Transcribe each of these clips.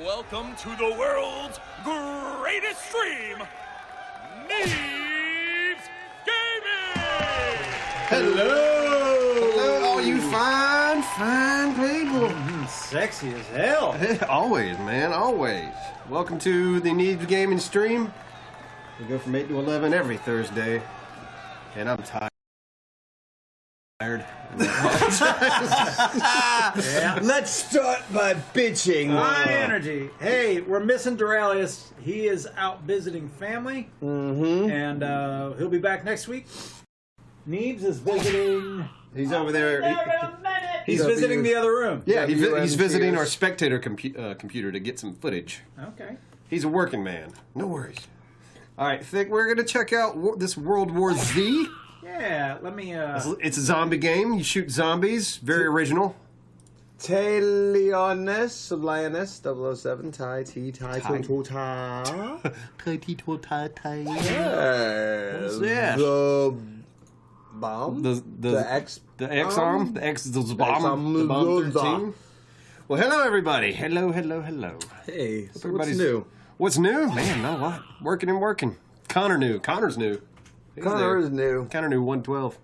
Welcome to the world's greatest stream, Neebs Gaming! Hello, all you fine people. Sexy as hell. Always, man, always. Welcome to the Neebs Gaming stream. We go from 8 to 11 every Thursday, and I'm tired. Yeah. Let's start by bitching. High energy. Hey, we're missing Duralius. He is out visiting family, and he'll be back next week. Neebs is visiting. He's over there. He's visiting the other room. Yeah, he's visiting our spectator computer to get some footage. Okay. He's a working man. No worries. All right, Thick, we're going to check out this World War Z. Yeah, let me... It's a zombie game. You shoot zombies. Very original. Lioness 007 Tai T Tai To Ta. What's that? The bomb. The X. The X arm. The X. The bomb. The bomb 13. Well, hello everybody. Hello. Hey, so what's Everybody's new? What's new? Man, not a lot. Working. Connor's new. He's Connor there. is new. Connor new 112.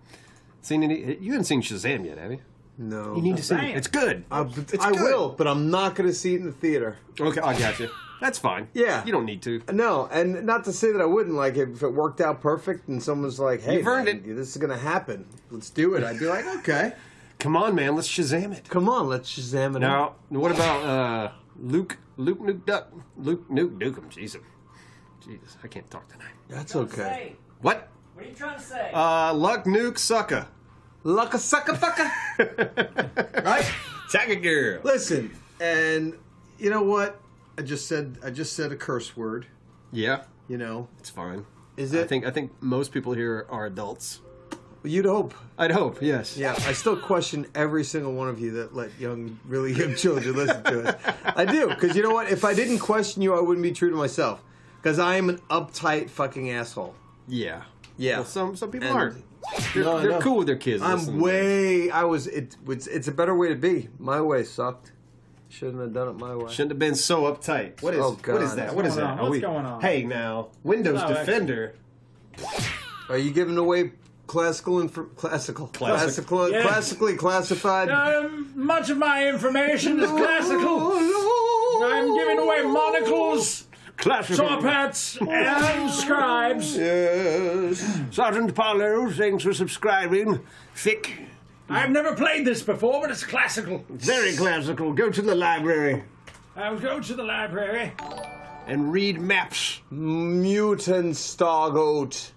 Seen any? You haven't seen Shazam yet, have you? No. You need to see it. It's good. I good. will, but I'm not going to see it in the theater. Okay, I got you. That's fine. Yeah. You don't need to. No, and not to say that I wouldn't, like, if it worked out perfect and someone's like, hey, You've earned man, it. this is going to happen. Let's do it. I'd be like, okay. Come on, man. Let's Shazam it. Come on, let's Shazam it. Now, what about Luke Nuke Dukem? Jesus, I can't talk tonight. That's okay. What? What are you trying to say? Luck Nuke Sucka. Lucka sucka fucka. Right? Tag girl. Listen, and you know what? I just said a curse word. Yeah, You know, it's fine. is it? I think most people here are adults. You'd hope. I'd hope. Yes. Yeah, I still question every single one of you that let really young children listen to us. I do, because you know what? If I didn't question you, I wouldn't be true to myself. Because I am an uptight fucking asshole. Yeah. Yeah. Well, some people And- aren't. They're No. cool with their kids. I'm it's a better way to be. My way sucked. Shouldn't have done it my way. Shouldn't have been so uptight. What is? Oh, God. What is that? What is that? What's going on? Hey, now Windows No, Defender. Are you giving away classically classified? Much of my information is classical. I'm giving away monocles, top hats, and scribes. Yes. Sergeant Paulo, thanks for subscribing. Thick. I've never played this before, but it's classical. Very classical. Go to the library I'll go to the library. and read maps. Mutant Stargoat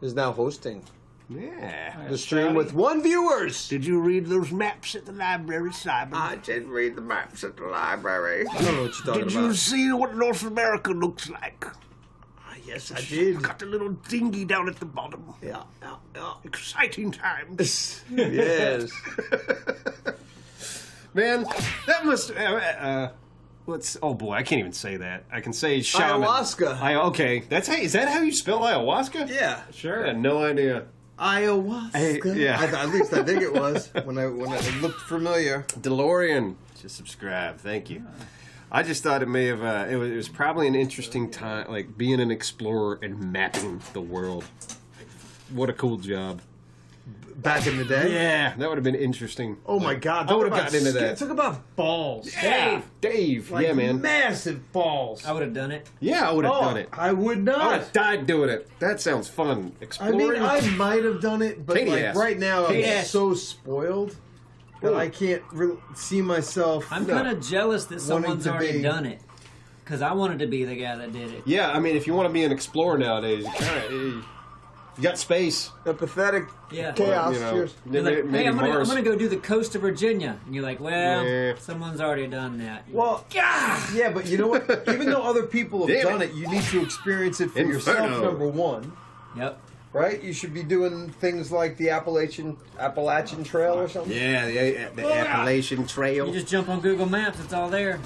is now hosting Yeah. the stream with 1 viewers. Did you read those maps at the library, Simon? I did read the maps at the library. I don't know what you're talking Did about. you see what North America looks like? Yes, I did. Got a little dinghy down at the bottom. Yeah. Exciting times. Yes. Man, that must... oh boy, I can't even say that. I can say shaman. Ayahuasca. Okay, is that how you spell ayahuasca? Yeah. Sure. I had no idea. Ayahuasca. Hey, yeah. At least I think it was when it looked familiar. DeLorean, just subscribe. Thank you. I just thought it may have. It was probably an interesting time, like being an explorer and mapping the world. What a cool job. Back in the day. Yeah, that would have been interesting. Oh my God. I would have gotten into that. Talk about balls. Yeah, Dave. Like yeah, man. Massive balls. I would have done it. Yeah, I would have done it. I would I would not. have died doing it. That sounds fun. I Exploring. mean, I might have done it, but Katie like ass. right now, Katie I'm ass. so spoiled that I can't really see myself. I'm kind of jealous that someone's to already be- done it. Because I wanted to be the guy that did it. Yeah, I mean, if you want to be an explorer nowadays, you got space. Empathetic Yeah. chaos. You know, Cheers. You're like, maybe hey, I'm Mars. gonna go do the coast of Virginia. And you're like, well, Yeah. someone's already done that. Well, yeah, but you know what? Even though other people have Damn done it. it, you need to experience it for Inferno. yourself. Number one, Yep. right? You should be doing things like the Appalachian Trail or something. Yeah, the Appalachian Trail. You just jump on Google Maps, it's all there.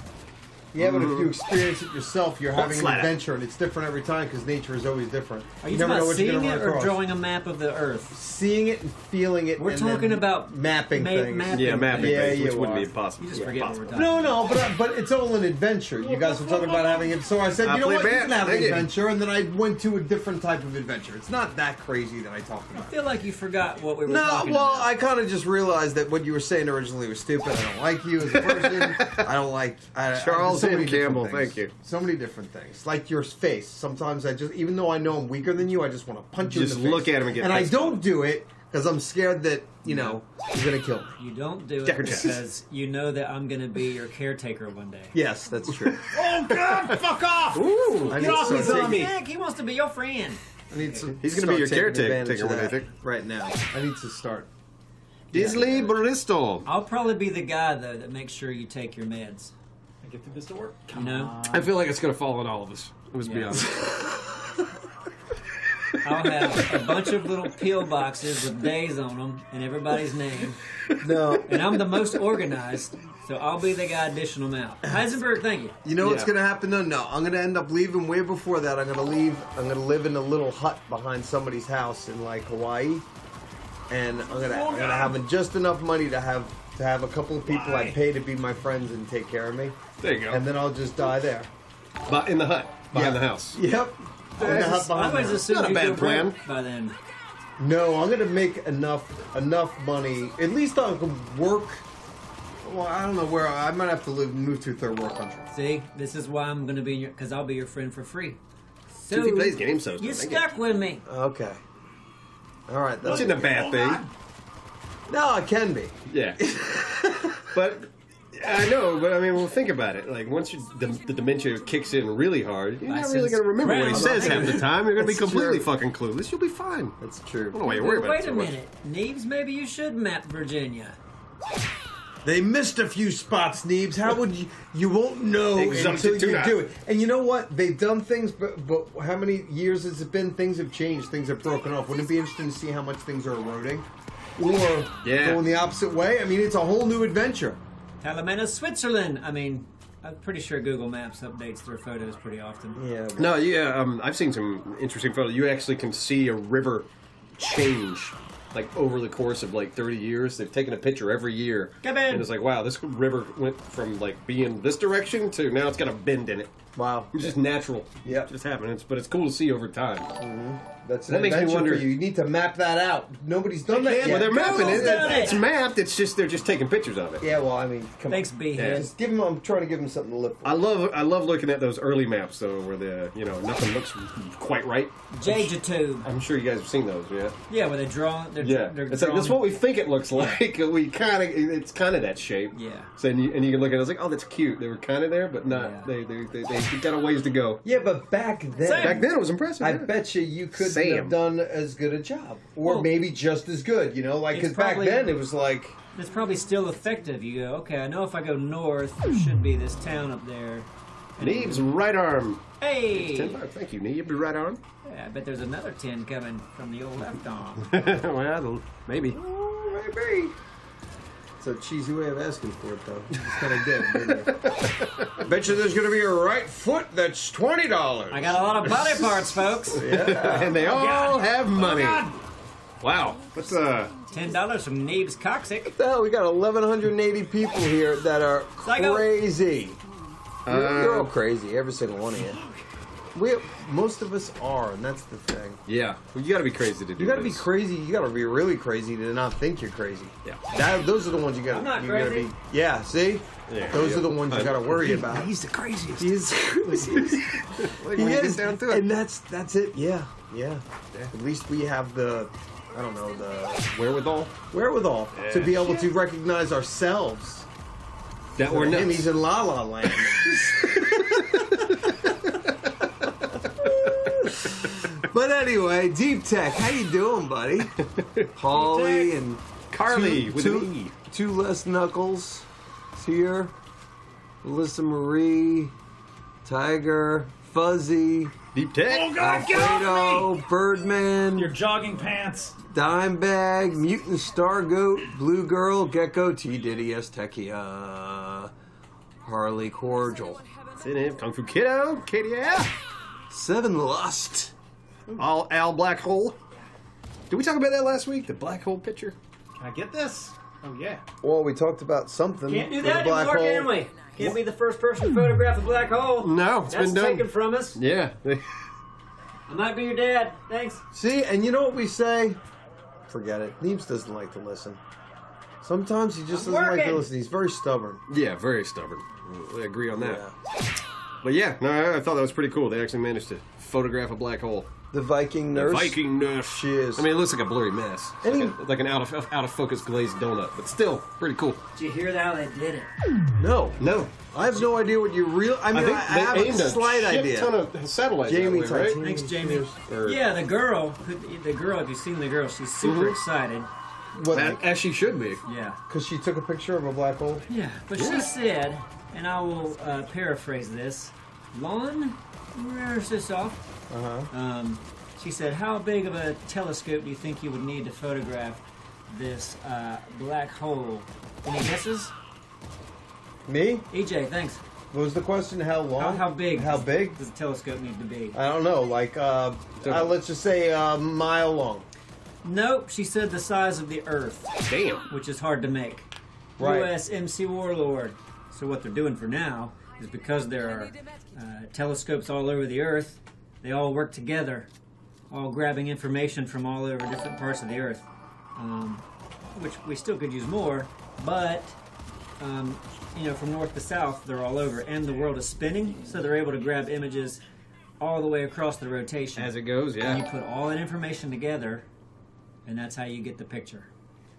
Yeah, but if you experience it yourself, you're having an slider. adventure, and it's different every time because nature is always different. Are you never talking know about what you're seeing gonna it run or across. drawing a map of the Earth? Seeing it and feeling it. We're and talking then about mapping things. mapping. Yeah, mapping Yeah, things, which you wouldn't are. be possible. You just forget what we're talking No, about. no, but it's all an adventure. You guys were talking about having it, so I said, I you know play what, you bad. can have an Thank you. adventure, and then I went to a different type of adventure. It's not that crazy that I talked I about. feel like you forgot what we were No, talking well, about. I kind of just realized that what you were saying originally was stupid. I don't like you as a person. I don't like Charles so M. many different Campbell, things. thank you. So many different things, like your face. Sometimes I just, even though I know I'm weaker than you, I just want to punch you Just in the face. look at him and get And I pissed don't do it because I'm scared that you're gonna kill me. You don't do it Jack or Jack. because you know that I'm going to be your caretaker one day. Yes, that's true. Oh God! Fuck off! Ooh, I Get off to me, start taking- zombie! Heck, he wants to be your friend. I need to. He's gonna be your start taking caretaker advantage of one day, I that think. right now. I need to start. Disney Bristol. I'll probably be the guy, though, that makes sure you take your meds. I get through this door. You know? I feel like it's gonna fall on all of us. Let's be Yeah. honest. I'll have a bunch of little pill boxes with days on them and everybody's name. No. And I'm the most organized, so I'll be the guy dishing them out. Heisenberg, thank you. You know what's Yeah. gonna happen though? No, I'm gonna end up leaving way before that. I'm gonna live in a little hut behind somebody's house in like Hawaii, and I'm gonna have just enough money to have a couple of people I'd pay to be my friends and take care of me, There you go. and then I'll just die there. But in the hut, behind Yeah. the house. Yep. In the hut I behind the always house. assumed Not a you'd bad go broke plan. by then. No, I'm gonna make enough money. At least I can work. Well, I don't know where. I might have to move to a third world country. See, this is why I'm going to be in your, because I'll be your friend for free. So If he plays games, so you thank stuck with me. Okay. All right. That's That's in a bad thing. No, it can be. Yeah. But I know, but I mean, well, think about it. Like, once the dementia kicks in really hard, you're not really License going to remember what he ground. says half the time. You're going to be That's completely true. fucking clueless. You'll be fine. That's true. I don't know why you worry about it Wait so a much. minute. Neebs, maybe you should map Virginia. They missed a few spots, Neebs. How would you? You won't know Exotic until you tuna. do it. And you know what? They've done things, but how many years has it been? Things have changed. Things have broken off. Wouldn't it be interesting to see how much things are eroding, or Yeah. going the opposite way? I mean, it's a whole new adventure. Talamena, Switzerland. I mean, I'm pretty sure Google Maps updates their photos pretty often. Yeah. No, yeah, I've seen some interesting photos. You actually can see a river change, like over the course of like 30 years. They've taken a picture every year, Come in. and it's like, wow, this river went from like being this direction to now it's got a bend in it. Wow. It's just natural. Yep. It's just happening. But it's cool to see over time. That's an That makes me adventure wonder- for you. You need to map that out. Nobody's done that can't. yet. Well, they're mapping it. Google's done It's it. mapped. It's just they're just taking pictures of it. Yeah. Well, I mean, come Thanks, on. B-head. Just give them. I'm trying to give them something to live for. I love looking at those early maps though, where the nothing looks quite right. Jajatube. I'm sure you guys have seen those, yeah. Yeah, where they draw. They're, Yeah, they're it's like, that's what we think it looks like. It's kind of that shape. Yeah. So and you can look at it, it's like, oh, that's cute. They were kind of there, but not. Yeah. They got a ways to go. Yeah, but back then, Same. Back then, it was impressive. I yeah. bet you couldn't Sam. have done as good a job, or Well, maybe just as good. You know, like it's because back probably- then it was like, It's probably still effective. You go, okay, I know if I go north, there should be this town up there. Neebs right arm. Hey! $10. Thank you, Neebs right arm. Yeah, I bet there's another 10 coming from the old left arm. Well, maybe. oh, maybe. It's a cheesy way of asking for it, though. It's kind of dead. Didn't it? I bet you there's going to be a right foot that's $20. I got a lot of body parts, folks. And they all have money. Wow. What's $10 from Neebs Cocksick. Hell, we got 1,180 people here that are Psycho. crazy. You're all crazy, every single one of you. Most of us are, and that's the thing. Yeah. Well, you got to be crazy to do. You got to be this. crazy. You got to be really crazy to not think you're crazy. Yeah. Those are the ones you got. I'm not You got to crazy. be. Yeah. See. Yeah, Those yeah. are the ones you got to worry about. He's the craziest. He's crazy. Like, He when you is, get down to it. and that's it. Yeah. At least we have the, I don't know, the Wherewithal. wherewithal to Yeah. be able to recognize ourselves. That we're Him, nuts. he's in La La Land. But anyway, Deep Tech, how you doing, buddy? Holly and Carly with an E. two less knuckles is here. Melissa Marie, Tiger, Fuzzy, Deep Tech. Oh God, get off me! Alfredo, Birdman, Your jogging pants. Dimebag, Mutant Star Goat, Blue Girl, Gecko, T Diddy, S Techia, Harley Cordial. Sit in, Kung Fu Kiddo, Katie, yeah. 7 Lust. Al Black Hole. Did we talk about that last week? The black hole picture? Can I get this? Oh, yeah. Well, we talked about something. Can't do with that a black anymore, hole. can we? Can't be the first person to photograph a black hole. No, it's That's been done. taken from us. Yeah. I might be your dad. Thanks. See, and you know what we say? Forget it. Neebs doesn't like to listen. Sometimes he just I'm doesn't like to working. listen. He's very stubborn. Yeah, very stubborn. We agree on that. Yeah. But yeah, no, I thought that was pretty cool. They actually managed to photograph a black hole. The Viking nurse. Viking nurse. She is. I mean, it looks like a blurry mess. It's Any- like an out of focus glazed donut, but still pretty cool. Did you hear how they did it? No. No, I have no idea what you real. I mean, I have a slight idea. ton of satellites. Jamie that way, right? Titanium. Thanks, Jamie. Or- Yeah, the girl, if you've seen the girl, she's super excited. What? As she should be. Yeah. Because she took a picture of a black hole. Yeah, but she said, and I will paraphrase this, Lon, where's this off? She said, how big of a telescope do you think you would need to photograph this black hole? Any guesses? Me? EJ, thanks. What was the question? How long? How big? How big? Does the telescope need to be? I don't know. Like, let's just say a mile long. Nope, she said the size of the Earth, Damn. which is hard to make. Right. U.S. MC Warlord. So what they're doing for now is because there are telescopes all over the Earth, they all work together, all grabbing information from all over different parts of the Earth, which we still could use more, but from north to south, they're all over, and the world is spinning, so they're able to grab images all the way across the rotation. As it goes, And you yeah. put all that information together, and that's how you get the picture.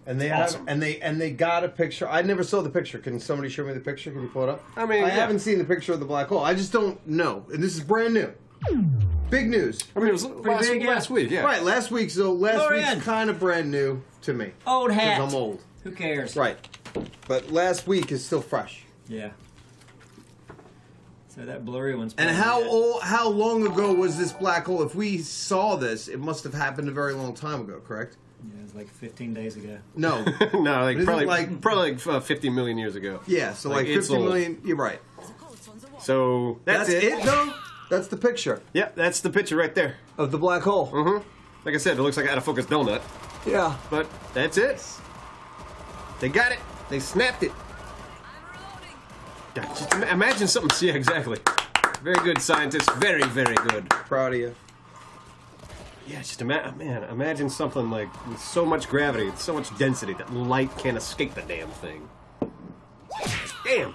And they Awesome. have, and they got a picture. I never saw the picture. Can somebody show me the picture? Can you pull it up? I mean, I yeah. haven't seen the picture of the black hole. I just don't know. And this is brand new. Big news. I mean, it was big, yeah. last week, yeah. Right, last week's Lorian. kind of brand new to me. Old hat. Because I'm old. Who cares? Right. But last week is still fresh. Yeah. So that blurry one's. And probably how long ago was this black hole? If we saw this, it must have happened a very long time ago, correct? Yeah, it was like 15 days ago. No. No, like Isn't it probably 50 million years ago. Yeah, so like it's 50 old. million. You're right. So That's it, though? That's the picture Yeah, that's the picture right there. of the black hole. Like I said, it looks like an out of focus donut, Yeah. but that's it. They got it. They snapped it. God, just imagine something. Yeah, exactly. Very good, scientists. Very, very good. Proud of you. Yeah, just imagine something like with so much gravity, so much density that light can't escape the damn thing. Damn.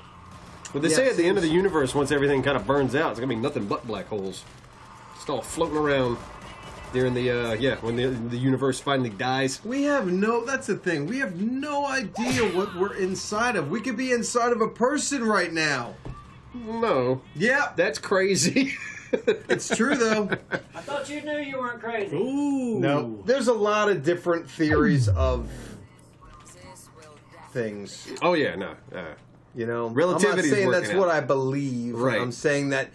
Well, they Yeah, say it at the end of the seems- universe, once everything kind of burns out, it's gonna be nothing but black holes, just all floating around during the when the universe finally dies. We have that's the thing. We have no idea what we're inside of. We could be inside of a person right now. No, Yeah, that's crazy. it's true though. I thought you knew you weren't crazy. Ooh. No, there's a lot of different theories of things. Oh yeah, no. You know, Relativity's I'm not saying working that's out. what I believe. Right. I'm saying that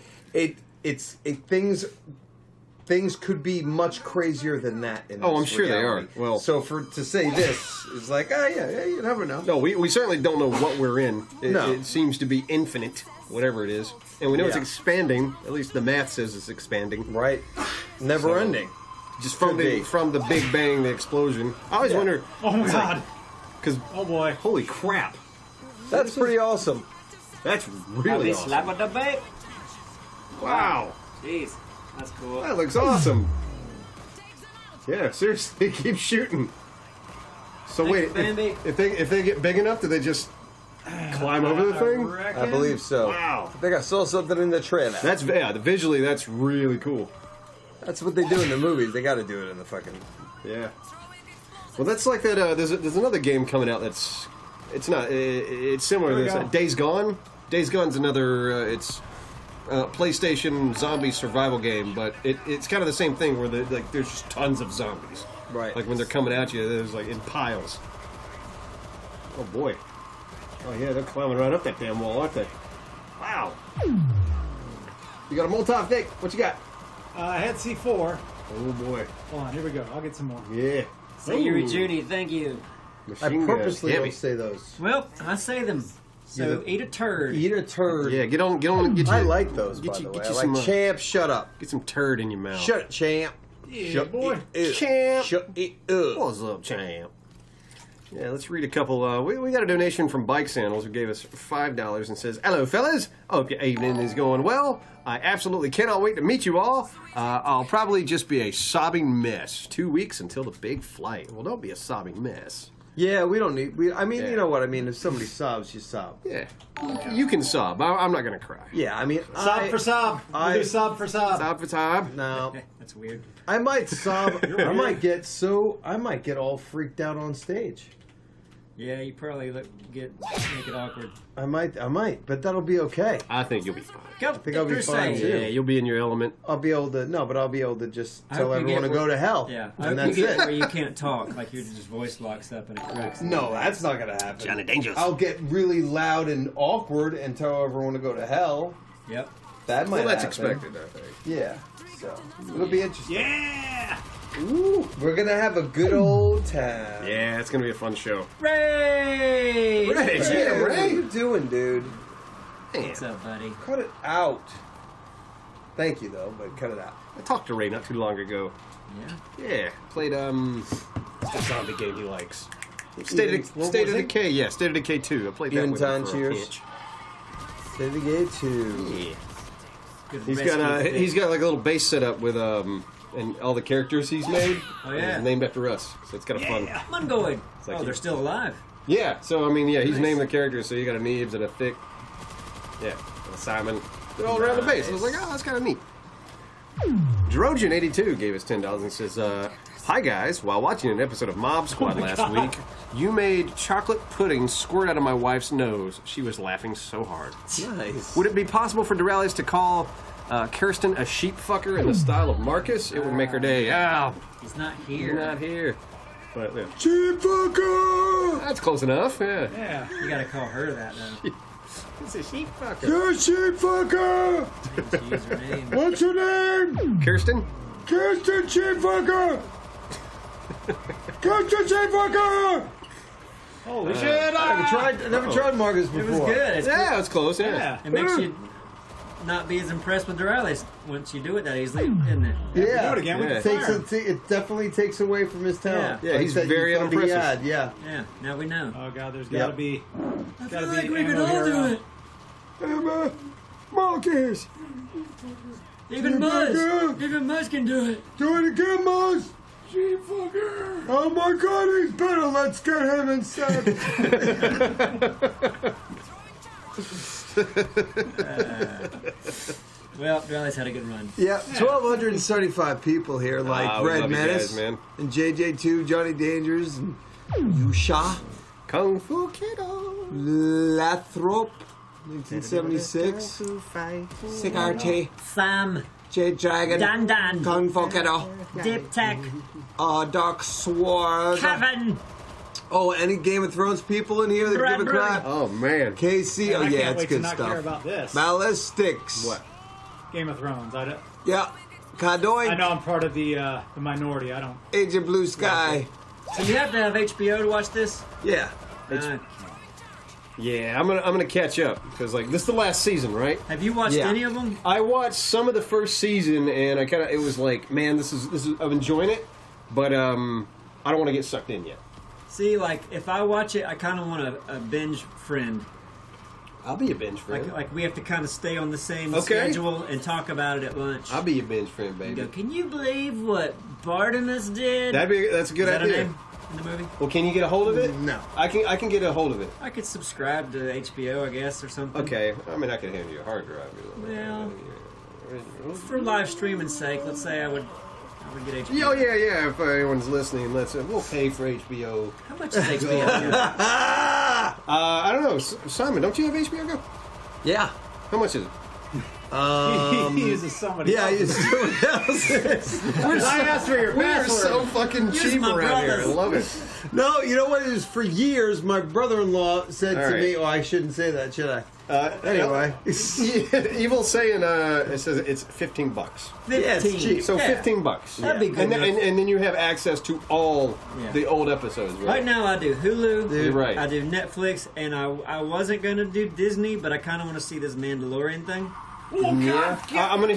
things could be much crazier than that. In Oh, this I'm sure they reality. are. Well- so to say this is like, yeah, you never know. No, we certainly don't know what we're in. No. It seems to be infinite, whatever it is. And we know it's Yeah. expanding. At least the math says it's expanding. Right? Never So- ending. Just from Could be. the Big Bang, the explosion. I always Yeah. wonder, Oh my god. because Oh boy. holy crap, That's pretty awesome. that's I'll really be awesome. slapping the bait. Wow, Jeez, that's cool. that looks awesome. Yeah, seriously, keep shooting. So Thanks, wait, Bambi. if they get big enough, do they just climb over the thing? I believe so. Wow, I think I saw something in the trailer. that's visually that's really cool. That's what they do in the movies. They got to do it in the fucking. Yeah. Well, that's like that. There's another game coming out that's it's similar to There we this. go. Days Gone. Days Gone's another. It's PlayStation zombie survival game, but it's kind of the same thing where there's just tons of zombies. Right. Like when they're coming at you, there's like in piles. Oh boy. Oh yeah, they're climbing right up that damn wall, aren't they? Wow. You got a Molotov, Dick? What you got? I had C4. Oh boy. Hold on, here we go. I'll get some more. Yeah. Say Yuri Ooh. Judy, thank you. I Machine gun. purposely Heavy. don't say those. Well, I say them. So eat a turd. Eat a turd. Yeah, get on. Get you. I like those, by get the you- way. get I you like some, Champ, shut up. Get some turd in your mouth. Shut it, Champ. Yeah, boy. Champ. Shut it up. What's up, champ? Yeah, let's read a couple. We got a donation from Bike Sandals who gave us $5 and says, "Hello, fellas. Hope your evening is going well. I absolutely cannot wait to meet you all. I'll probably just be a sobbing mess. 2 weeks until the big flight. Well, don't be a sobbing mess. Yeah, we don't need. I mean, Yeah. you know what I mean. If somebody sobs, you sob. Yeah, you can sob. I'm not gonna cry. Yeah, I mean, Sob for sob. We'll do sob for sob. Sob for sob. No, That's weird. I might sob. I might get all freaked out on stage. Yeah, you probably make it awkward. I might, but that'll be okay. I think you'll be fine. Go, think I'll be fine, too. Yeah, you'll be in your element. I'll be able to just I tell hope you everyone to get go to hell. Yeah, I and hope that's you get it. where you can't talk, like your just voice locks up and it cracks. No, that's not gonna happen. Johnny Dangerous. I'll get really loud and awkward and tell everyone to go to hell. Yep. That might Well, that's happen. expected, I think. Yeah. So it'll be interesting. Yeah. Ooh, we're gonna have a good old time. Yeah, it's gonna be a fun show. Ray! Ray! Hey, Yeah, what Ray. are you doing, dude? What's up, buddy? Cut it out. Thank you, though, but cut it out. I talked to Ray not too long ago. Yeah. Yeah, played what's the zombie game he likes? State of was it? Decay. Yeah, State of Decay 2. I played that with him Eventide for a Cheers. pinch. Say the gate too. Yeah. Good He's rescue got fit. he's got like a little base set up with and all the characters he's made. Oh, yeah. named after us, so it's kind of fun. Mungoid. like Oh, you- they're still alive. Yeah, so I mean, yeah, he's Nice. named the characters. So you got a Neebs and a Thick, and a Simon. They're all around the base. I was like, oh, that's kind of neat. Drojan82 gave us $10 and says, "Hi guys, while watching an episode of Mob Squad last week, you made chocolate pudding squirt out of my wife's nose. She was laughing so hard. Nice. Would it be possible for Duralis to call Kirsten a sheep fucker in the style of Marcus? It would make her day. Ow, He's not you're here. not here. But yeah. Sheep fucker! That's close enough. Yeah, Yeah. You gotta call her that, though. it's a sheep fucker. You're a sheep fucker! She used her name. What's your name? Kirsten. Kirsten Sheep fucker! Kirsten Sheep fucker! Holy shit. I never tried Marcus before. It was good. It's Yeah, it's close. Yeah. Yeah. It makes you not be as impressed with Duralis once you do it that easily, isn't it? Yeah. Do it again with Yeah. the Takes fire. it definitely takes away from his talent. Yeah, he's that very you thought he unimpressive. had, yeah. Yeah, now we know. Oh god, there's Yep. gotta be. I Gotta feel be like we ammo could all here, do it. Marcus! Even Muzz. Even Muzz can do it. Do it again, Muzz! Sheep fucker! Oh my god, he's better! Let's get him instead! Well, Duralis had a good run. Yeah, 1,275 people here, like we Red love you Menace, guys, man. and JJ2, Johnny Dangers, and Yusha, Kung Fu Kiddo. Lathrop, 1976, Sigarte, Sam. J Dragon, Dan Dan. Kung Fu Kiddo, Dip Tech. Dark Sword. Kevin. Oh, any Game of Thrones people in here that Brad give a Brady. crap? Oh man. KC, oh I yeah, can't it's wait to good not care stuff. about this. Ballistics. What? Game of Thrones. I Yeah. Kadoink, know I'm part of the minority. I don't. Age of Blue Sky. So you have to have HBO to watch this? Yeah. Yeah, I'm gonna catch up because like this is the last season, right? Have you watched Yeah. any of them? I watched some of the first season and it was like, man, this is I'm enjoying it, but I don't want to get sucked in yet. See, like, if I watch it, I kind of want a binge friend. I'll be a binge friend. Like we have to kind of stay on the same Okay. schedule and talk about it at lunch. I'll be a binge friend, You baby. go, can you believe what Bartimus did? That's a good Is that idea. a name in the movie? Well, can you get a hold of it? No. I can get a hold of it. I could subscribe to HBO, I guess, or something. Okay, I mean I can hand you a hard drive. Well, for live streaming sake, let's say I would get HBO. Oh yeah. If anyone's listening, we'll pay for HBO. How much is HBO? I don't know, Simon. Don't you have HBO Go? Yeah. How much is it? He uses somebody. Yeah, else's. someone else's. I asked for your We're password. so fucking Use cheap my around here. I brother's. love it. No, you know what it is? For years, my brother-in-law said All to right. me, "Oh, I shouldn't say that, should I?" Anyway. Evil saying it says it's $15. Yeah, it's cheap. So Yeah. $15. That'd be good And then, enough. and then you have access to all Yeah. the old episodes, right? Right now, I do Hulu. You're right. I do Netflix, and I wasn't gonna do Disney, but I kind of want to see this Mandalorian thing. Yeah. I want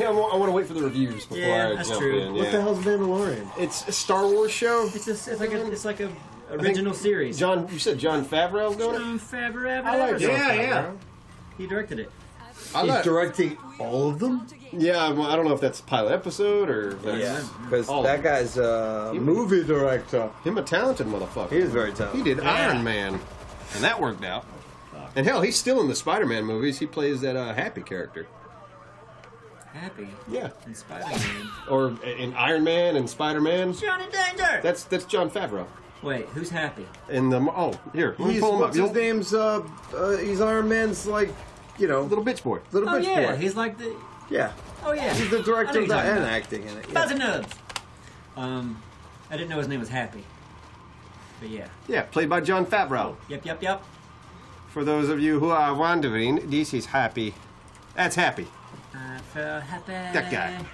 to wait for the reviews before Yeah, I that's jump true. in. What yeah. the hell's Mandalorian? It's a Star Wars show. It's like a original series. John, you said John Favreau's doing it? John Favreau. I like John Yeah, Favreau. yeah. He directed it. He's directing all of them? Yeah, well, I don't know if that's pilot episode or if that's Yeah. Because all that of them. guy's a movie director. Him a talented motherfucker. He is very talented. He did Iron Man, and that worked out. And hell, he's still in the Spider-Man movies. He plays that Happy character. Happy. Yeah. And Spider-Man. Or in Iron Man and Spider-Man. Johnny Danger. That's John Favreau. Wait, who's Happy? In the here, let me He's, pull him up. what's his name's, he's Iron Man's, like, you know, Little bitch boy. little Oh bitch yeah, boy. he's like the. Yeah. Oh yeah. He's the I know director of you're that talking and about. acting in it. Buzz Yeah. and Nubs. I didn't know his name was Happy. But yeah. Yeah, played by John Favreau. Yep. For those of you who are wondering, this is Happy. That's Happy. I felt happy. That guy.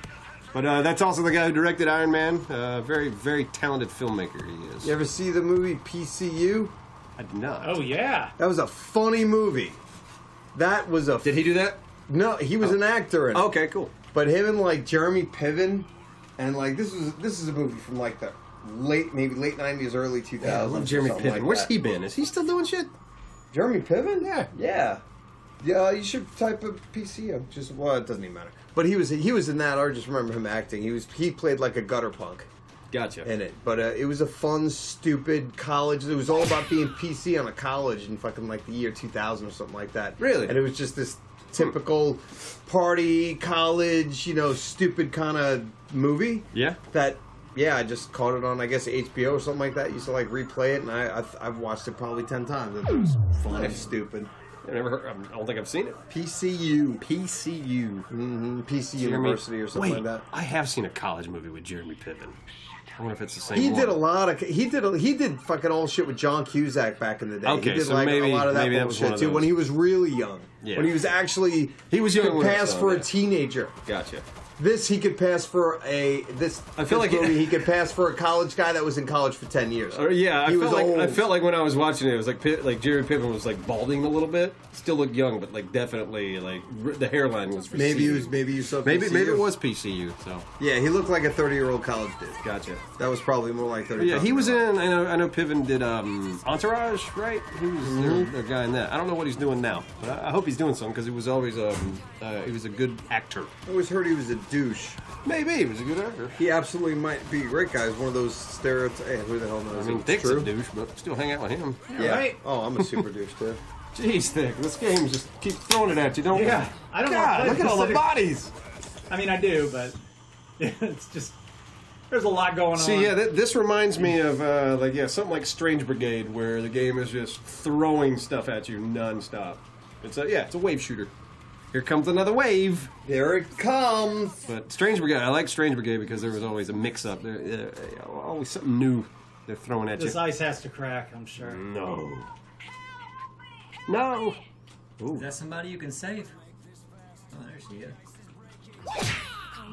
But that's also the guy who directed Iron Man. Very, very talented filmmaker he is. You ever see the movie PCU? I did not. Oh yeah. That was a funny movie. That was a... Did he do that? No, he was an actor in it. Okay, cool. But him and, like, Jeremy Piven, and, like, this is a movie from, like, the late 90s, early 2000s. I love Jeremy or Piven. something like Where's that. he been? Is he still doing shit? Jeremy Piven? Yeah. Yeah. Yeah, you should type a PCO. Just, well, it doesn't even matter. But he was in that. I just remember him acting. He played like a gutter punk Gotcha. in it. But it was a fun, stupid college. It was all about being PC on a college in fucking like the year 2000 or something like that. Really? And it was just this typical party, college, stupid kind of movie. Yeah? That, yeah, I just caught it on, I guess, HBO or something like that. Used to like replay it, and I've watched it probably 10 times. It was fun and stupid. I never heard, I don't think I've seen it. PCU. PCU. Mm-hmm. PC Jeremy- University or something Wait, like that. I have seen a college movie with Jeremy Piven. I wonder if it's the same He one. did a lot of. He did fucking all shit with John Cusack back in the day. Okay, he did so like maybe- a lot of that maybe that was one bullshit of too. those. When he was really young. Yeah. When he was actually He was young could when I pass saw for a that. teenager. Gotcha. This he could pass for a this. I feel this like movie, he could pass for a college guy that was in college for 10 years. Yeah, he was old. I felt like when I was watching it was like Jeremy Piven was like balding a little bit. Still looked young, but like definitely like the hairline was receding. maybe you saw Maybe PCU. it was PCU. So Yeah, he looked like a 30-year-old college dude. gotcha. That was probably more like 30. Yeah, he was in. I know Piven did Entourage, right? He was the guy in that. I don't know what he's doing now, but I hope he's doing something because he was always he was a good actor. I always heard he was a douche. Maybe he was a good actor. He absolutely might be a great guy. He's one of those stereotypes. Hey, who the hell knows? I mean, if it's Thick's true. a douche, but still hang out with him. Yeah. Right. Oh, I'm a super douche too. Jeez, Thick, this game just keeps throwing it at you, don't Yeah. we? I don't God, want look to at all the play bodies. I mean, I do, but it's just there's a lot going on. See, yeah, this reminds me of something like Strange Brigade, where the game is just throwing stuff at you nonstop. It's a wave shooter. Here comes another wave. Here it comes. But Strange Brigade, I like Strange Brigade because there was always a mix-up. There always something new they're throwing at This you. ice has to crack, I'm sure. No. No. Ooh. Is that somebody you can save? Oh, there she is.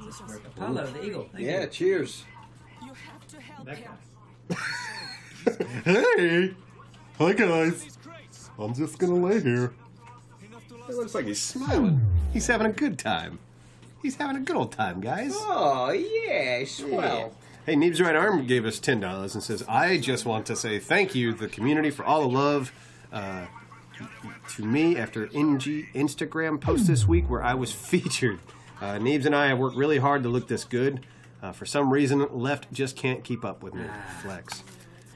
This work. Apollo, the eagle. Thank Yeah, you. cheers. That guy. Hey! Hi, guys. I'm just gonna lay here. It looks like he's smiling. He's having a good time. He's having a good old time, guys. Oh, yeah, swell. Hey, Neebs' Right Arm gave us $10 and says, I just want to say thank you to the community for all the love to me after Instagram post this week where I was featured. Neebs and I have worked really hard to look this good. For some reason, left just can't keep up with me. Flex.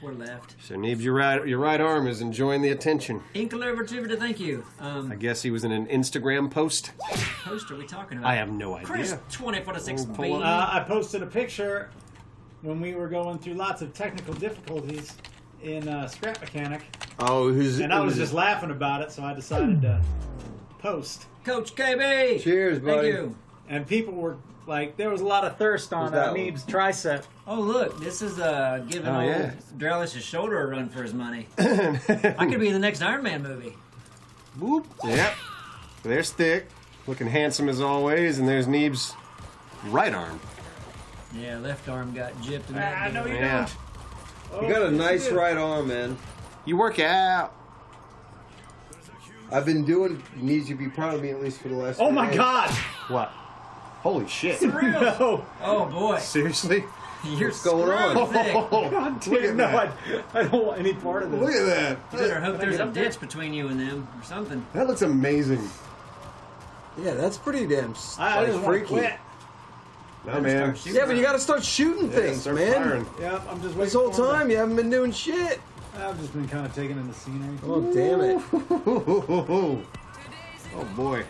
Poor left. So, Neebs, your right arm is enjoying the attention. Inkler Retributor, thank you. I guess he was in an Instagram post. Post are we talking about? I have no idea. Chris, 20 for the 6 pull B. up. I posted a picture when we were going through lots of technical difficulties in Scrap Mechanic, Oh, and I was just laughing about it, so I decided to post. Coach KB. Cheers, buddy. Thank you. And people were like, there was a lot of thirst on Who's that one? Neebs' tricep. Oh, look, this is giving Oh, old yeah. Drelish's shoulder a run for his money. I could be in the next Iron Man movie. Boop. Yep. There's Thick, looking handsome as always, and there's Neebs' right arm. Yeah, left arm got gypped in Ah, that no, deal. you Yeah. don't. You got a nice right. right arm, man. You work out. I've been doing. Needs you to be proud of me at least for the last. Oh 3 my days. God! What? Holy shit. No! Oh boy, Seriously? you're What's going on? Thick. God damn, no, I don't want any part of this. Look at that. You better hope there's a ditch between you and them or something. That looks amazing. Yeah, that's pretty damn I just want to freaky. quit. No, man. Start shooting Yeah, but you got to start shooting things, Start man. firing. Yeah, I'm just waiting. This whole for 'em time you haven't been doing shit. to- I've just been kind of taking in the scenery. Oh damn it! Oh boy.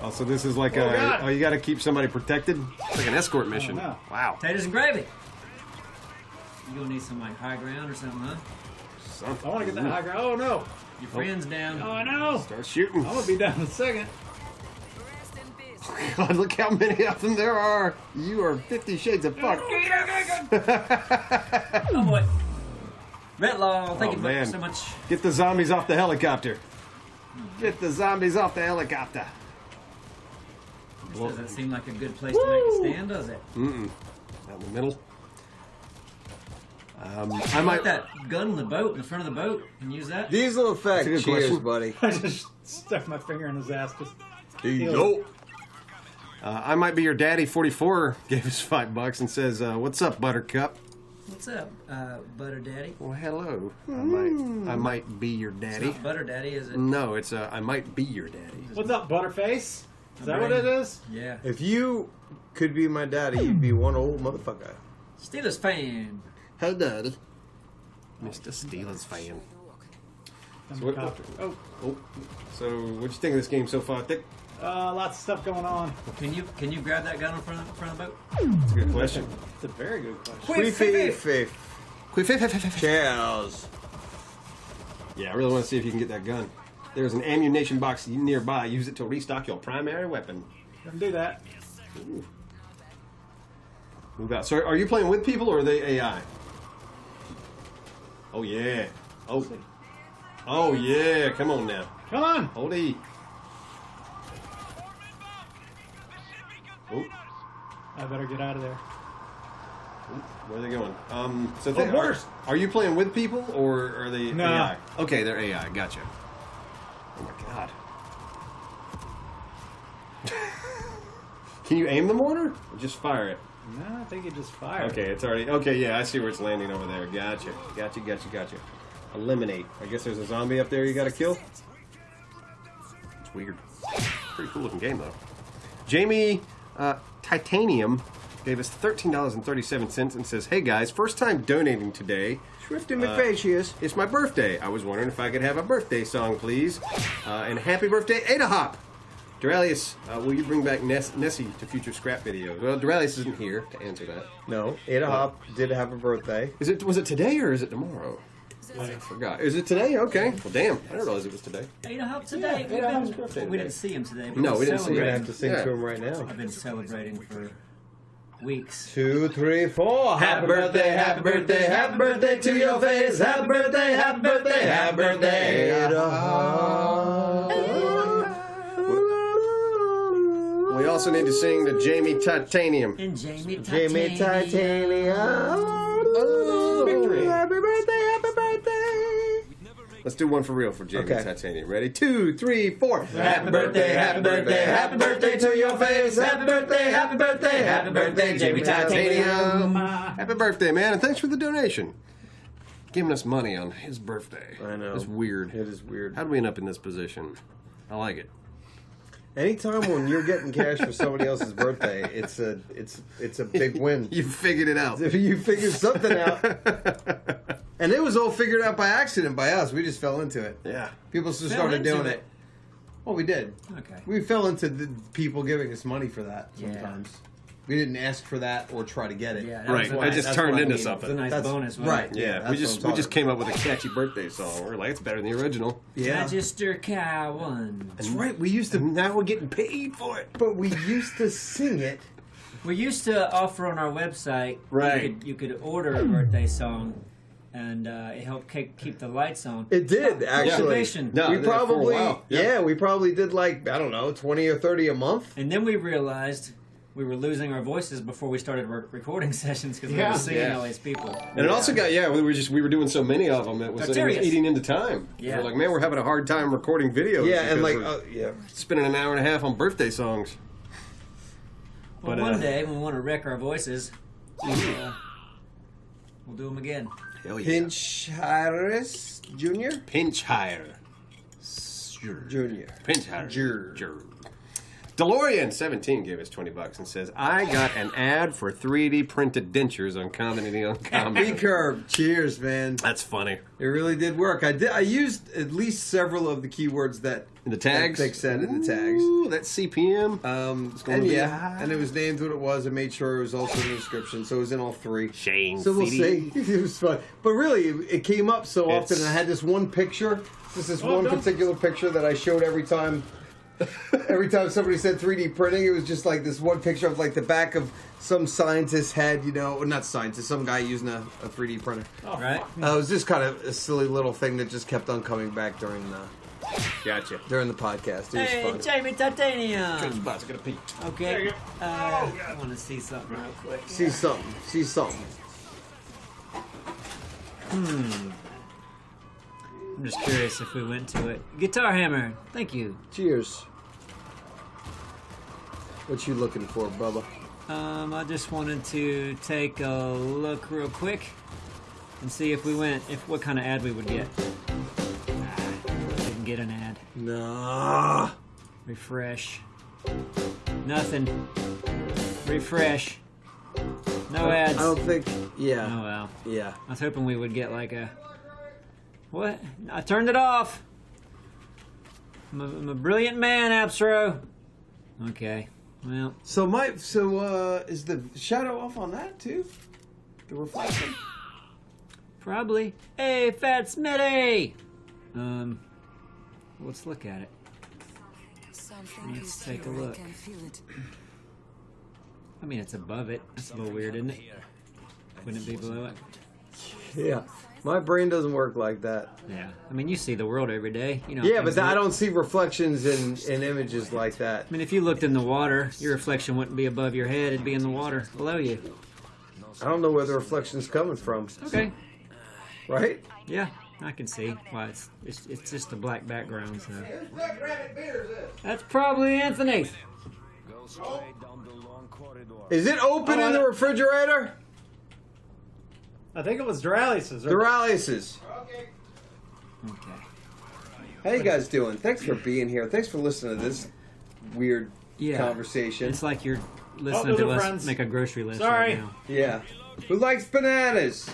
Oh, so this is like God. you got to keep somebody protected? It's like an escort mission. no. Wow. Potatoes and gravy. You gonna need some like high ground or something, huh? I want to get that high ground. Oh no! Your friend's down. Oh no! Start shooting. I'm gonna be down in a second. God, look how many of them there are. You are 50 shades of fuck. Oh boy. Retlaw, thank Oh, you man. so much. Get the zombies off the helicopter. Get the zombies off the helicopter. This doesn't seem like a good place to make a stand, does it? Out in the middle. I I might. like that gun in the boat, in the front of the boat. Can you use that? Diesel effect. That's a good Cheers, question. buddy. I just stuck my finger in his ass. Diesel. I might be your daddy. 44 gave us $5 and says, "What's up, Buttercup?" What's up, Butter Daddy? Well, hello. I might be your It's daddy. not Butter Daddy, is it? No, it's I might be your daddy. What's up, Butterface? Is that what it is? Yeah. If you could be my daddy, you'd be one old motherfucker. Steelers fan. Hey, daddy. Mr. Steelers fan. So what- Oh, Oh, so what'd you think of this game so far, Thick? lots of stuff going on. Can you grab that gun in front of the boat? That's a good question. It's a very good question. Cheers. Yeah, I really want to see if you can get that gun. There's an ammunition box nearby. Use it to restock your primary weapon. Don't do that. Move out. So, are you playing with people or are they AI? Oh yeah. Oh. Oh yeah. Come on now. Come on! Hold E. Oh, I better get out of there. where are they going? So horse! are you playing with people or are they No. AI? Okay, they're AI. Gotcha. Oh my god. Can you aim the mortar or just fire it? No, I think you just fired. Okay, it's already... Okay, yeah, I see where it's landing over there. Gotcha. Eliminate. I guess there's a zombie up there you gotta kill? It's weird. Pretty cool looking game, though. Jamie Titanium gave us $13.37 and says, "Hey guys, first time donating today. Swifty McFacius. It's my birthday. I was wondering if I could have a birthday song, please. And happy birthday, Ada Hop! Duralius, will you bring back Nessie to future scrap videos?" Well, Duralius isn't here to answer that. No, Ada Hop did have a birthday. Was it today or is it tomorrow? I forgot. Is it today? Okay. Well, damn. I didn't realize it was today. Ada Hop today. Yeah, Ada Hop's birthday We didn't see him today. But No, we didn't see We're him. gonna have to sing Yeah. to him right now. I've been celebrating for weeks. 2, 3, 4. Happy birthday, happy birthday, happy birthday to your face. Happy birthday, happy birthday, happy birthday. Ada Hop. We also need to sing to Jamie Titanium. And Jamie Jamie Titanium. Victory. Happy birthday, happy birthday. Let's do one for real for Jamie Okay. Titanium. Ready? 2, 3, 4. Happy birthday, happy birthday, happy birthday to your face. Happy birthday, happy birthday, happy birthday, Jamie Titanium. Happy birthday, man, and thanks for the donation. Giving us money on his birthday. I know. It's weird. It is weird. How did we end up in this position? I like it. Anytime when you're getting cash for somebody else's birthday, it's a big win. You figured it out. You figured something out, and it was all figured out by accident by us. We just fell into it. Yeah. People just Fell started into doing it. it. Well, we did. Okay. We fell into the people giving us money for that. Yeah. Sometimes we didn't ask for that or try to get it. Yeah, that Right. was It why- just that's turned what I into mean. something. It's a nice That's bonus, wasn't right. it? Yeah, that's we what just I'm we just talking came up with a catchy birthday song. We're like, it's better than the original. Yeah, Magister Cow one. that's right. We used to, Now we're getting paid for it. but we used to sing it. We used to offer on our website. Right. You could order a birthday song, and it helped keep the lights on. It did, actually. Motivation. No, we they did it for a probably, while. we probably did like, I don't know, 20 or 30 a month. And then we realized we were losing our voices before we started recording sessions because we were seeing all these people. And it also got we were doing so many of them it was eating into time. Yeah. We're like, man, we're having a hard time recording videos. Yeah, and like, we're spending an hour and a half on birthday songs. Well, But, one day when we want to wreck our voices, we'll do them again. Hell yeah. Pinch Harris Jr.? Pinch higher. Junior. Pinch higher. Jr. DeLorean 17 gave us $20 and says, I got an ad for 3D printed dentures on Comedy on Comedy. B-Curve. Cheers, man. That's funny. It really did work. I used at least several of the keywords that In the tags? they said in the tags. Ooh, that CPM. It's going And to be and it was named what it was. I made sure it was also in the description, so it was in all three. Shane So we'll Feedy. see. It was fun. But really, it came up so often, It's- and I had this one picture. This one don't- particular picture that I showed every time. Every time somebody said 3D printing, it was just like this one picture of like the back of some scientist's head, or not scientist, some guy using a 3D printer. Right? It was just kind of a silly little thing that just kept on coming back during the podcast. It was Hey, fun. Jamie Titanium. Spots, gotta pee. Okay. I want to see something real quick. See something. I'm just curious if we went to it. Guitar Hammer. Thank you. Cheers. What you looking for, Bubba? I just wanted to take a look real quick and see if we went, what kind of ad we would get. Didn't get an ad. Nah. Refresh. Nothing. Refresh. No ads. I don't think. Yeah. Oh well. Yeah. I was hoping we would get like a. What? I turned it off. I'm a brilliant man, Abstro. Okay. Well. So is the shadow off on that too? The reflection. Probably. Hey, Fat Smitty! Let's look at it. Let's take a look. I mean, it's above it. That's a little weird, isn't it? Wouldn't it be below it? Yeah. My brain doesn't work like that. Yeah. I mean, you see the world every day. You know. Yeah, things but I that- don't see reflections in images like that. I mean, if you looked in the water, your reflection wouldn't be above your head. It'd be in the water below you. I don't know where the reflection's coming from. Okay. Right? Yeah, I can see why it's just a black background. So. That's probably Anthony. Is it open in the refrigerator? I think it was Duralius's. The Rallises. Okay. How you guys doing? Thanks for being here. Thanks for listening to this weird Yeah. conversation. It's like you're listening those to are us friends. make a grocery list Sorry. right now. Yeah. Who likes bananas?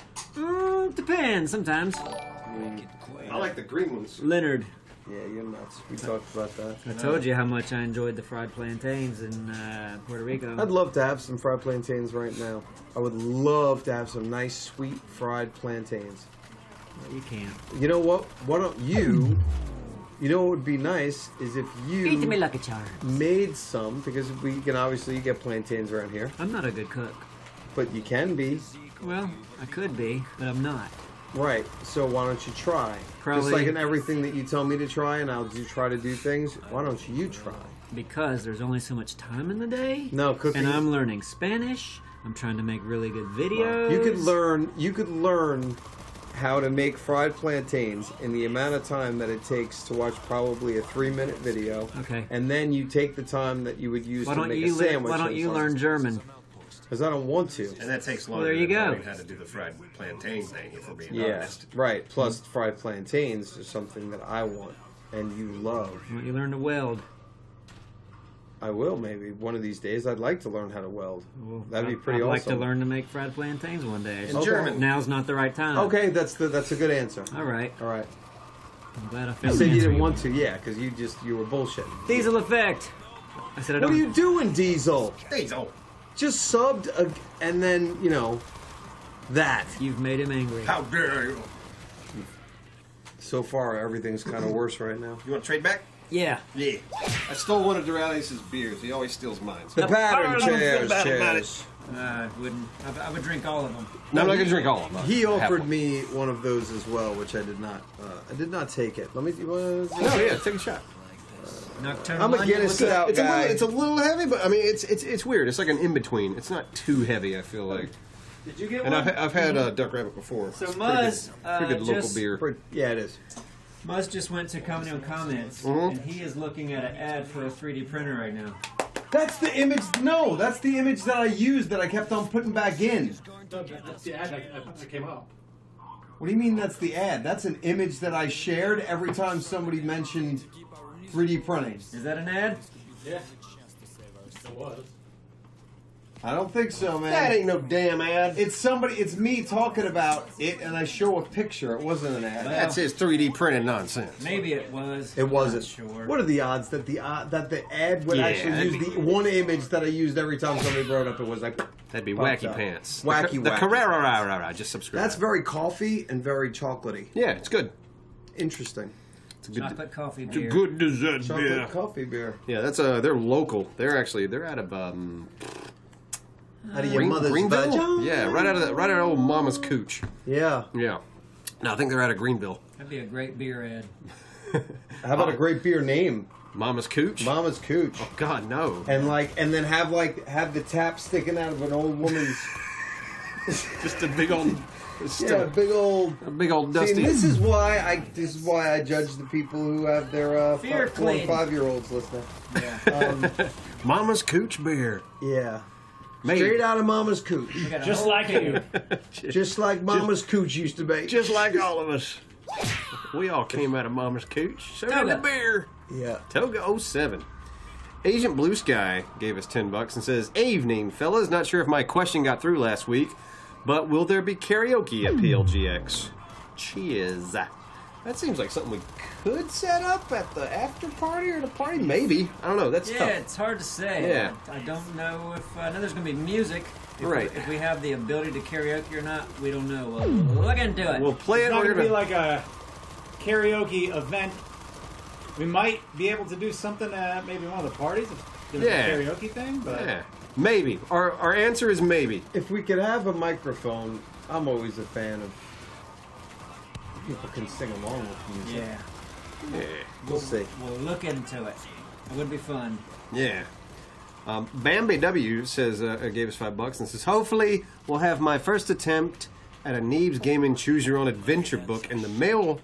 Depends sometimes. I like the green ones. Leonard, Yeah, you're nuts. We talked about that. I told you how much I enjoyed the fried plantains in Puerto Rico. I'd love to have some fried plantains right now. I would love to have some nice, sweet fried plantains. Well, you can't. You know what? Why don't you? You know what would be nice is if Eat me you like a child. made some, because we can obviously get plantains around here, I'm not a good cook. but you can be. Well, I could be, but I'm not. Right. So why don't you try? Probably- Just like in everything that you tell me to try, and I'll try to do things. Why don't you try? Because there's only so much time in the day. No, cooking. And I'm learning Spanish. I'm trying to make really good videos. You could learn how to make fried plantains in the amount of time that it takes to watch probably a 3-minute video. Okay. And then you take the time that you would use Why to don't make you a sandwich. Why don't you learn German? Because I don't want to. And that takes longer there you than go. learning how to do the fried plantain thing, if we're being Yeah. honest. Right. Plus, fried plantains is something that I want and you love. Why don't you learn to weld? I will maybe one of these days. I'd like to learn how to weld. That'd be pretty I'd awesome. like to learn to make fried plantains one day. In German. Now's not the right time. Okay, that's a good answer. All right. All right. I'm glad I You found said the you answer didn't want to, yeah, because you were bullshitting. Diesel effect. I said I What don't. are you doing, Diesel? Diesel. Just subbed and then that. You've made him angry. How dare you? So far, everything's kind of worse right now. You want to trade back? Yeah. Yeah. I stole one of Duralius' beers. He always steals mine. The pattern chairs. I wouldn't. I would drink all of them. No, I'm not gonna drink all of them. He Have offered one. me one of those as well, which I did not. I did not take it. Let me. No, yeah, take a shot. Nocturnal I'm a Onion Guinness was good. Stout guy. It's a little heavy, but I mean, it's weird. It's like an in between. It's not too heavy. I feel like. Did you get And one? I've had Duck Rabbit before. So It's Muzz, pretty good local just- beer. Yeah, it is. Muzz just went to Comedy on Comments, and he is looking at an ad for a 3D printer right now. That's the image. No, that's the image that I used that I kept on putting back in. That's the ad that came up. What do you mean that's the ad? That's an image that I shared every time somebody mentioned 3D printing. Is that an ad? Yeah. It was. I don't think so, man. That ain't no damn ad. It's me talking about it, and I show a picture. It wasn't an ad. That's his 3D printed nonsense. Maybe it was. It wasn't. I'm not sure. What are the odds that the ad would Yeah, actually that'd use the one image that I used every time somebody brought up? It was like That'd be Popped wacky up. pants. Wacky, The wacky. Carrera. Just subscribe. that's very coffee and very chocolatey. Yeah, it's good. Interesting. It's a good. Chocolate coffee It's a beer. good dessert Chocolate beer. coffee beer. Yeah, that's they're local. They're out of Out of your mother's Greenville. vagina? Yeah, right out of old Mama's cooch. Yeah. Yeah. No, I think they're out of Greenville. That'd be a great beer ad. How about a great beer name? Mama's cooch. Mama's Cooch. Oh God, no. And then have the tap sticking out of an old woman's. Just a big old. Yeah, big old. A big old See, dusty. this is why I judge the people who have their Fear 4 and clean. 5-year-olds listening. Yeah. Mama's cooch beer. Yeah. Made. Straight out of Mama's Cooch. We got a Just whole like can. you. Just like Mama's Cooch used to be. Just like all of us. We all came out of Mama's cooch. So did the Toga. beer. Yeah. Toga 07. Agent Blue Sky gave us $10 and says, "Evening, fellas. Not sure if my question got through last week, but will there be karaoke at PLGX? Cheers." That seems like something we could set up at the after party or the party. Maybe. I don't know. That's Yeah, tough. it's hard to say. Yeah. I don't know if I know there's going to be music. Right. If we have the ability to karaoke or not, we don't know. We'll look into it. We'll play It's it. not We're going to be gonna- like a karaoke event. We might be able to do something at maybe one of the parties if there's Yeah. a karaoke thing. But Yeah. Maybe. Our answer is maybe. If we could have a microphone, I'm always a fan of people can sing along with music. yeah. Yeah. We'll see. We'll look into it. It would be fun. Yeah. Bambi W says gave us $5 and says, "Hopefully we'll have my first attempt at a Neebs Gaming Choose Your Own Adventure book in the mail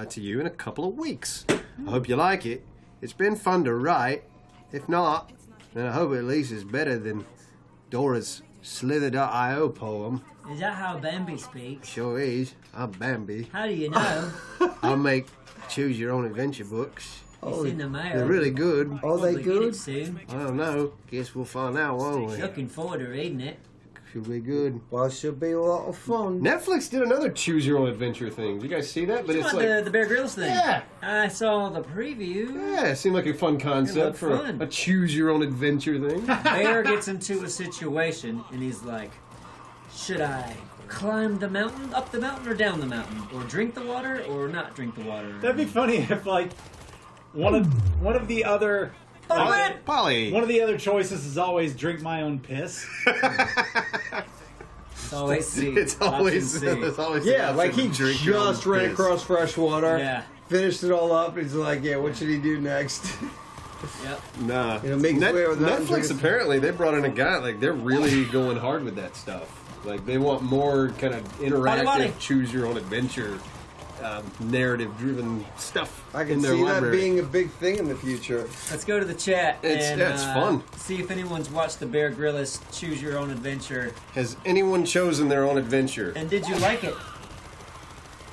to you in a couple of weeks. I hope you like it. It's been fun to write. If not, then I hope at least it's better than Dora's Slither.io poem. Is that how Bambi speaks? Sure is. I'm Bambi. How do you know? I'll make Choose Your Own Adventure books. It's in the mail. They're really good. Are they Probably get good? it soon. I don't know. Guess we'll find out, won't we? Looking forward to reading it. Should be good. Well, it should be a lot of fun. Netflix did another Choose Your Own Adventure thing. Did you guys see that? But it's What, like, the Bear Grylls thing? Yeah. I saw the preview. yeah, it seemed like a fun concept looked for fun. a Choose Your Own Adventure thing. Bear gets into a situation and he's like, should I climb the mountain, up the mountain, or down the mountain? Or drink the water, or not drink the water? that'd be funny if like one of the other Polly. one of the other choices is always drink my own piss. It's always C. It's always, Option C. it's always Yeah, the like option he to drink your own just ran piss. across fresh water, Yeah. finished it all up, and he's like, yeah, what should he do next? Yep. Nah. You know, make his way over the mountain, drink Netflix his- apparently they brought in a guy like they're really going hard with that stuff. Like they want more kind of interactive, Body. Choose Your Own Adventure, narrative-driven stuff I can in their see library. that being a big thing in the future. Let's go to the chat It's- and yeah, it's fun. see if anyone's watched the Bear Grylls Choose Your Own Adventure. Has anyone chosen their own adventure? And did you like it?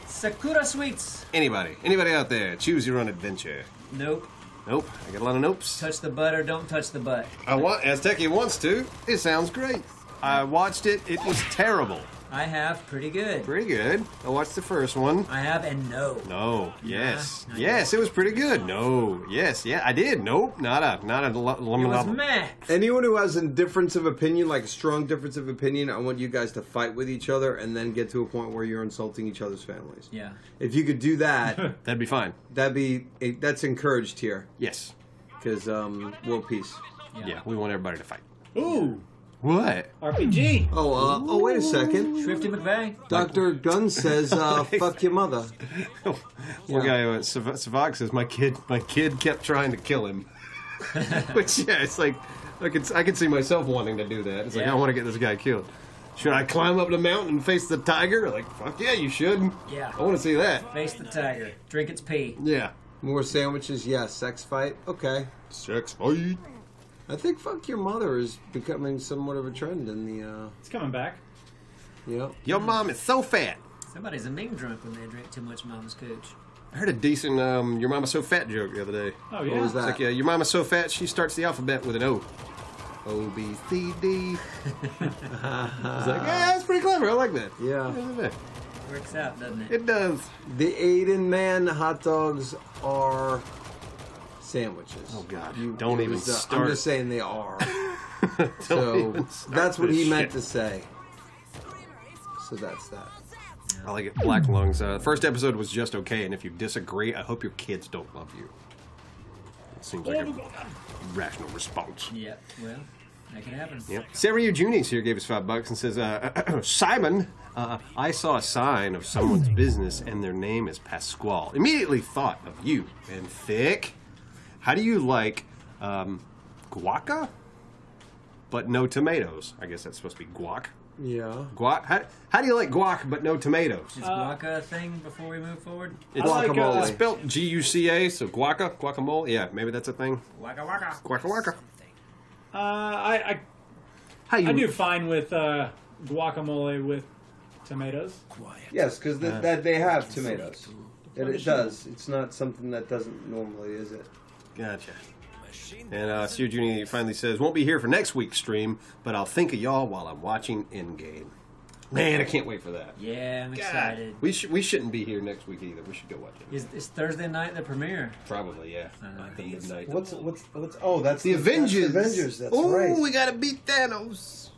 Sakura Sweets. Anybody out there? Choose your own adventure. Nope. Nope. I got a lot of nopes. Touch the butt or don't touch the butt. I want Aztecia wants to. It sounds great. I watched it. It was terrible. I have pretty good. Pretty good. I watched the first one. I have and no. No. Yes. Not Yes, it was pretty good. No. Yes. Yeah, I did. Nope. Not a It was meh. Anyone who has a difference of opinion, like a strong difference of opinion, I want you guys to fight with each other and then get to a point where you're insulting each other's families. Yeah. If you could do that, That'd be fine. that's encouraged here Yes. because world peace. Yeah, we want everybody to fight. Ooh, What? RPG. Oh, wait a second. Swifty McVeigh. Dr. Gunn says, "Fuck your mother." One guy, Savag says, my kid kept trying to kill him. Which, yeah, it's like, I could see myself wanting to do that. It's like, Yeah. I want to get this guy killed. Should I climb up the mountain and face the tiger? Like, fuck yeah, you should. Yeah. I want to see that. Face the tiger. Drink its pee. Yeah. More sandwiches, yeah. Sex fight, okay. Sex fight. I think "fuck your mother" is becoming somewhat of a trend in the. It's coming back. Yep. Your mom is so fat. Somebody's a mean drunk when they drink too much Mama's Cooch. I heard a decent your mama's so fat joke the other day. Oh yeah. What was that? It's like, yeah, your mama's so fat, she starts the alphabet with an O. O, B, C, D. I was like, yeah, that's pretty clever. I like that. Yeah. Works out, doesn't it? It does. The Aiden man hot dogs are sandwiches. Oh, God. Don't even start. I'm just saying they are. Don't So even start that's what this he meant shit. to say. So that's that. I like it. Black Lungs. First episode was just okay, and if you disagree, I hope your kids don't love you. It seems like a rational response. Yeah, well, that can happen. Yep. Severu Juni's here gave us $5 and says, Simon, I saw a sign of someone's business and their name is Pasquale. Immediately thought of you. And thick. How do you like guaca, but no tomatoes? I guess that's supposed to be guac. Yeah. Guac. How do you like guac, but no tomatoes? Is guaca a thing before we move forward? It's Guacamole. it's spelled Guca, so guaca, guacamole. Yeah, maybe that's a thing. Waka waka. Guaca waka. I How you do fine with guacamole with tomatoes. Yes, because that they have tomatoes. It does. It's not something that doesn't normally, is it? Gotcha. And Seru Juni finally says, won't be here for next week's stream, but I'll think of y'all while I'm watching Endgame. Man, I can't wait for that. Yeah, I'm excited. We shouldn't be here next week either. We should go watch it. Is Thursday night the premiere? Probably, yeah. The midnight. What's oh, that's The Avengers. That's the Avengers, that's oh, right. we gotta beat Thanos.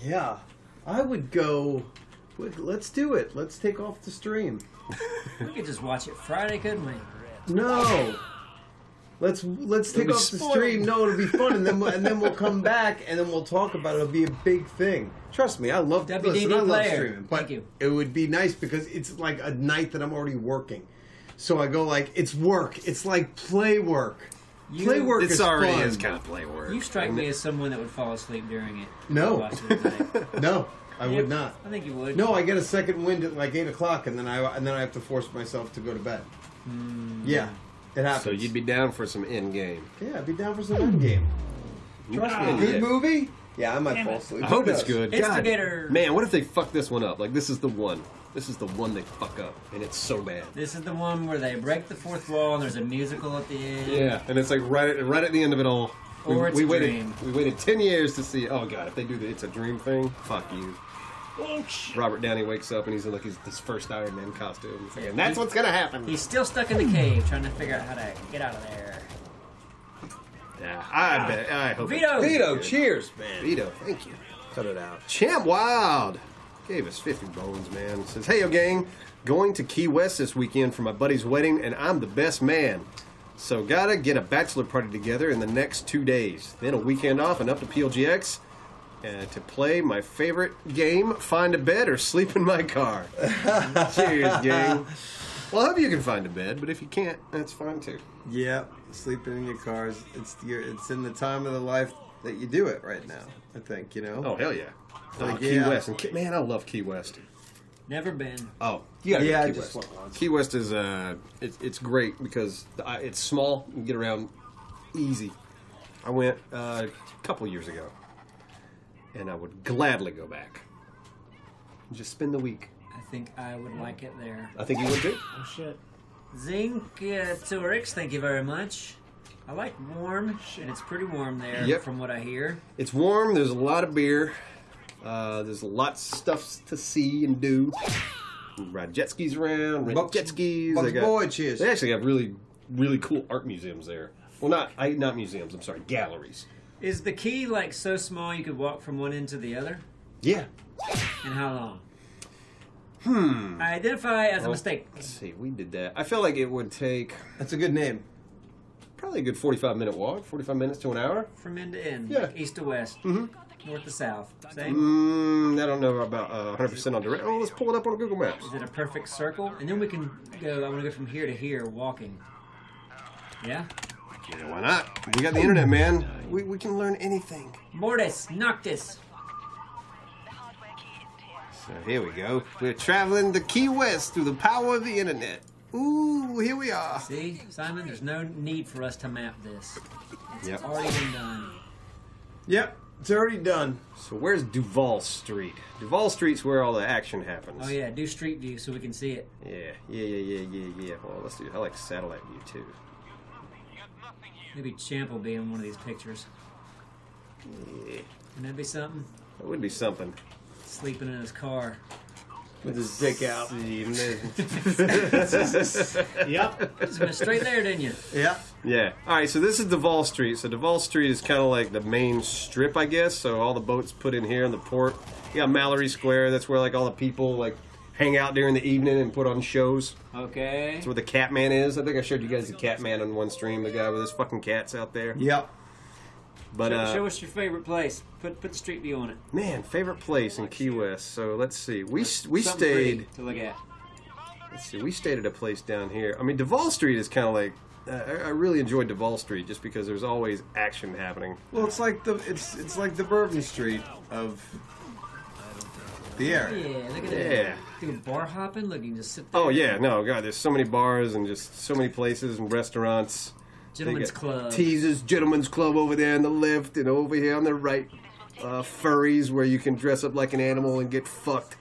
Yeah. I would go. Let's do it. Let's take off the stream. We could just watch it Friday, couldn't we? No. Let's take be off the spoiled. stream. No, it'll be fun, and then we'll come back and then we'll talk about it. It'll be a big thing. Trust me, I love WDD I love player. streaming, but Thank you. it would be nice because it's like a night that I'm already working. So I go like it's work. It's like play work. Play work It is already fun. is kind of play work. You strike me as someone that would fall asleep during it. No. Watch it at night. No, I would not. I think you would. No, I get a second wind at like 8 o'clock, and then I have to force myself to go to bed. Yeah, it happens. So you'd be down for some Endgame. Yeah, I'd be down for some Endgame. Trust me, a good movie. Yeah, I might fall asleep. I hope Who it's knows? good. Instigator. Man, what if they fuck this one up? Like, this is the one. This is the one they fuck up, and it's so bad. This is the one where they break the fourth wall and there's a musical at the end. Yeah, and it's like right at the end of it all. Or it's a waited, dream. We waited 10 years to see. Oh god, if they do the "It's a Dream" thing, fuck you. Robert Downey wakes up and he's in like his first Iron Man costume. It's like, and that's what's gonna happen. He's still stuck in the cave trying to figure out how to get out of there. Yeah, I bet. I hope. Vito! Vito, cheers, man. Vito, thank you. Cut it out. Champ Wild gave us 50 bones, man. Says, hey, yo, gang, going to Key West this weekend for my buddy's wedding, and I'm the best man. So gotta get a bachelor party together in the next 2 days. Then a weekend off and up to PLGX to play my favorite game, find a bed or sleep in my car. Cheers, gang. Well, I hope you can find a bed, but if you can't, that's fine too. Yeah, sleeping in your cars. It's in the time of the life that you do it right now. I think Oh, hell yeah. Like, Key yeah. West. And man, I love Key West. Never been. Oh, you gotta Yeah, go I to Key just West. went once. Key West is it's great because it's small. You can get around easy. I went a couple years ago, and I would gladly go back. Just spend the week. I think I would like it there. I think you would too. Oh shit. Zinc Turix, thank you very much. I like warm, and it's pretty warm there Yep. from what I hear. It's warm. There's a lot of beer. There's lots of stuff to see and do. Ride jet skis around, rent jet skis. Bugs Boy, cheers. They actually have really, really cool art museums there. Well, not museums. I'm sorry, galleries. Is the key like so small you could walk from one end to the other? Yeah. And how long? Identify as a mistake. Let's see. We did that. I feel like it would take That's a good name. probably a good 45-minute walk, 45 minutes to an hour. From end to end. Yeah. Like east to west. North to south. Same? I don't know about 100% on direct. Oh, let's pull it up on Google Maps. Is it a perfect circle? And then we can go, I'm going to go from here to here walking. Yeah? Yeah, why not? We got the internet, man. We can learn anything. Mortis, Noctis. So here we go. We're traveling to Key West through the power of the internet. Ooh, here we are. See, Simon, there's no need for us to map this. It's Yep. already been done. Yep, it's already done. So where's Duval Street? Duval Street's where all the action happens. Oh yeah, do street view so we can see it. Yeah. Well, let's do. I like satellite view too. Maybe Champ will be in one of these pictures. Yeah, Wouldn't that be something? that would be something. Sleeping in his car. With his dick out. Yep. Just went straight there, didn't you? Yeah. Yeah. All right. So this is Duval Street. So Duval Street is kind of like the main strip, I guess. So all the boats put in here in the port. You got Mallory Square. That's where like all the people like hang out during the evening and put on shows. Okay. That's where the Catman is. I think I showed you guys the Catman on one stream. The guy with his fucking cats out there. Yep. But Show us your favorite place. Put the street view on it. man, favorite place in Key West. So let's see. We Something stayed. pretty to look at. Let's see. We stayed at a place down here. I mean, Duval Street is kind of like. I really enjoyed Duval Street just because there's always action happening. Well, it's like it's like the Bourbon Street of the area. Yeah, look at Yeah. that. Doing bar hopping. Look, you can just sit there. Oh yeah, no, God, there's so many bars and just so many places and restaurants. Gentlemen's They got Club. Teaser's Gentleman's Club over there on the left, and over here on the right, furries where you can dress up like an animal and get fucked.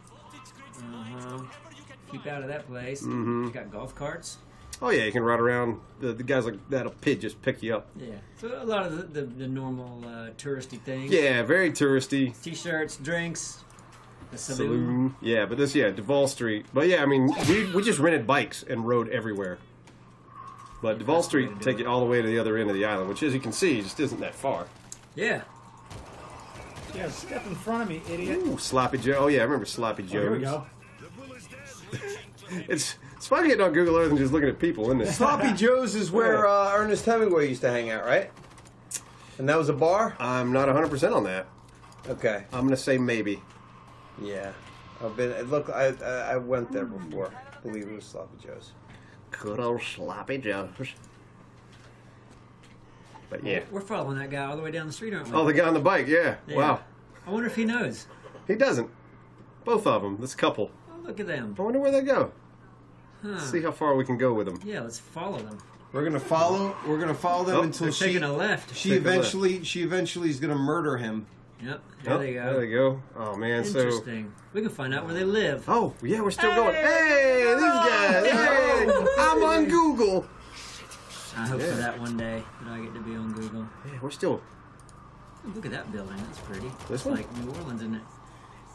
Keep out of that place. Mm-hmm. You got golf carts. Oh yeah, you can ride around. The guys like that'll Pitt just pick you up. Yeah. So a lot of the normal touristy things. Yeah, very touristy. T-shirts, drinks. The saloon. Saloon. Yeah, but this Duval Street. But yeah, I mean we just rented bikes and rode everywhere. But Duval Street take you all the way to the other end of the island, which as you can see just isn't that far. Yeah. Yeah, step in front of me, idiot. Ooh, Sloppy Joe. Oh yeah, I remember Sloppy Joe's. Here we go. It's fun getting on Google Earth and just looking at people, isn't it? Sloppy Joe's is where Ernest Hemingway used to hang out, right? And that was a bar? I'm not 100% on that. Okay. I'm gonna say maybe. Yeah. I've been. Look, I went there before. I believe it was Sloppy Joe's. Good old Sloppy Joe's. But yeah. We're following that guy all the way down the street, aren't we? Oh, the guy on the bike. Yeah. Yeah. Wow. I wonder if he knows. He doesn't. Both of them. This couple. Oh, look at them. I wonder where they go. Huh. Let's see how far we can go with them. Yeah, let's follow them. We're gonna follow them Oh, until They're she taking a left. she Take a left. eventually is gonna murder him. Yep. Oh, There they go. There they go. Oh man. So. Interesting. We can find out where they live. Oh yeah, we're still going. Hey, these guys. Hey, I'm on Google. I hope for that one day that I get to be on Google. Yeah, we're still. Oh, look at that building. That's pretty. This it's one? like New Orleans, isn't it?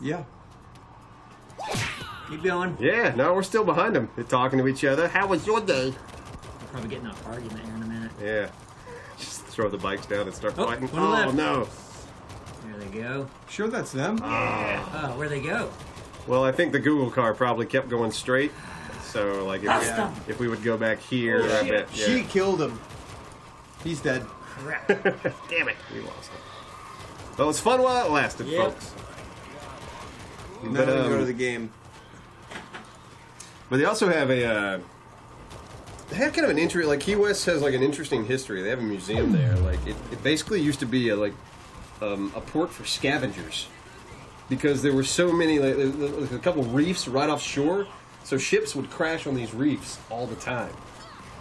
Yeah. Keep going. Yeah. No, we're still behind them. They're talking to each other. How was your day? We'll probably get in an argument here in a minute. Yeah. Just throw the bikes down and start Oh, fighting. one Oh left. no. There they go. Sure, that's them. Oh, where'd they go? Well, I think the Google car probably kept going straight. So, like, if we would go back here, I bet. Yeah. She killed him. He's dead. Crap. Damn it, we lost it. Well, it's fun while it lasted, Yep. folks. Now But, we go to the game. But they also have a. They have kind of an interesting. Like Key West has like an interesting history. They have a museum there. Like it basically used to be a port for scavengers, because there were so many like a couple reefs right offshore, so ships would crash on these reefs all the time.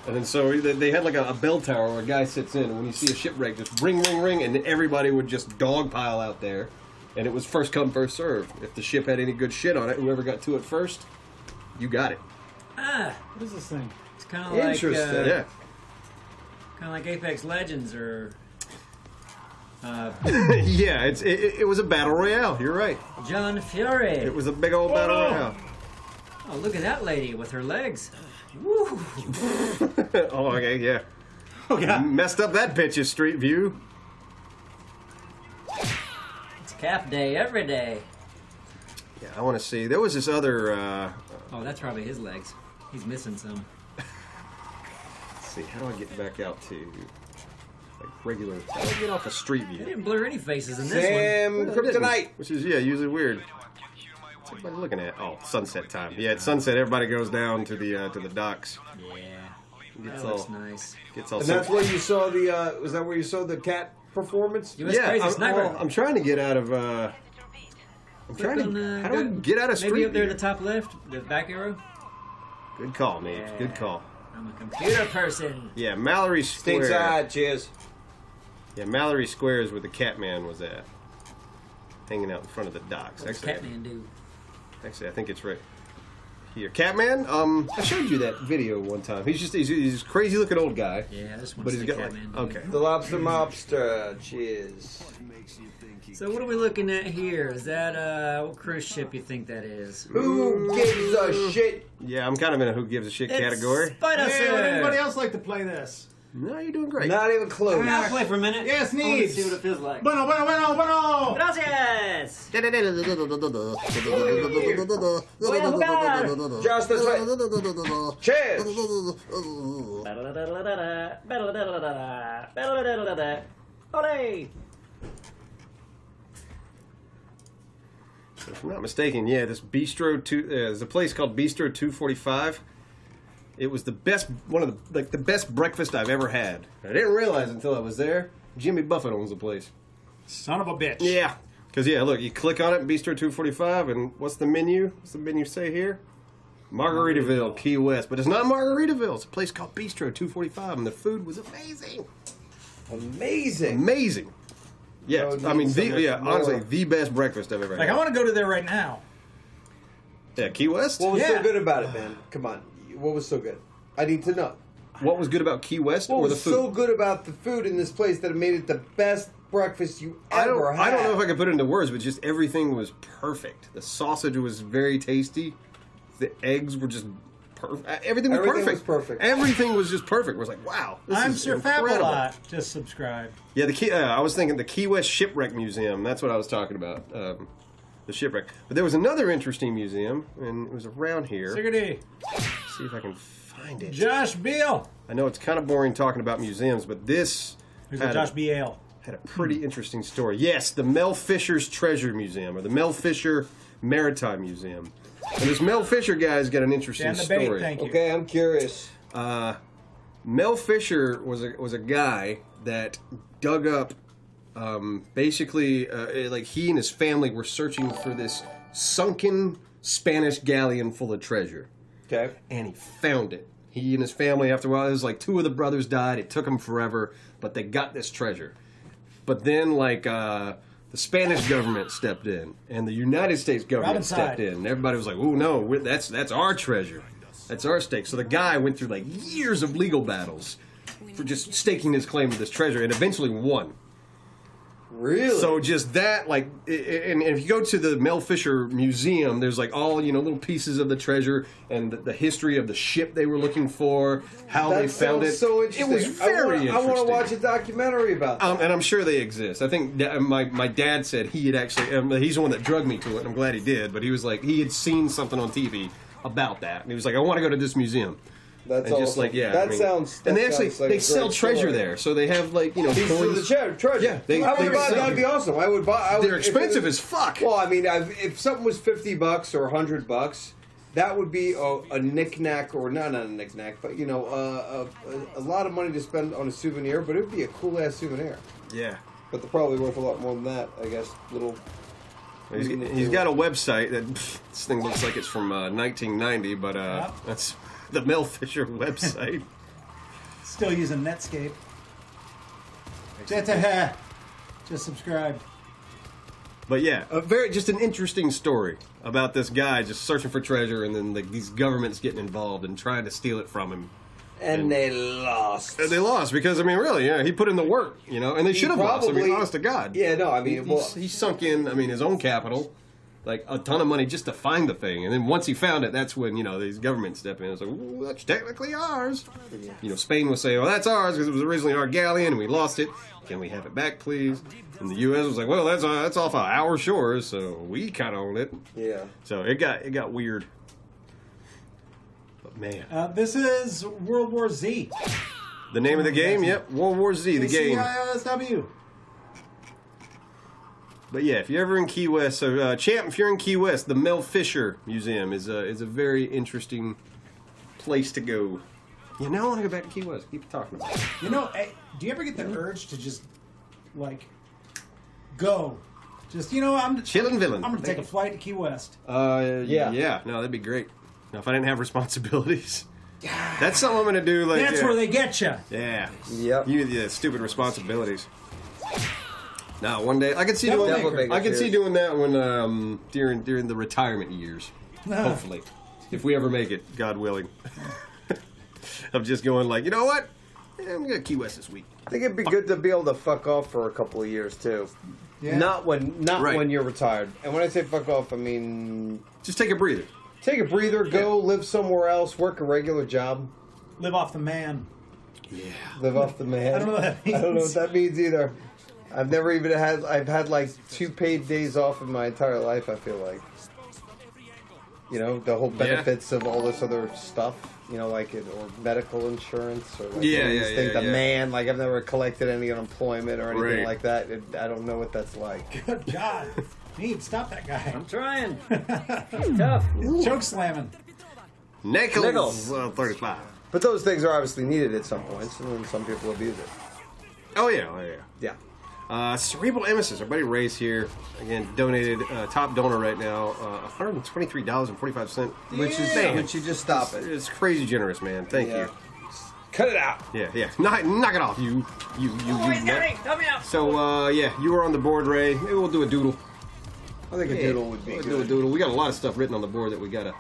And then so they had like a bell tower where a guy sits in, and when you see a shipwreck, just ring, ring, ring, and everybody would just dogpile out there. And it was first come, first served. If the ship had any good shit on it, whoever got to it first, you got it. Ah, What is this thing? it's kind of like Interesting. Yeah. kind of like Apex Legends or Yeah, it was a battle royale. You're right. John Fury. It was a big old battle royale. Oh, look at that lady with her legs. Woo! Oh, okay, yeah. Oh, God. Messed up that bitch's street view. It's calf day every day. Yeah, I want to see. There was this other. Oh, that's probably his legs. He's missing some. Let's see, how do I get back out to like regular? How do I get off a street They view? didn't blur any faces in this Sam one. Kryptonite. Which is usually weird. What's everybody looking at? Oh, sunset time. Yeah, at sunset, everybody goes down to the docks. Yeah. Gets That looks all nice. gets all. And that's where you saw the. Was that where you saw the cat performance? US Crazy Sniper. I'm trying to get out of. I'm trying Click on, to. How do I get out of street Maybe up there view? at the top left, the back arrow. Good call, Neebs. Good call. I'm a computer person. Yeah, Mallory Square. Stateside, cheers. Yeah, Mallory Square is where the Catman was at. Hanging out in front of the docks. What's Catman do? Actually, I think it's right here. Catman? I showed you that video one time. He's a crazy looking old guy. Yeah, this one's But he's the got Catman. like, okay. The lobster mobster, cheers. So what are we looking at here? Is that what cruise ship you think that is? Who gives a shit? Yeah, I'm kind of in a who gives a shit category. Spider Hey, would anybody else like to play this? No, you're doing great. Not even close. I'll play for a minute. Yes, I want to Neebs. see what it feels like. Bueno, bueno, bueno, bueno. Gracias. Just this way. Cheers. Ole. If I'm not mistaken, yeah, this Bistro there's a place called Bistro 245. It was the best, one of the best breakfast I've ever had. I didn't realize until I was there. Jimmy Buffett owns the place. Son of a bitch. Yeah, because yeah, look, you click on it, Bistro 245, and what's the menu? What's the menu say here? Margaritaville, Key West, but it's not Margaritaville. It's a place called Bistro 245, and the food was amazing. Amazing. Amazing. Yeah, So I mean, so much more. honestly, the best breakfast I've ever Like, had. I want to go to there right now. Yeah, Key West. What was Yeah. so good about it, man? Come on. What was so good? I need to know. What was good about Key West What or the was food? so good about the food in this place that it made it the best breakfast you ever had? I don't know if I can put it into words, but just everything was perfect. The sausage was very tasty. The eggs were just perfect. Everything was Everything perfect. was perfect. Everything was just perfect. It was like, wow, this I'm is Sir incredible. Fabulot. Just subscribe. Yeah, I was thinking the Key West Shipwreck Museum. That's what I was talking about. The shipwreck. But there was another interesting museum, and it was around here. Siggity. See if I can find it. Josh Beal. I know it's kind of boring talking about museums, but this Who's had a Josh Beal? had a pretty interesting story. Yes, the Mel Fisher's Treasure Museum, or the Mel Fisher Maritime Museum. And this Mel Fisher guy's got an interesting Stand the bait, story. thank you. Okay, I'm curious. Mel Fisher was a guy that dug up, basically, like he and his family were searching for this sunken Spanish galleon full of treasure. Okay. And he found it. He and his family, after a while, it was like two of the brothers died. It took them forever, but they got this treasure. But then, like, the Spanish government stepped in, and the United States government Robin stepped side. in. And everybody was like, "Oh no, that's our treasure. That's our stake." So the guy went through like years of legal battles for just staking his claim to this treasure, and eventually won. Really? So just that, like, and if you go to the Mel Fisher Museum, there's like all, little pieces of the treasure and the history of the ship they were looking for, how that they found it. sounds so interesting. It was very I want interesting. to watch a documentary about that. And I'm sure they exist. I think my dad said he had actually, he's the one that drugged me to it, and I'm glad he did, but he was like, he had seen something on TV about that, and he was like, I want to go to this museum. That's And just awesome. like, yeah. That I mean, sounds. and that they actually, sounds like they a sell great treasure story. there, so they have like, Pieces of coins. the treasure. Yeah, they I would buy. sell That'd be them. awesome. I would buy. They're expensive as fuck. Well, I mean, if something was $50 or $100, that would be a knick-knack, or not a knick-knack, but a lot of money to spend on a souvenir. But it would be a cool-ass souvenir. Yeah. But they're probably worth a lot more than that, I guess. He's got a website that this thing looks like it's from 1990, but that's the Mel Fisher website. Still using Netscape. Just subscribed. But yeah, just an interesting story about this guy just searching for treasure, and then these governments getting involved and trying to steal it from him. And they lost. And they lost because, I mean, really, yeah, he put in the work, you know, and they should have lost. I mean, honest to God. Yeah, no, I mean, he sunk in, I mean, his own capital, like a ton of money just to find the thing. And then once he found it, that's when, you know, these governments step in. It's like, ooh, that's technically ours. You know, Spain was saying, well, that's ours because it was originally our galleon and we lost it. Can we have it back, please? And the U.S. was like, well, that's off of our shores, so we kind of own it. Yeah. So it got weird. But man. This is World War Z. The name of the game? Yep, World War Z, the game. CISW. But yeah, if you're ever in Key West, so Champ, if you're in Key West, the Mel Fisher Museum is a very interesting place to go. Yeah, now I want to go back to Key West. Keep talking about it. You know, do you ever get the urge to just, like, go? Just, you know, I'm Chillin' villain. I'm going to take a flight to Key West. Yeah. No, that'd be great. Now, if I didn't have responsibilities, that's something I'm going to do. Like That's where they get you. Yeah. Yep. Stupid responsibilities. Now, one day I could see Devilmaker. see doing that when during the retirement years. Hopefully, if we ever make it, God willing. I'm just going like, you know what? Yeah, I'm gonna Key West this week. I think it'd be good to be able to fuck off for a couple of years too. Yeah. Not Right. when you're retired. And when I say fuck off, I mean Just take a breather. take a breather, go live somewhere else, work a regular job, Live off the man. Yeah. live off the man. I don't know what that means. I don't know what that means either. I've never even I've had like 2 paid days off in my entire life, I feel like. You know, the whole benefits of all this other stuff, you know, like it, or medical insurance, or like the man, like I've never collected any unemployment or anything Right. like that. I don't know what that's like. Good God. Neebs, stop that guy. I'm trying. Tough. Choke slamming. Nickels. 35. But those things are obviously needed at some points, and some people abuse it. Oh yeah. Yeah. Cerebral Emesis, our buddy Ray's here. Again, donated, top donor right now, $123.45. Which you just stop it. It's crazy generous, man. Thank Yeah. you. Cut it out. Yeah. Knock it off, you. Help me out. So, you were on the board, Ray. Maybe we'll do a doodle. I think a doodle would be We'll good. do a doodle. We got a lot of stuff written on the board that we gotta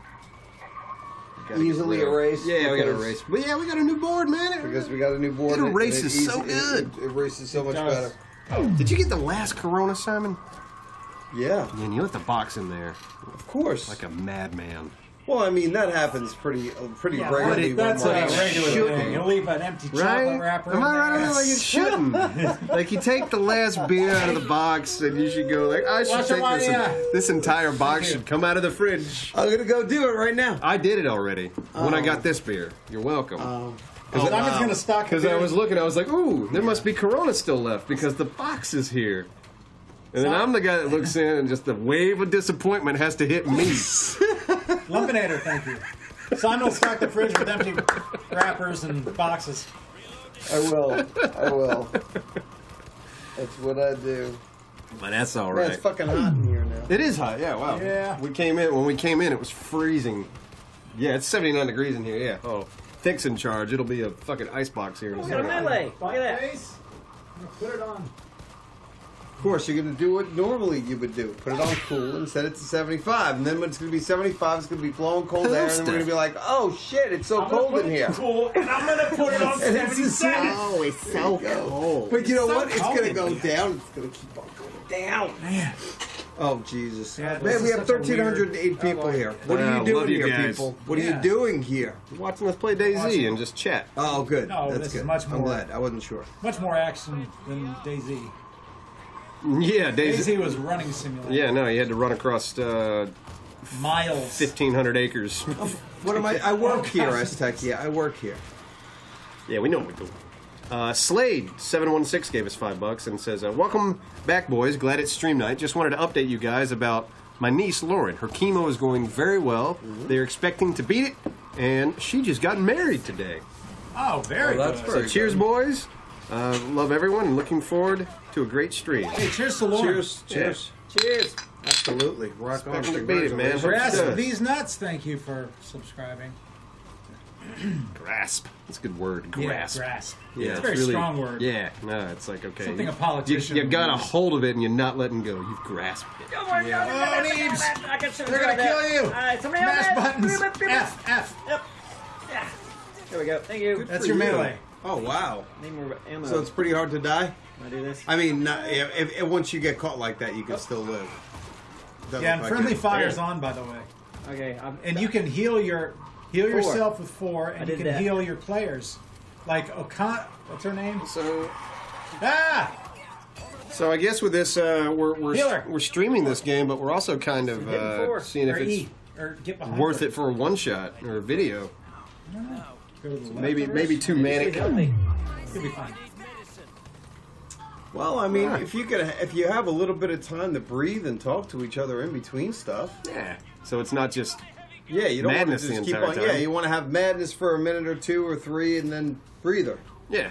Easily get rid of. erased. Yeah, we gotta because- erase. But yeah, we got a new board, man. Because we got a new board. It erases and so good. It erases so much does. better. Did you get the last Corona, Simon? Yeah, Man, you left the box in there of course. like a madman. Well, I mean that happens pretty Yeah, regularly. that's when a money- regular shouldn't. thing. You leave an empty Right? chocolate wrapper. Am I in right? there. Like it shouldn't. Like you take the last beer out of the box, and you should go like, I should Watch take it while this entire box should come out of the fridge. I'm gonna go do it right now. I did it already when I got this beer. You're welcome. Simon's going to stock the Because I beer. was looking, I was like, ooh, there must be Corona still left because the box is here. And then I'm the guy that looks in, and just the wave of disappointment has to hit me. Lumpinator, thank you. Simon will stock the fridge with empty wrappers and boxes. I will. That's what I do. But that's all Man, right. it's fucking hot in here now. It is hot, yeah, wow. Yeah. When we came in, it was freezing. Yeah, it's 79 degrees in here, yeah. Oh, Thick's in charge. It'll be a fucking icebox here in a Look at a second. melee. Look at that. Face. I'm gonna put it on. Of course, you're gonna do what normally you would do. Put it on cool and set it to 75. And then when it's gonna be 75, it's gonna be blowing cold air, and then we're gonna be like, oh shit, it's so cold in here. Cool, and I'm gonna put it on 77. Oh, it's so cold. But you know So what? It's cold gonna in go here. down. It's gonna keep on going down. Man. Oh, Jesus. Yeah, this Man, is we have such a 1,308 people here. What Yeah, are you love doing you here, guys. people? What are Yeah. you doing here? Watching us play DayZ and just chat. Oh, good. No, That's this is good. much I'm more- glad. I wasn't sure. Much more action than DayZ. Yeah, DayZ DayZ. was running simulator. Yeah, no, you had to run across Miles. 1,500 acres. What am I work here, Aztec. Yeah, I work here. Yeah, we know what we do. Slade716 gave us $5 and says, welcome back, boys. Glad it's stream night. Just wanted to update you guys about my niece, Lauren. Her chemo is going very well. They're expecting to beat it, and she just got married today. Oh, very Oh, that's good. very So cheers, boys. Love everyone, and looking forward to a great stream. Hey, cheers to Lauren. Cheers. Cheers. Cheers. Absolutely. Rock on. Expecting to beat it, man. Grasp Good. these nuts. Thank you for subscribing. Grasp. That's a good word. Grasp. Yeah, grasp. Yeah, it's a very strong word. Yeah, no, it's like, okay. Something a politician You got a would use. hold of it and you're not letting go. You've grasped it. Don't worry, Yeah. don't worry, Oh, Neebs. I can They're gonna kill you. Somebody Mash else. buttons. F, F. Yep. Yeah. There we go. Thank you. That's for your you. melee. Oh wow. Need more ammo. So it's pretty hard to die. Wanna do this? I mean, not, if once you get caught like that, you can still live. Doesn't Yeah, and look like friendly it. fire's on, by the way. Okay. And you can heal yourself with 4, and you did can that. heal your players. Like what's her name? So, Ah! so I guess with this, we're Healer. streaming this game, but we're also kind of hitting 4. seeing if Or it's E. Or get behind worth her. it for a one shot or a video. Go to the left. Maybe too manic. You'll be fine. Well, I mean, if you have a little bit of time to breathe and talk to each other in between stuff. Yeah. So it's not just Yeah, you don't want to Madness just the keep entire on. time. Yeah, you want to have madness for a minute or 2 or 3, and then breather. yeah.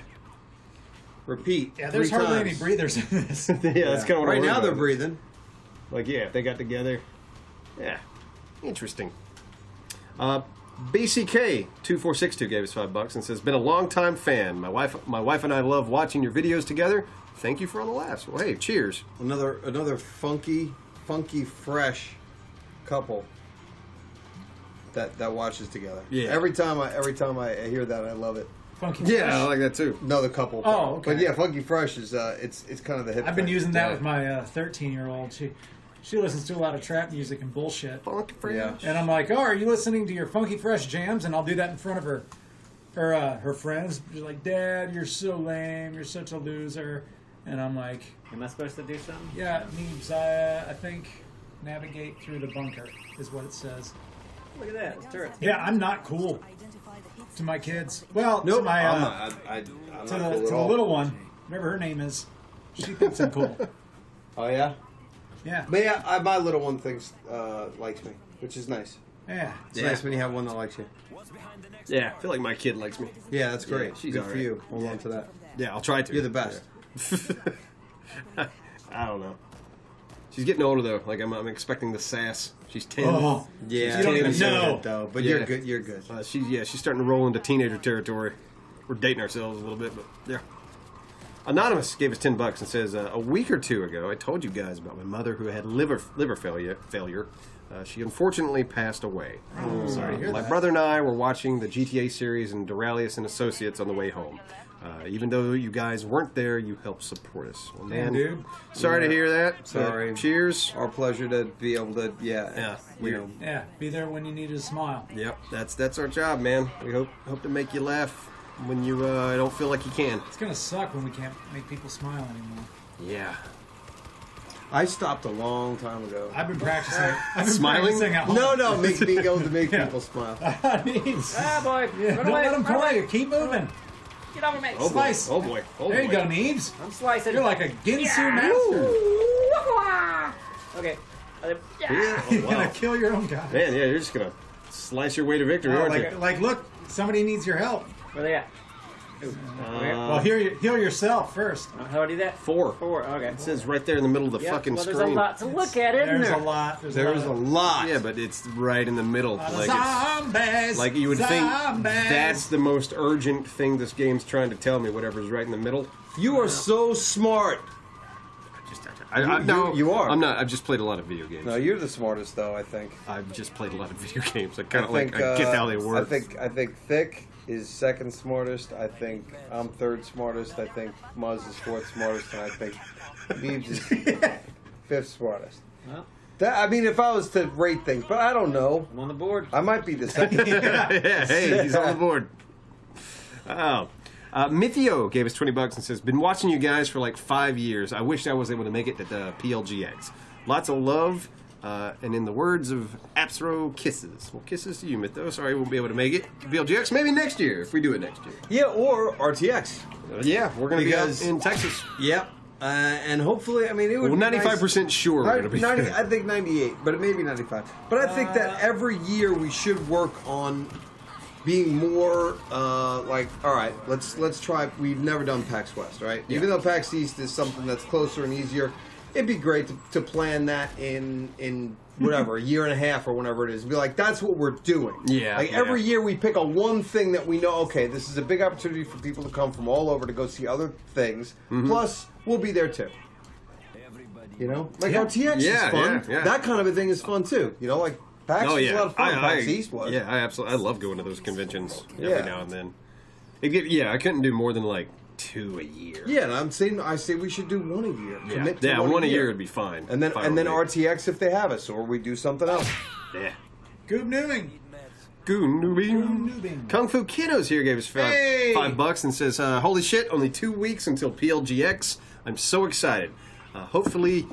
Repeat. Yeah, there's 3 hardly times. any breathers in this. Yeah, that's kind of what Right I'm now worried they're about. breathing. Like, yeah, if they got together. Yeah. Interesting. BCK2462 gave us $5 and says, "Been a long time fan. My wife and I love watching your videos together. Thank you for all the laughs." Well, hey, cheers. Another funky, fresh couple that watches together. Yeah. Every time I hear that, I love it. Funky Yeah, Fresh. I like that too. Another couple. Oh, okay. But yeah, funky fresh is it's kind of the hip. I've been thing. using that Yeah. with my 13-year-old. She listens to a lot of trap music and bullshit. Funky Fresh. Yeah. And I'm like, "Oh, are you listening to your Funky Fresh jams?" And I'll do that in front of her friends. She's like, "Dad, you're so lame. You're such a loser." And I'm like, Am I supposed to do something? "Yeah, Neebs, I think navigate through the bunker is what it says." Look at that. It's turret. Yeah, I'm not cool to my kids. Well, Nope. to my I'm not. I'm to not the, cool at to the all. little one, whatever her name is. She thinks I'm cool. Oh yeah. Yeah, But yeah, my little one thinks likes me, which is nice. yeah. It's nice when you have one that likes you. Yeah, I feel like my kid likes me. Yeah, that's great. Yeah, she's Good all for right. you. Hold on to that. Yeah, I'll try to. You're the best. I don't know. She's getting older though. Like I'm expecting the sass. She's 10. Oh, Yeah, You don't even you're know. good, though. But Yeah. you're good. You're good. She's starting to roll into teenager territory. We're dating ourselves a little bit, but yeah. Anonymous gave us $10 and says, "A week or 2 ago, I told you guys about my mother who had liver failure. She unfortunately passed away. sorry to hear My that. brother and I were watching the GTA series and Duralius and Associates on the way home. Even though you guys weren't there, you helped support us. Well, man, dude. sorry to hear that. Sorry. Cheers. Our pleasure to be able to. Yeah, You know, Yeah, be there when you need a smile. Yep, that's our job, man. We hope to make you laugh when you don't feel like you can. It's gonna suck when we can't make people smile anymore. Yeah. I stopped a long time ago. I've been practicing. I've been Smiling? practicing at home. No, being able to make Yeah. people smile. Neebs. Ah, boy. Yeah, Run don't away. let them Run away. play. Keep moving. Get over me. Oh boy. Slice. Oh boy. Oh There boy. you go, Neebs. I'm slicing. You're like a Ginsu master. Okay. Yeah. You're Oh, gonna wow. kill your own guy. Man, yeah, you're just gonna slice your way to victory, Oh, aren't you? like, look, somebody needs your help. Where they at? Well, heal yourself first. How do I do that? 4. 4. Okay. It says right there in the middle of the Yep. fucking Well, there's screen. a lot to look at, isn't There's there? a lot. There's a a lot. Yeah, but it's right in the middle. lot of Like zombies. like you would think Zombies. that's the most urgent thing this game's trying to tell me. Whatever's right in the middle. You are so smart. No, you are. I'm not. I've just played a lot of video games. No, you're the smartest though. I think. I've just played a lot of video games. I kind of think, I get how they work. I think Thick is second smartest. I think I'm third smartest. I think Muzz is fourth smartest, and I think Neebs is fifth smartest. Well, I mean, if I was to rate things, but I don't know. I'm on the board. I might be the second. Yeah, hey, he's on the board. Oh. Mythio gave us $20 and says, "Been watching you guys for like 5 years. I wish I was able to make it to the PLGX. Lots of love, and in the words of Apsro, kisses." Well, kisses to you, Mythio. Sorry, we won't be able to make it to PLGX. Maybe next year, if we do it next year. Yeah, or RTX. Yeah, we're going to be out Because- in Texas. Yep. And hopefully, I mean, it would Well, be 95% sure we're going to be 90, there. I think 98, but it may be 95. But I think that every year we should work on being more like, all right, let's try. We've never done PAX West, right? Yeah. Even though PAX East is something that's closer and easier, it'd be great to plan that in whatever a year and a half or whenever it is. Be like, that's what we're doing. Yeah, Like yeah. every year we pick a one thing that we know. Okay, this is a big opportunity for people to come from all over to go see other things. Mm-hmm. Plus, we'll be there too. You know, like Yeah. RTX Yeah, is fun. yeah, yeah. That kind of a thing is fun too. You know, like PAX Oh was yeah, a lot of fun. PAX East was. Yeah, I absolutely. I love going to those conventions every Yeah. now and then. I couldn't do more than like 2 a year. Yeah, and I say we should do one a year. Commit to one a year would be fine. And then Fine with me. RTX if they have us, or we do something else. Yeah. Goob Noobing. Goon Noobing. Kung Fu Kiddos here gave us Hey! $5 and says, "Holy shit! Only 2 weeks until PLGX. I'm so excited. Hopefully,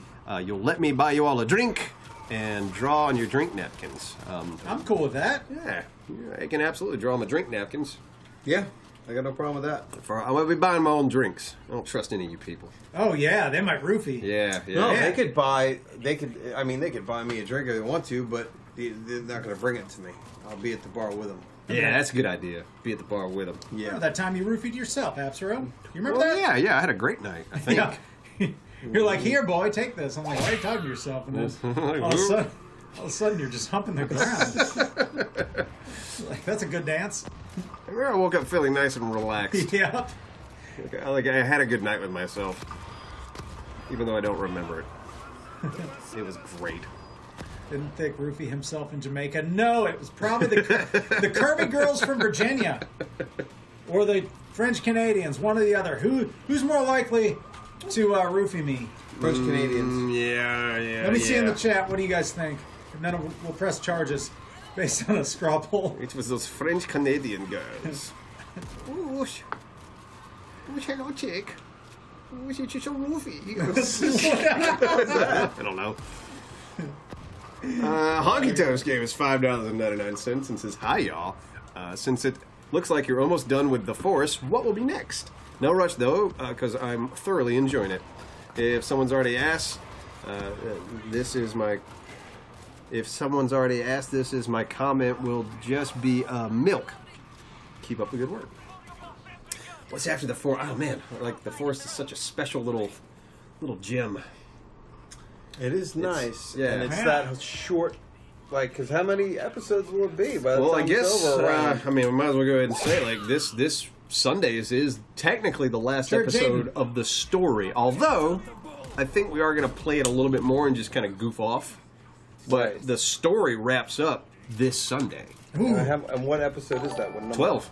you'll let me buy you all a drink and draw on your drink napkins." I'm cool with that. Yeah, I can absolutely draw on my drink napkins. Yeah, I got no problem with that. I'm gonna be buying my own drinks. I don't trust any of you people. Oh yeah, they might roofie. Yeah. No, Yeah. they could buy me a drink if they want to, but they're not going to bring it to me. I'll be at the bar with them. Yeah, that's a good idea. Be at the bar with them. Remember that time you roofied yourself, Absaro? You remember Well, that? yeah, I had a great night, I think. Yeah. You're like, here, boy, take this. I'm like, why are you talking to yourself? And then all of a sudden, you're just humping the ground. Like, that's a good dance. I remember I woke up feeling nice and relaxed. Yeah. Like I had a good night with myself. Even though I don't remember it. It was great. Didn't Thick roofie himself in Jamaica? No, it was probably the Kirby girls from Virginia. Or the French Canadians, one or the other. Who's more likely to roofie me? French Canadians. Yeah. Let me see in the chat. What do you guys think? And then we'll press charges based on a straw poll. It was those French Canadian girls. Whoosh. Whoosh, hello, chick. Whoosh, it's just a roofie. I don't know. Honky Toast gave us $5.99 and says, "Hi, y'all. Since it looks like you're almost done with The Force, what will be next? No rush, though, because I'm thoroughly enjoying it. If someone's already asked, this is my comment will just be milk. Keep up the good work." What's after The Force? Oh, man. Like, The Force is such a special little gem. It is nice. yeah. And it's that short, like, because how many episodes will it be? By the Well, I time guess, it's over, around? we might as well go ahead and say, like, this Sundays is technically the last episode of the story. Although, I think we are going to play it a little bit more and just kind of goof off. But Right. the story wraps up this Sunday. And what episode is that? What number? 12.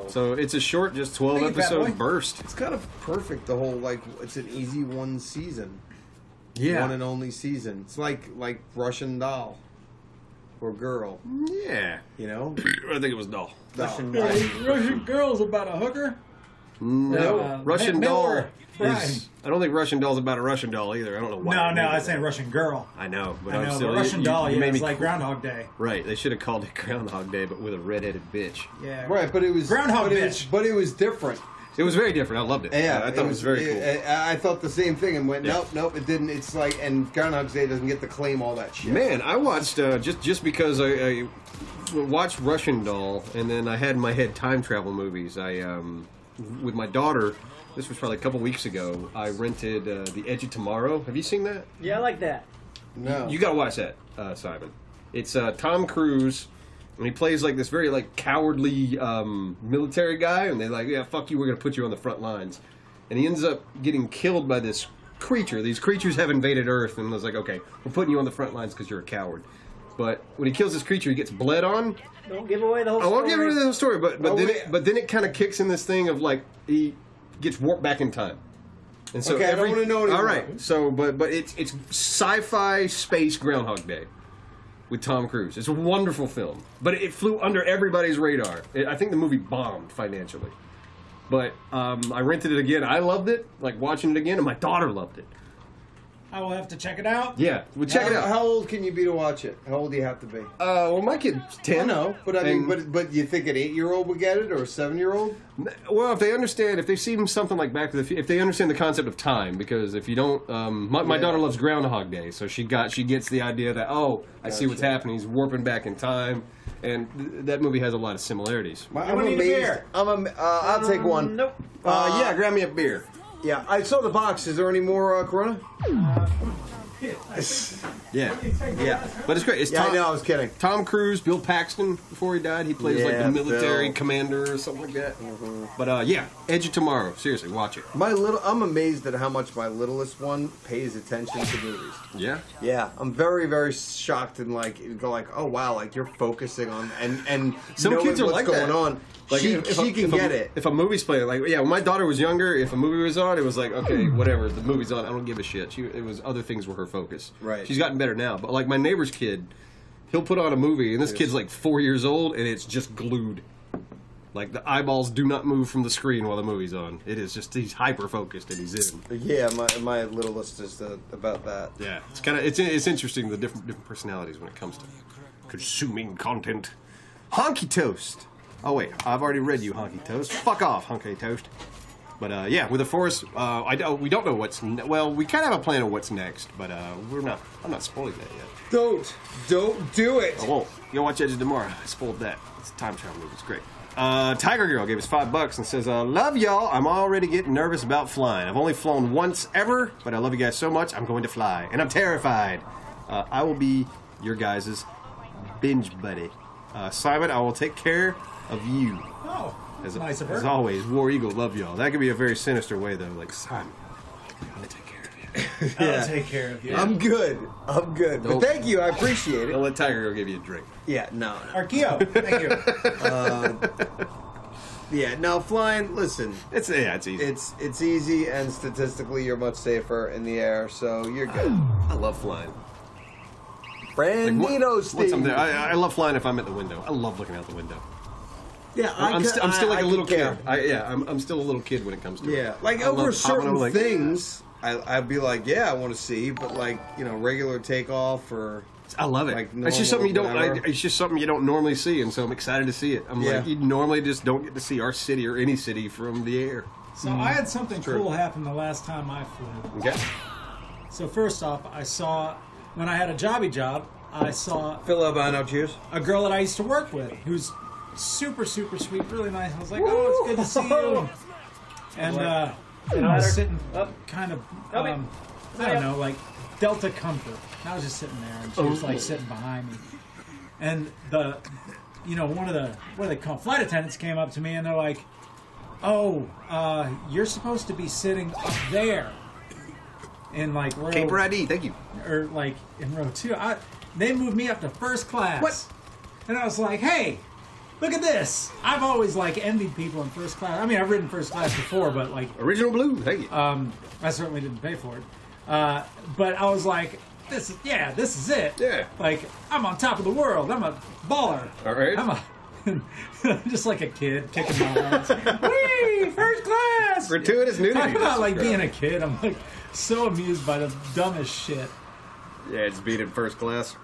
So it's a short, just 12 Thank you, fat episode boy. burst. It's kind of perfect, the whole, like, it's an easy one season. Yeah. One and only season. It's like Russian doll. Or girl. Yeah. You know? I think it was Doll. Russian Russian girls about a hooker? No. Russian Doll Miller, Brian. is... I don't think Russian Doll's about a Russian doll either. I don't know why. No, they made I it was saying that. Russian girl. I know, but I I'm know, still... but Russian doll, you yeah, made it's me like Groundhog Day. Right, they should have called it Groundhog Day, but with a redheaded bitch. Yeah. Right, but it was... Groundhog but bitch. But it was different. It was very different. I loved it. Yeah, I thought it was very cool. I thought the same thing and went, Yeah. nope, it didn't. It's like, and Groundhog Day doesn't get to claim all that shit. Man, I watched just because I watched Russian Doll, and then I had in my head time travel movies. I with my daughter. This was probably a couple weeks ago. I rented The Edge of Tomorrow. Have you seen that? Yeah, I like that. No. You gotta watch that, Simon. It's Tom Cruise, and he plays like this very like cowardly military guy, and they're like, "Yeah, fuck you, we're gonna put you on the front lines," and he ends up getting killed by this creature. These creatures have invaded Earth, and I was like, "Okay, we're putting you on the front lines because you're a coward." But when he kills this creature, he gets bled on. Don't give away the whole I story. won't give away the whole story, but wait. then it kind of kicks in this thing of like he gets warped back in time. And so Okay, I don't wanna know anymore. All right, so but it's sci-fi space Groundhog Day with Tom Cruise. It's a wonderful film, but it flew under everybody's radar. I think the movie bombed financially, but I rented it again. I loved it, like watching it again, and my daughter loved it. I will have to check it out. Yeah, well, check it out. How old can you be to watch it? How old do you have to be? Well, my kid's 10. I know, but I mean, and- but you think an 8-year-old would get it or a 7-year-old? Well, if they understand, if they've seen something like Back to the Future, if they understand the concept of time, because if you don't, my daughter loves Groundhog Day, so she gets the idea that I see what's happening. He's warping back in time, and that movie has a lot of similarities. I'm need a amazed. beer. I'll take one. Nope. Yeah, grab me a beer. Yeah, I saw the box. Is there any more Corona? Yeah, Yeah. but it's great. It's Yeah, Tom, I know. I was kidding. Tom Cruise, Bill Paxton. Before he died, he plays like Yeah, the military Bill. commander or something like that. But yeah, Edge of Tomorrow. Seriously, watch it. I'm amazed at how much my littlest one pays attention to movies. Yeah. Yeah, I'm very, very shocked and go like, oh wow, like you're focusing on and Some knowing kids are what's like going that. on. Like she can get it. If a movie's playing, like when my daughter was younger, if a movie was on, it was like, okay, whatever, the movie's on, I don't give a shit. It was other things were her focus. Right. She's gotten better now, but like my neighbor's kid, he'll put on a movie, and this kid's like 4 years old, and it's just glued. Like the eyeballs do not move from the screen while the movie's on. It is just he's hyper focused and he's in. Yeah, my littlest is about that. Yeah, it's kind of it's interesting the different personalities when it comes to consuming content. Honky Toast. Oh wait, I've already read you Honky Toast. Fuck off, Honky Toast. But yeah, with the Force, we don't know what's well. We kind of have a plan of what's next, but I'm not spoiling that yet. Don't do it. I won't. Go watch Edge of Tomorrow. I spoiled that. It's a time travel movie. It's great. Tiger Girl gave us $5 and says, love y'all. I'm already getting nervous about flying. I've only flown once ever, but I love you guys so much. I'm going to fly, and I'm terrified. I will be your guys' binge buddy. Simon, I will take care of you. Oh, As, nice of her. as always, War Eagle, love y'all. That could be a very sinister way, though. Like, Simon, I'm going to take care of you. I'll take care of you. I'm good. But Don't- thank you. I appreciate Don't it. let Tiger Girl give you a drink. Yeah, no. Archeo, thank you. Yeah, no, flying, listen, It's easy. it's easy and statistically you're much safer in the air, so you're good. I love flying. Brandino Once Steve. I'm there, I love flying if I'm at the window. I love looking out the window. Yeah, I'm still like a little kid. care. I'm still a little kid when it comes to it. Yeah, like I over love popping certain over, like, things, I'd be like, yeah, I want to see, but like, regular takeoff or I love it. like It's just something you don't. normal, whatever. It's just something you don't normally see, and so I'm excited to see it. I'm Yeah. like, you normally just don't get to see our city or any city from the air. So I had something True. cool happen the last time I flew. Okay. So first off, I saw, when I had a jobby job, I saw Phil Albano, cheers. a girl that I used to work with who's super, super sweet, really nice. I was like, oh, it's good to see you. And I was sitting kind of, I don't know, like Delta Comfort. I was just sitting there, and she was like sitting behind me. And one of the, what do they call, flight attendants came up to me, and they're like, oh, you're supposed to be sitting up there in like row, Caper ID, thank you. or like in row 2. They moved me up to first class. What? And I was like, hey, look at this. I've always like envied people in first class. I mean, I've ridden first class before, but like, Original Blue, thank you. I certainly didn't pay for it. But I was like, this is it. Yeah. Like, I'm on top of the world. I'm a baller. All right. I'm just like a kid kicking my arms. Whee! First class! Gratuitous nudity. Talk about like That's being a kid. I'm like so amused by the dumbest shit. Yeah, it's being in first class.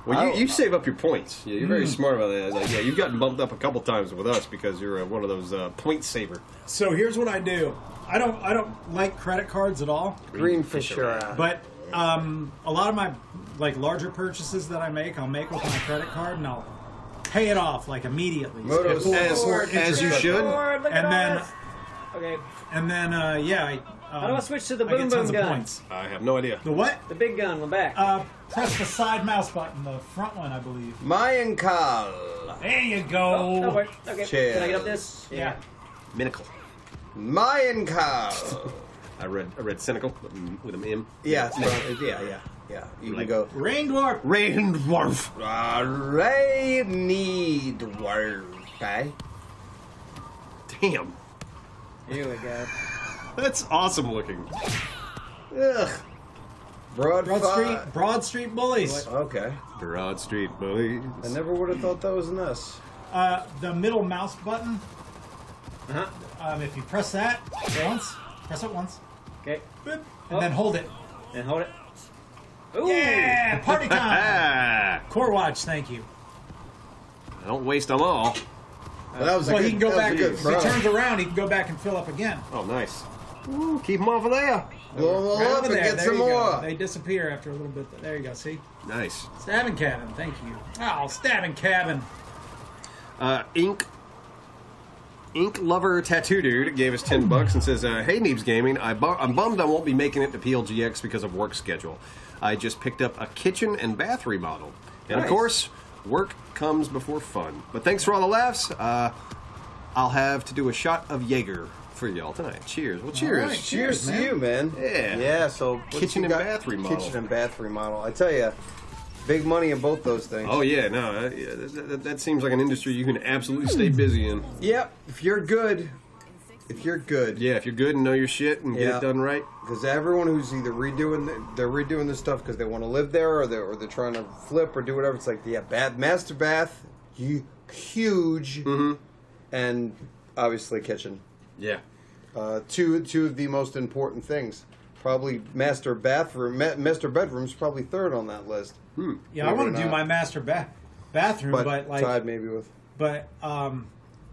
Well, you save up your points. Yeah, you're very smart about that. Like, yeah, you've gotten bumped up a couple times with us because you're one of those point saver. So here's what I do. I don't like credit cards at all. Green for sure. But a lot of my like larger purchases that I make, I'll make with my credit card and I'll pay it off like immediately. Motos As you should. And then Okay, how do I switch to the I get boom tons boom of gun? points. I have no idea. The what? The big gun, we're back. Press the side mouse button, the front one, I believe. Mayan Carl. There you Oh, go. that worked. Okay, Cheers. can I get up this? Yeah. Minical. Mayan Carl. I read cynical with an M. Yeah, yeah. You can Like- go. Rain dwarf. Rain dwarf. Rainy dwarf. Okay. Damn, Here we go. that's awesome looking. Ugh. Broad Street Bullies. Okay. Broad Street Bullies. I never would have thought that was in this. The middle mouse button. Uh-huh. If you press that once, press it once, Okay, boop, and then hold it. and hold it. Ooh! Yeah, party time. Ah, Core watch, thank you. I don't waste them all. That was Well, he can go that was back. a good If he throw. turns around, he can go back and fill up again. Oh, nice. Ooh, keep them off of there. Blow them all Right up over and there. get There some you go. more. They disappear after a little bit. There you go. See, Nice. stabbing cabin. Thank you. Oh, stabbing cabin. Ink. Ink Lover Tattoo Dude gave us $10 and says, "Hey Neebs Gaming, I'm bummed I won't be making it to PLGX because of work schedule. I just picked up a kitchen and bath remodel, and of course, work comes before fun. But thanks for all the laughs. I'll have to do a shot of Jaeger for y'all tonight. Cheers. Well, cheers. right, Cheers to man. you, man. Yeah. Yeah. So Kitchen what you and got? bath remodel. Kitchen and bath remodel. I tell you, big money in both those things. Oh yeah, no, that seems like an industry you can absolutely stay busy in. Yep. If you're good. Yeah, if you're good and know your shit and get it done right. Because everyone who's either redoing this stuff because they want to live there, or they're trying to flip or do whatever. It's like, master bath, huge, and obviously kitchen. Yeah. Two of the most important things. Probably master bedroom's probably third on that list. Yeah, I want to do my master bathroom, but like, tied maybe with. but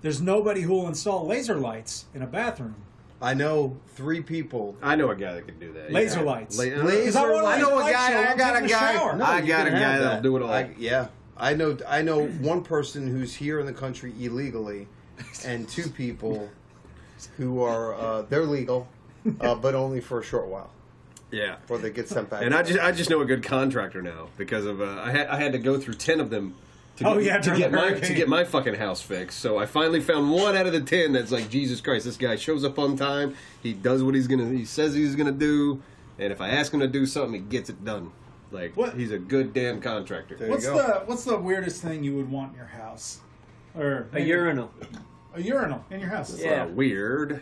there's nobody who will install laser lights in a bathroom. I know 3 people. I know a guy that could do that. Laser lights. Laser I know a light guy. show, I got a guy. I got a guy that'll do it all. I know one person who's here in the country illegally, and 2 people who are they're legal, but only for a short while. Yeah. Before they get sent back. And I just know a good contractor now because of I had to go through 10 of them to get my fucking house fixed. So I finally found one out of the 10 that's like, Jesus Christ, this guy shows up on time. He does what he says he's gonna do, and if I ask him to do something, he gets it done. Like, he's a good damn contractor. What's the weirdest thing you would want in your house? Or A urinal. A urinal in your house. Yeah. Weird.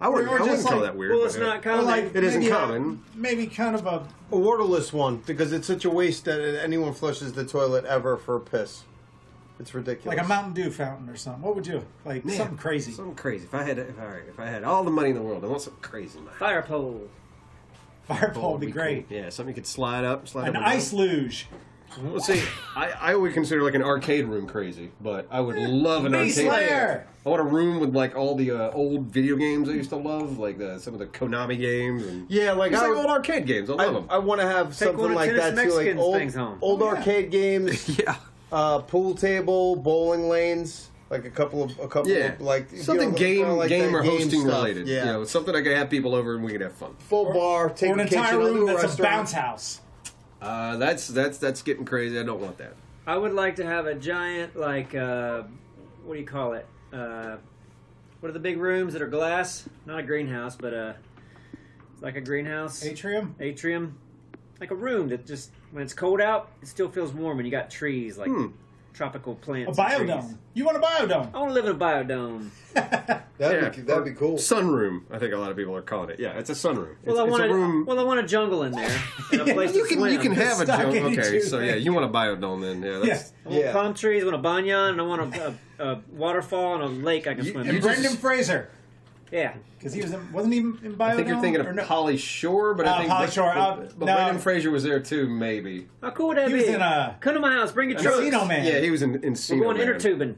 I wouldn't Or call just that weird. Well, it's but, not Or common. like It isn't maybe common. Maybe kind of a a waterless one, because it's such a waste that anyone flushes the toilet ever for piss. It's ridiculous. like a Mountain Dew fountain or something. What would you like? Man, Something crazy. Something crazy. If I had all the money in the world, I want something crazy. In my Fire pole. Fire pole would be great. cool. Yeah, something you could slide up. An and ice down. luge. Let's see. I would consider like an arcade room crazy, but I would love an Beast arcade. Lair. I want a room with like all the old video games I used to love, like some of the Konami games and Yeah, like just like old arcade games. I love them. I want to have Take something one of like Tennis that too, like Mexicans things home. old arcade games, Yeah. pool table, bowling lanes, like a couple of like Something kinda like game that or game hosting stuff. related. Yeah, You know, something I could have people over and we could have fun. full bar, take Or an a kitchen, entire I'll do room a that's a restaurant. bounce house. That's getting crazy. I don't want that. I would like to have a giant, like, what do you call it? What are the big rooms that are glass? Not a greenhouse, but like a greenhouse. Atrium. Atrium. Like a room that just, when it's cold out, it still feels warm and you got trees, like tropical A plants. and trees. biodome. You want a biodome? I want to live in a biodome. That'd be cool. Sunroom, I think a lot of people are calling it. Yeah, it's a sunroom. Well, I it's want a room. Well, I want a jungle in there. And a place you to swim. can have a Stockade jungle. Okay, too, so yeah, man. you want a biodome then? Yeah, that's, I want Yeah. palm trees. I want a banyan, and I want a waterfall and a lake I can swim And in. Brendan Fraser, Yeah. because wasn't he in biodome? I think you're thinking Or of no? Pauly Shore, but I think Pauly Shore. But No. Brendan Fraser was there too, maybe. How cool would that He be? was in a Come to my house. Bring your trucks. Casino Man. Yeah, he was in We're Encino going Man. inner tubing.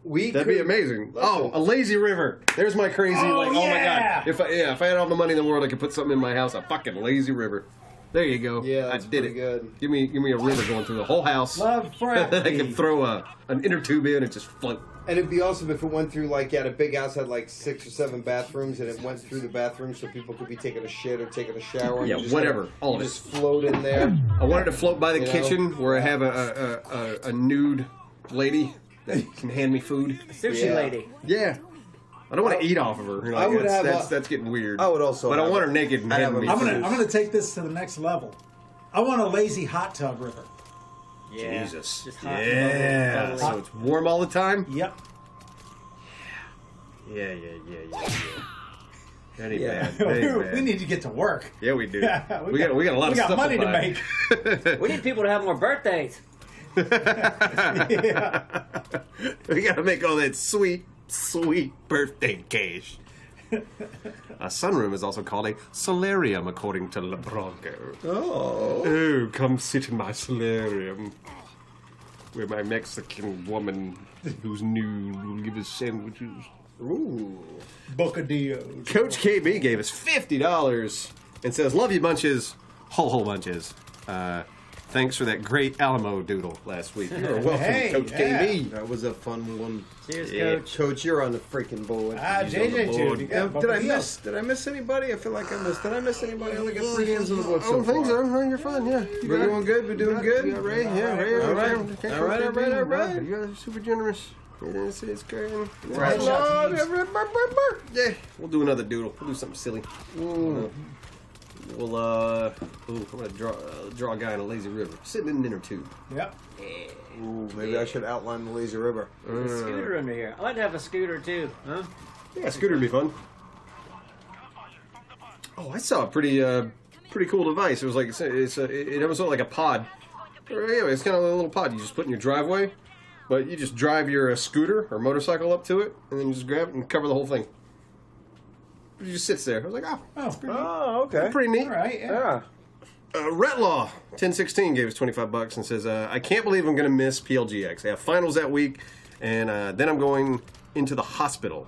That'd be amazing. Oh, a lazy river. There's my crazy. Oh, oh my yeah. god. If I had all the money in the world, I could put something in my house. A fucking lazy river. There you go. Yeah, I that's did pretty it. good. Give me a river going through the whole house. Love I could Friday. throw an inner tube in and just float. And it'd be awesome if it went through, like, you had a big house, had like 6 or 7 bathrooms, and it went through the bathrooms so people could be taking a shit or taking a shower. And Yeah, you just whatever. kinda- All you of it. just float in there. I wanted to float by the You know? kitchen where I have a nude lady that can hand me food. Sushi Yeah. lady. Yeah. I don't want to eat off of her. You know, I would that's, have that's getting weird. I would also But I have want a- her naked and I'd have handing me a- I'm food. gonna take this to the next level. I want a lazy hot tub river. Yeah. Jesus. Just hot Yeah. bubbles. So it's warm all the time? Yep. Yeah. That ain't Yeah. bad. That ain't bad. We need to get to work. Yeah, we do. Yeah, we got a lot we of got stuff money to buy. make. We need people to have more birthdays. Yeah. We got to make all that sweet birthday cash. A sunroom is also called a solarium, according to LeBronco. Oh, come sit in my solarium, where my Mexican woman, who's nude, will give us sandwiches. Ooh. Bocadillos. Coach KB gave us $50 and says, "Love you bunches, whole bunches. Thanks for that great Alamo doodle last week. You're welcome, Hey, Coach yeah. KB. That was a fun one. Cheers, Yeah. Coach. Coach, you're on the freaking board. JJ too. You got Did I both miss? Did I miss anybody? I feel like I missed. Did I miss anybody? I only got 3 hands on the board I don't so think far. so. No, you're fine. Yeah, We're doing good. We're doing good. You got Ray. Yeah, Ray. All right. Okay, All right. All right. All right. You guys are super generous. It's great. Right. Yeah, we'll do another doodle. We'll do something silly. We'll I'm gonna draw a guy in a lazy river sitting in an inner tube. Yep. Ooh, maybe I should outline the lazy river. There's a scooter under here. I'd like to have a scooter too, huh? Yeah, scooter would be fun. Oh, I saw a pretty cool device. It was like it almost looked like a pod. Anyway, it's kind of a little pod you just put in your driveway, but you just drive your scooter or motorcycle up to it, and then you just grab it and cover the whole thing. It just sits there. I was like, Oh, okay. pretty neat. All right. Yeah. Yeah. Retlaw 1016 gave us $25 and says, I can't believe I'm going to miss PLGX. I have finals that week, and then I'm going into the hospital.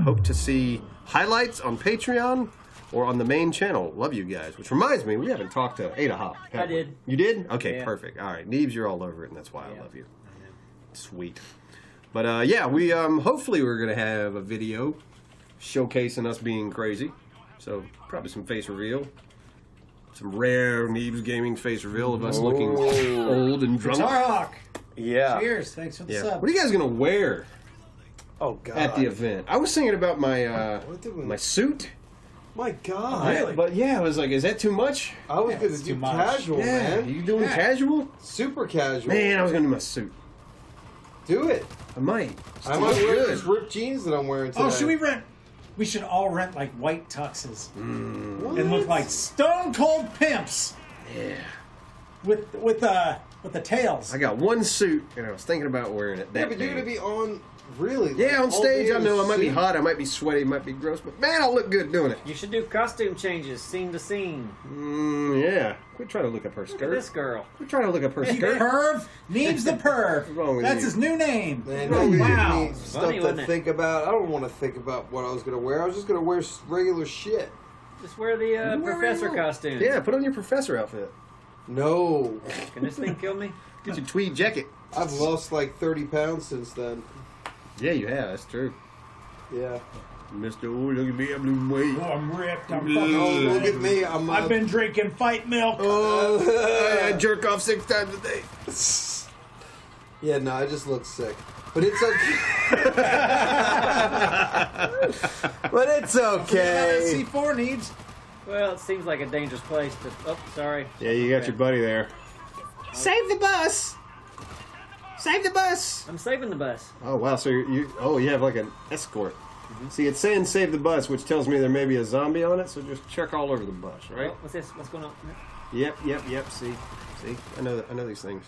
Hope to see highlights on Patreon or on the main channel. Love you guys. Which reminds me, we haven't talked to Ada Hop. I did. You did? Okay, Yeah. perfect. All right, Neebs, you're all over it, and that's why I love you. Sweet. But yeah, we hopefully we're going to have a video showcasing us being crazy. So probably some face reveal. Some rare Neebs Gaming face reveal of us looking old and drunk. Guitar Hawk. Yeah. Cheers. Thanks for the Yeah. sub. What are you guys gonna wear Oh God. at the event? I was thinking about my What did we- my suit. My God. Really? But yeah, I was like, is that too much? I was gonna it's do too much. casual, man. You doing Yeah. casual? Super casual. Man, I was gonna do my suit. Do it. I might. I might wear these ripped jeans that I'm wearing today. Oh, should we rent? We should all rent like white tuxes and look like stone cold pimps Yeah. with the tails. I got one suit, and I was thinking about wearing it. That Yeah, but you're day. gonna be on really. Yeah, on all stage. day I in know a I might be suit? hot, I might be sweaty, it might be gross, but man, I'll look good doing it. You should do costume changes, scene to scene. Yeah. Quit trying to look up her Look at skirt. this girl. Quit trying to look up her skirt. Perv needs the perv. What's wrong with That's you? his new name. Man, Oh, you wow. give me stuff Funny, to wasn't it? think about. I don't want to think about what I was gonna wear. I was just gonna wear regular shit. Just wear the professor costume. Yeah, put on your professor outfit. No, Can this thing kill me? Get your tweed jacket. I've lost like 30 pounds since then. Yeah, you have. That's true. Yeah. Mr. Oh, look at me. I'm losing weight. Oh, I'm ripped. I'm Oh, fucking Look at me. I'm. I've been drinking fight milk. I jerk off 6 times a day. Yeah, no, I just look sick. But it's okay. But it's okay. C4 needs. Well, it seems like a dangerous place, but oh, sorry. Yeah, you got your buddy there. Save the bus! Save the bus! I'm saving the bus. Oh, wow. So you have like an escort. See, it's saying save the bus, which tells me there may be a zombie on it, so just check all over the bus, right? Oh, what's this? What's going on? Yep. See? I know these things.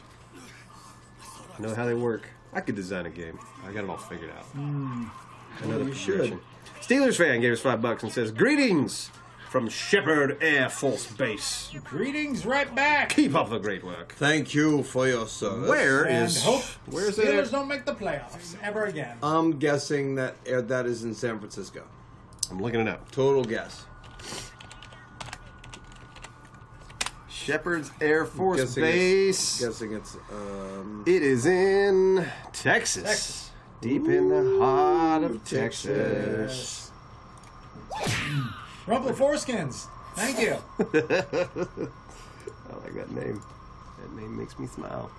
I know how they work. I could design a game. I got it all figured out. Another You should. progression. Steelers fan gave us $5 and says, "Greetings from Shepherd Air Force Base. Greetings right back. Keep up the great work." Thank you for your service. Where And is? hope Where's Steelers that? don't make the playoffs ever again. I'm guessing that that is in San Francisco. I'm looking it up. Total guess. Shepherd's Air Force Guessing Base. Guessing it's. It is in Texas. Deep in the heart of Texas. Rumple foreskins. Thank you. I like that name. That name makes me smile.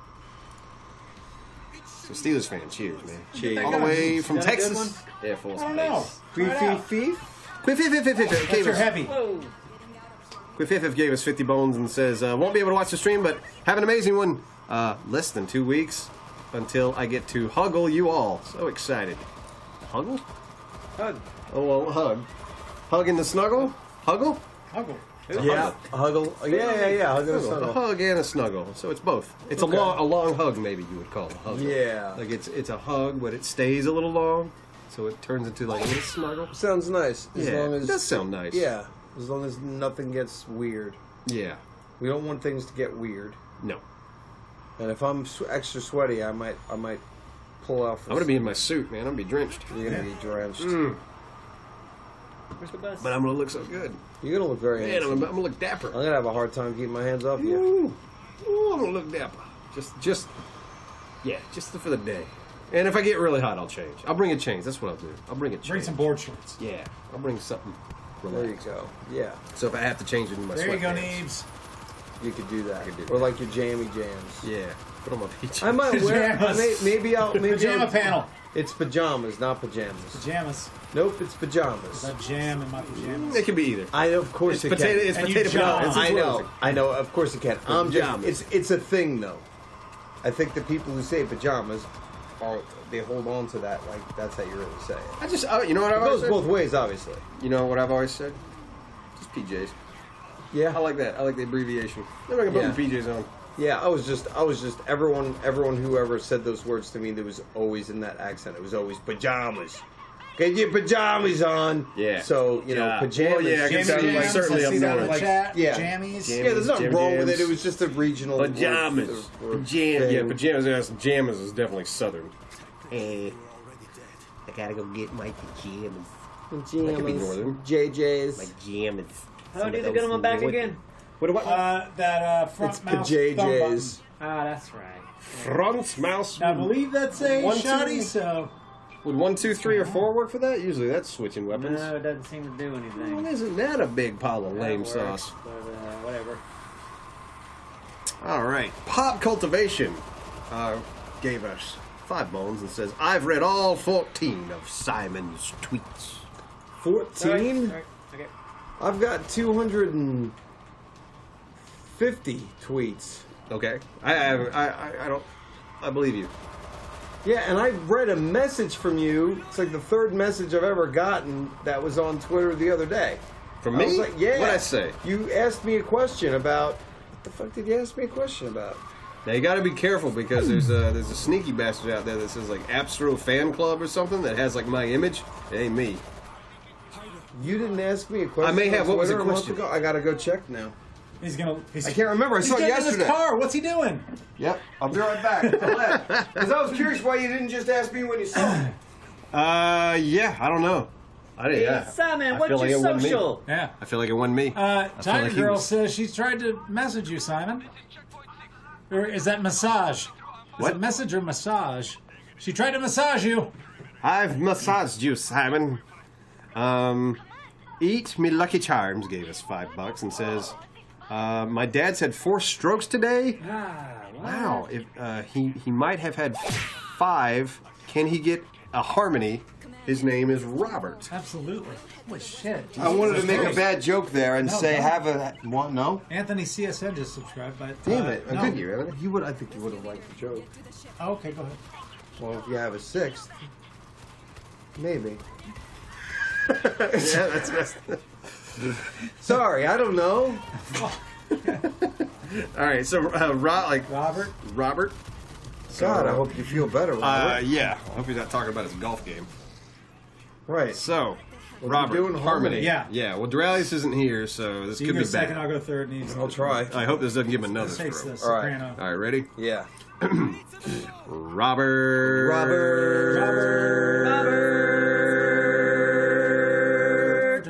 So Steelers fan, cheers, man. Cheers. All the way from Is that a good Texas. Air Force I don't know. Base. Try it out. That's your heavy. Whoa. Quiff gave us 50 bones and says, won't be able to watch the stream, but have an amazing one. Less than 2 weeks until I get to huggle you all. So excited. Huggle? Hug. Oh, well, hug. Hug in the snuggle? Huggle? Huggle. Yeah, huggle. Yeah. Huggle. A Snuggle. hug and a snuggle. So it's both. It's a long hug, maybe you would call it a hug. Yeah. Like it's a hug, but it stays a little long, so it turns into like a little snuggle. Sounds nice. As Yeah, long it as does sound nice. Yeah, as long as nothing gets weird. Yeah. We don't want things to get weird. No. And if I'm extra sweaty, I might pull out. For I'm gonna be in my suit, man. I'm gonna be drenched. You're gonna be drenched. Where's the bus? But I'm gonna look so good. You're gonna look very Man, handsome. I'm gonna look dapper. I'm gonna have a hard time keeping my hands off you. Ooh, I'm want to look dapper. Just for the day. And if I get really hot, I'll change. I'll bring a change. That's what I'll do. I'll bring a change. Bring some board shorts. Yeah, I'll bring something. There you go. Yeah, So if I have to change it in my There you go, sweatpants. Neebs. you could do that. could do Or that. like your jammy jams. Yeah, put on my PJs. I might wear. Pajamas. Maybe I'll. Pajama panel. It's pajamas, not pajamas. Pajamas. Nope, it's pajamas. That jam in my pajamas. It can be either. I know, of course It's it potato. can. It's And you potato. jump. It's I know, clothing. I know. Of course it can. I'm just. Pajamas. It's a thing though. I think the people who say pajamas they hold on to that like that's how you really say it. I just, you know what I've It always goes said? both ways, obviously. You know what I've always said? Just PJs. Yeah. I like that. I like the abbreviation. Then I can put my PJs on. Yeah, I was just everyone whoever said those words to me, there was always in that accent. It was always pajamas. Get your pajamas on. Yeah. So pajamas. Well, yeah, I can Jammy sound like jams, certainly I up see that in north. the chat. Yeah. Jammies. Jam- Yeah, there's nothing Jam wrong with jams. it. It was just a regional Pajamas. word Yeah, thing. pajamas. Pajamas is definitely southern. I gotta go get my pajamas. That could be northern. JJ's. My jammas. How do they get on my back again? What about That front It's mouse JJ's. thumb button. Ah, that's right. front mouse? I believe that's a 1, 2. shoddy, so Would 1, 2, 3, or 4 work for that? Usually that's switching weapons. No, it doesn't seem to do anything. Well, isn't that a big pile of lame That works, sauce? But whatever. All right. Pop Cultivation gave us 5 bones and says, I've read all 14 of Simon's tweets. 14. Alright, okay. I've got 250 tweets. Okay. I believe you. Yeah, and I read a message from you. It's like the 3rd message I've ever gotten that was on Twitter the other day. From I me? was like, yeah. What'd I say? You asked me a question about. What the fuck did you ask me a question about? Now you got to be careful because there's a sneaky bastard out there that says like Abstro Fan Club or something that has like my image. It ain't me. You didn't ask me a question. I may on have. What was the Twitter a month question? ago? I gotta go check now. he's gonna. I can't remember. I He's saw it getting in yesterday. his car. What's he doing? Yep, I'll be right back. Because I was curious why you didn't just ask me when you saw it. Yeah, I don't know. I didn't. Yeah. Simon, I what's feel like your it wasn't me. social? Yeah. I feel like it wasn't me. I feel Tiger like he Girl was- says she's tried to message you, Simon. Or is that massage? Is What? it message or massage? She tried to massage you. I've massaged you, Simon. Eat Me Lucky Charms gave us $5 and says, my dad's had 4 strokes today. Wow. If he might have had 5. Can he get a harmony? His name is Robert. Absolutely. Holy shit. I wanted to make a Christ. bad joke there and No, say, no. have a what? No. Anthony CSN just subscribed, but Damn it! no. Good year, haven't it? You would. I think you would have liked the joke. Oh, okay, go ahead. Well, if you have a 6th, maybe. Yeah, that's Sorry, I don't know. all right. So, Robert? Robert. God, I hope you feel better. Robert. Yeah. I hope he's not talking about his golf game. Right. So, What Robert, are we doing? Harmony. Yeah. Yeah. Well, Duralius isn't here, so this You could go be second, bad. I'll go third. Needs I'll try. I hope this doesn't give him another This takes throw. the All right. soprano. All right, ready? Yeah. Robert.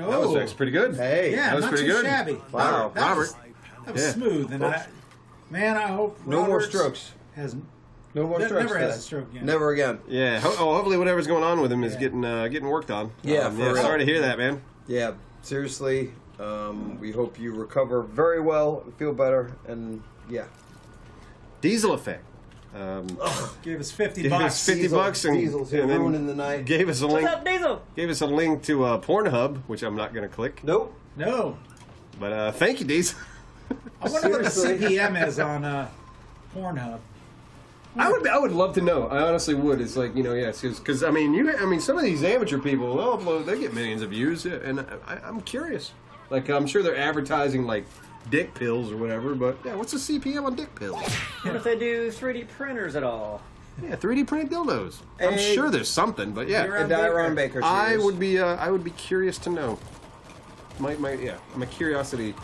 Oh, That was actually pretty good. Hey. yeah, that was not pretty too good. shabby. Wow. That was- Robert. That was Yeah. smooth, and I hope No more Roberts strokes. Has No more strokes. never has today. a stroke again. Never again. Yeah. Hopefully, whatever's going on with him is Yeah. getting worked on. Yeah, for real. Sorry to hear that, man. Yeah. Seriously. We hope you recover very well, feel better, and yeah. Diesel Effect. Gave us 50 Gave bucks. us 50 bucks and, Diesel's here and then ruining the night. gave us a What's link. up, Diesel? Gave us a link to Pornhub, which I'm not going to click. Nope. No. But thank you, Diesel. I wonder what the Seriously? CPM is on Pornhub. I would love to know. I honestly would. It's like, yes, because I mean, some of these amateur people, they'll upload, they get millions of views, and I'm curious. Like, I'm sure they're advertising like dick pills or whatever, but yeah, what's the CPM on dick pills? What if they do 3D printers at all? Yeah, 3D printed dildos. I'm Hey. sure there's something, but yeah, And Aaron Baker. I cheers. would be curious to know. My curiosity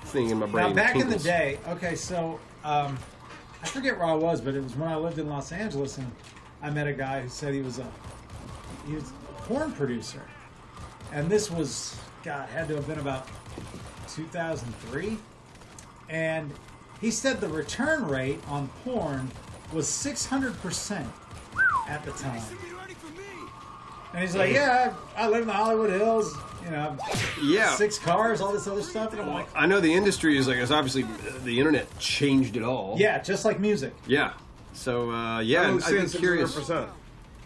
thing in my brain. Now, back in the tingles. day, okay, so I forget where I was, but it was when I lived in Los Angeles, and I met a guy who said he was a porn producer, and this was, God, had to have been about 2003, and he said the return rate on porn was 600% at the time. And he's like, yeah, I live in the Hollywood Hills, you know, Yeah. 6 cars, all this other stuff. And I'm like, I know the industry is like, it's obviously the internet changed it all. yeah, just like music. Yeah. So, yeah, I I'm don't see it curious. 600%.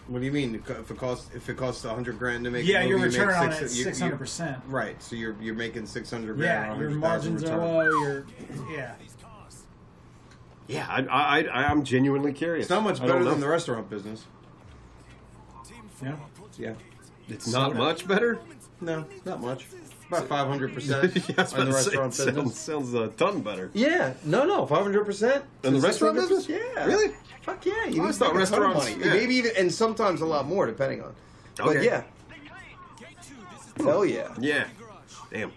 What do you mean? If it costs $100,000 to make Yeah, a movie, your you make return on it six- is you- 600%. Right, so you're making $600,000. Yeah, on your 100,000 margins are return. low. Yeah. Yeah, I'm genuinely curious. It's not much I don't better know. than the restaurant business. Yeah. Yeah. It's not much better? No, not much. About 500% on the restaurant business. Sounds a ton better. Yeah, no, 500%. In the restaurant business? Yeah. Really? Fuck yeah. You I always need thought to make a ton of restaurants- money. yeah. Maybe even, and sometimes a lot more, depending on. But Okay. yeah. Hell yeah. Yeah. Damn.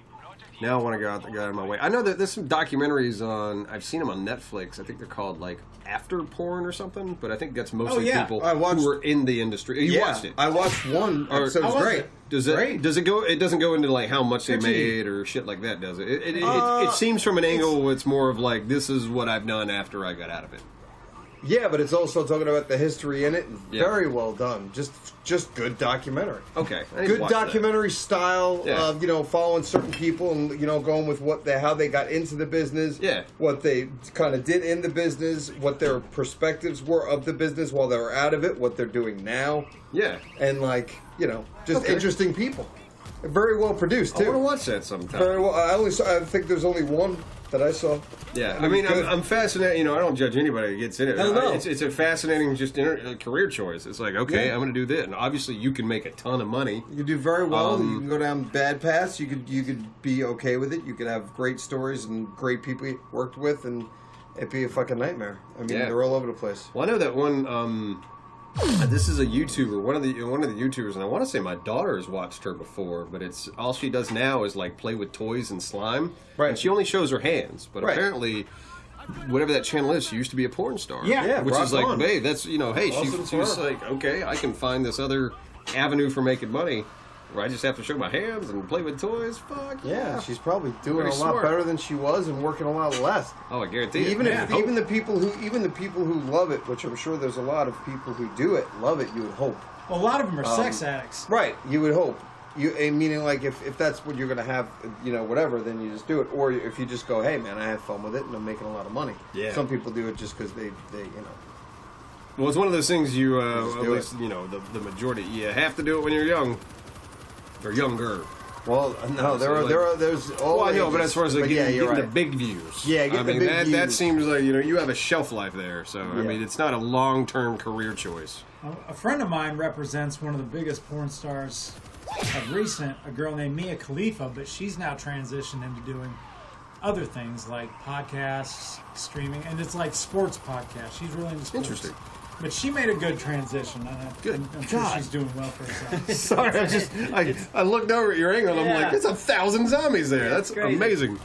Now I want to go out of my way. I know that there's some documentaries on. I've seen them on Netflix. I think they're called like after porn or something. But I think that's mostly yeah. people I watched- who were in the industry. You Yeah, watched it. I watched one Or- episode. It was How was great. it? Does it? Great. Does it go? It doesn't go into like how much they Good to you. made or shit like that, does it? It seems from an angle it's more of like this is what I've done after I got out of it. Yeah, but it's also talking about the history in it. Yeah. Very well done. Just good documentary. Okay, I need to Good watch that. documentary style Yeah. of following certain people and going with how they got into the business. Yeah. What they kind of did in the business, what their perspectives were of the business while they were out of it, what they're doing now, Yeah, and just Okay. interesting people. Very well produced I want to too. watch that sometime. Very well. I think there's only one that I saw. Yeah, And I it mean, was good. I'm fascinated. I don't judge anybody that gets in it. Hell no. It's a fascinating just career choice. It's like, okay, Yeah. I'm going to do this, and obviously you can make a ton of money. You do very well. You can go down bad paths. You could be okay with it. You could have great stories and great people you worked with, and it'd be a fucking nightmare. I mean, Yeah. they're all over the place. Well, I know that one. This is a YouTuber, one of the YouTubers, and I want to say my daughter has watched her before, but it's all she does now is like play with toys and slime. Right. And she only shows her hands, but Right. apparently, whatever that channel is, she used to be a porn star. Yeah. Yeah, which rock is like, on. babe, that's hey, Awesome she was for her. like, okay, I can find this other avenue for making money, where I just have to show my hands and play with toys. Fuck Yeah, she's probably doing Very a lot smart. better than she was and working a lot less. Oh, I guarantee it. Even Yeah. if even the people who love it, which I'm sure there's a lot of people who do it, love it. You would hope. Well, a lot of them are sex addicts. Right, you would hope. Meaning like if that's what you're gonna have, whatever, then you just do it. Or if you just go, hey man, I have fun with it and I'm making a lot of money. Yeah. Some people do it just because they. Well, it's one of those things you, Just at do least, the majority, you have to do it when you're young. Or younger. Well, no, there's all. Well, I know, but ages. as far as like But yeah, getting you're the right. big views. Yeah, get I the mean, big that views. seems like, you have a shelf life there. So, I Yeah. mean, it's not a long-term career choice. A friend of mine represents one of the biggest porn stars of recent, a girl named Mia Khalifa, but she's now transitioned into doing other things like podcasts, streaming, and it's like sports podcasts. She's really into sports. Interesting. But she made a good transition. Good I'm sure God. she's doing well for herself. Sorry, I looked over at your angle and I'm Yeah. like, there's 1,000 zombies there. That's crazy. amazing.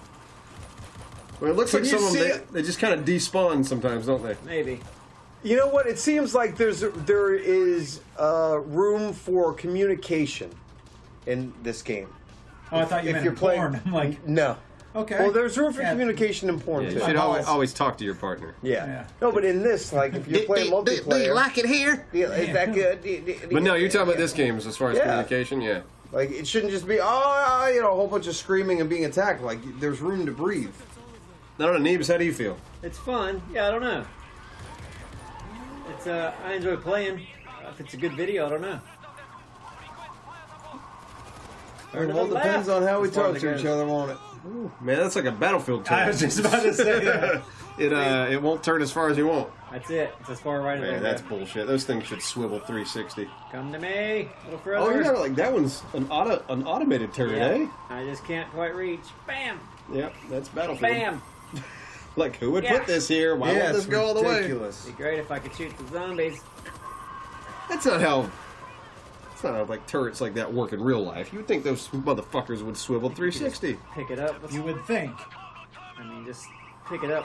Well, it looks Can like you some of see them, it? they just kind of despawn sometimes, don't they? Maybe. You know what? It seems like there is room for communication in this game. Oh, I thought you If meant you're in playing- porn. I'm like, No. okay. Well, there's room for Yeah. communication in porn Yeah, too. you should always talk to your partner. Yeah. Yeah. No, but in this, like, if you're playing multiplayer, Do you like it here? is that good? But no, you're talking about this game as far as Yeah. communication, yeah. Like, it shouldn't just be a whole bunch of screaming and being attacked. Like, there's room to breathe. I don't know, Neebs, how do you feel? It's fun. Yeah, I don't know. It's I enjoy playing. If it's a good video, I don't know. It all depends on how we As far talk as to it each goes. other on it. Man, that's like a battlefield turn. I was just about to say that. It won't turn as far as you want. That's it. It's as far right as Man, it'll that's go. bullshit. Those things should swivel 360. Come to me, a little further. Oh, you got it like that one's an automated turn, Yeah. eh? I just can't quite reach. Bam! Yep, that's battlefield. Bam! Like, who would Yeah. put this here? Why won't this it's go all the way? ridiculous. It'd be great if I could shoot the zombies. That's not how. That's not how like turrets like that work in real life. You would think those motherfuckers would swivel 360. Pick it up. You would think. I mean, just pick it up.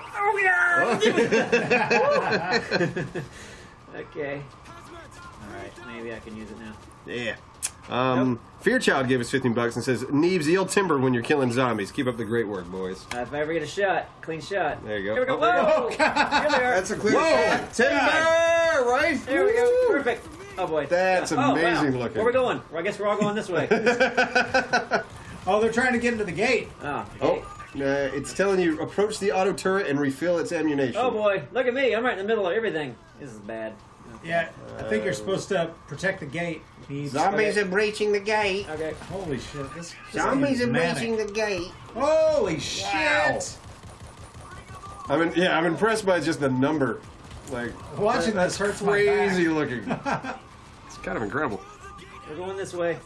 Okay. Alright, maybe I can use it now. Yeah. Fearchild gave us 15 bucks and says, Neebs, yield timber when you're killing zombies. Keep up the great work, boys. If I ever get a shot, clean shot. There you go. Here we go. Oh, there you go. Whoa! Here we are. That's a clear shot. Timber, right? There we go. Perfect. Oh boy. That's amazing looking. Where are we going? Well, I guess we're all going this way. Oh, they're trying to get into the gate. Oh. It's telling you approach the auto turret and refill its ammunition. Oh boy. Look at me. I'm right in the middle of everything. This is bad. Yeah, I think you're supposed to protect the gate. Zombies are breaching the gate. Okay. Holy shit! This Zombies are manic. breaching the gate. Holy shit! I'm impressed by just the number. Like Watching that's this hurts my back. crazy looking. It's kind of incredible. We're going this way.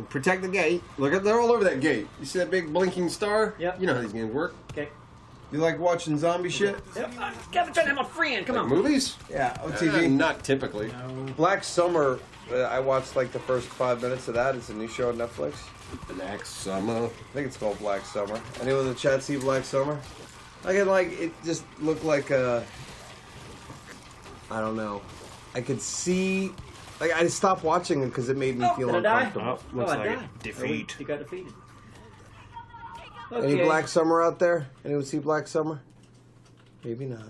Protect the gate. Look at they're all over that gate. You see that big blinking star? Yep. You know how these games work. Okay. You like watching zombie shit? Yep. Kevin trying to have a friend. Come Like on. movies? Yeah, OTV. Not typically. Black Summer, I watched like the first 5 minutes of that. It's a new show on Netflix. Black Summer. I think it's called Black Summer. Anyone in the chat see Black Summer? It just looked like a... I don't know. I could see... Like, I stopped watching it because it made me feel did I die? uncomfortable. Looks I like died. defeat. You got defeated. Any Black Summer out there? Anyone see Black Summer? Maybe not.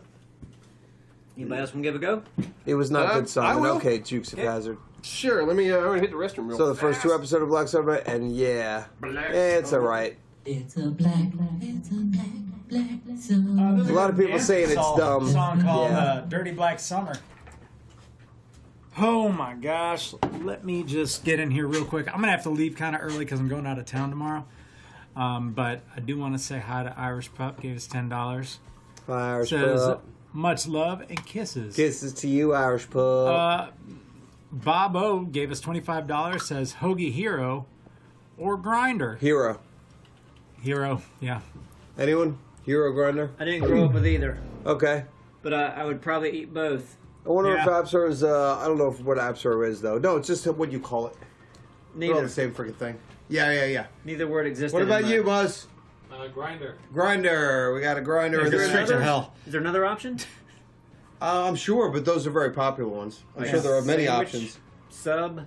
Anybody else want to give a go? It was not I good, Simon. will. Okay, Jukes of Hazard. Sure, let me I'm gonna hit the restroom real So the first 2 episodes of Black Summer, and it's alright. It's a black summer. A lot of people saying it's dumb. Song called Yeah. "Dirty Black Summer." Oh my gosh! Let me just get in here real quick. I'm gonna have to leave kind of early because I'm going out of town tomorrow. But I do want to say hi to Irish Pup. Gave us $10. Irish Says Pup. much love and kisses. Kisses to you, Irish Pup. Bob O gave us $25. Says Hoagie Hero or Grinder. Hero. Hero, yeah. Anyone? Hero Grinder? I didn't grow up with either, Okay. but I would probably eat both. I wonder Yeah. if Absor is, I don't know what Absor is, though. No, it's just what you call it. They're all Neither. the same freaking thing. Yeah. Neither word existed. What about in you, my- Buzz? Grinder. Grinder. We got a Grinder. Is there Straight to another? hell. Is there another option? I'm sure, but those are very popular ones. I'm Like sure there are many sandwich, options. Sub.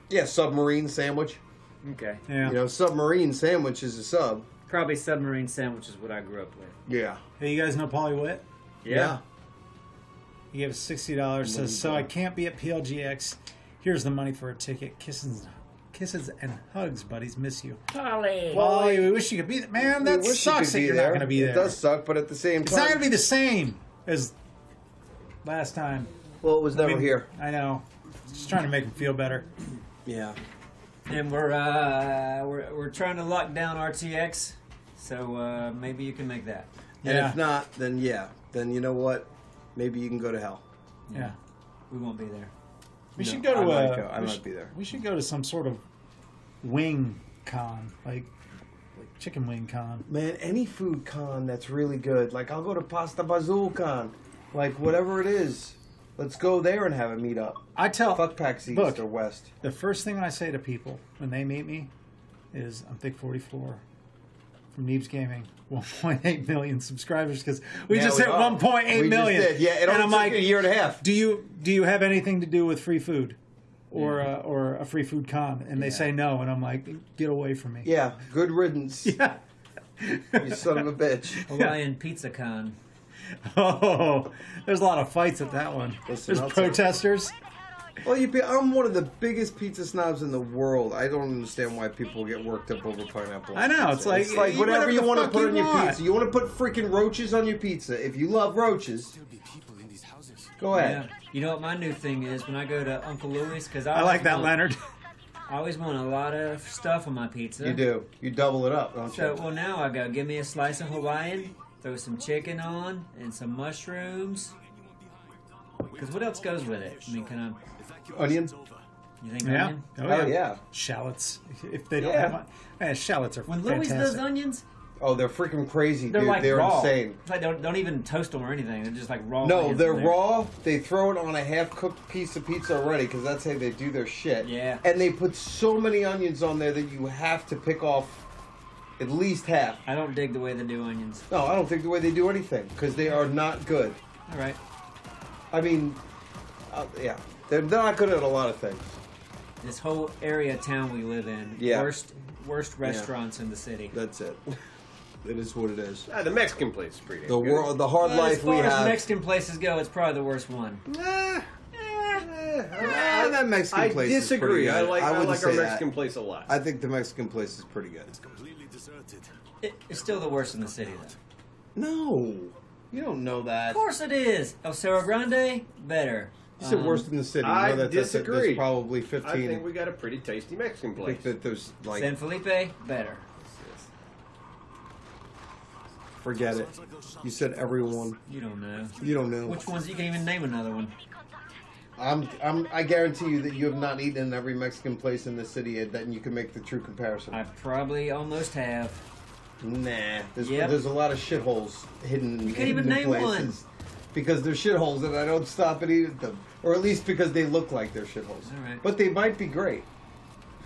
Yeah, submarine sandwich. Okay. Yeah. You know, submarine sandwich is a sub. Probably submarine sandwich is what I grew up with. Yeah. Hey, you guys know Polly Witt? Yeah. He gave us $60. Says, so I can't be at PLGX. Here's the money for a ticket. Kisses and hugs, buddies. Miss you. Polly. Polly, we wish you could be there. Man, that We wish you sucks could that be you're there. not going to be there. It does suck, but at the same time... It's not going to be the same as last time. Well, it was never I mean, here. I know. Just trying to make him feel better. Yeah. And we're trying to lock down RTX, so maybe you can make that. And Yeah. if not, then yeah. Then you know what? Maybe you can go to hell. Yeah. We won't be there. We No, should go to I might go. I we might should- be there. We should go to some sort of wing con, like chicken wing con. Man, any food con that's really good. Like, I'll go to Pasta Bazul con. Like, whatever it is. Let's go there and have a meet up. I tell Fuck PAX East Look. or West. the first thing I say to people when they meet me is I'm Thick 44 from Neebs Gaming, 1.8 million subscribers because we just hit 1.8 million. Just did. Yeah, it and only I'm took like, a year and a half. do you have anything to do with free food or a free food con? And they say no, and I'm like, get away from me. Yeah, good riddance. Yeah. You son of a bitch. Hawaiian Pizza Con. Oh, there's a lot of fights at that one. Listen, There's I'll tell you. protesters. Well, I'm one of the biggest pizza snobs in the world. I don't understand why people get worked up over pineapple. I know, it's like, It's like eat whatever you the want to fuck put on your want. pizza. You want to put freaking roaches on your pizza. If you love roaches, go ahead. Yeah. You know what my new thing is when I go to Uncle Louie's? Because I like that, Leonard. I always want a lot of stuff on my pizza. You do. You double it up, don't So, you? well, now I go, give me a slice of Hawaiian, throw some chicken on, and some mushrooms. Because what else goes with it? I mean, can I... Onion? You think Yeah. onion? Oh, yeah. Shallots. If they don't Yeah. have shallots are When Louie's fantastic. does onions, Oh, they're freaking crazy, they're dude. like They're raw. insane. It's like don't even toast them or anything. They're just like raw. No, onions they're in there. raw. They throw it on a half-cooked piece of pizza already because that's how they do their shit. Yeah. And they put so many onions on there that you have to pick off at least half. I don't dig the way they do onions. No, I don't think the way they do anything because they are not good. All right. I mean, yeah, they're not good at a lot of things. This whole area of town we live in. Yeah. Worst restaurants in the city. That's it. It is what it is. The Mexican place is pretty The good. world, the hard As life we far as have. Mexican places go, it's probably the worst one. That Mexican I place is pretty disagree. good. I like wouldn't our say that. Mexican place a lot. I think the Mexican place is pretty good. Completely deserted. It's still the worst in the city, though. No, you don't know that. Of course it is. El Cerro Grande, better. You said worst in the city. I You know that's disagree. probably 15. I think we got a pretty tasty Mexican I place. think that there's like, San Felipe, better. forget it. You said everyone. You don't know. You don't know. Which ones? You can even name another one. I guarantee you that you have not eaten in every Mexican place in the city, and then you can make the true comparison. I probably almost have. Nah, Yep. there's a lot of shitholes hidden. You can't even in name places. Because they're shitholes, and I don't stop and eat them, or at least because they look like they're shitholes. All right. But they might be great.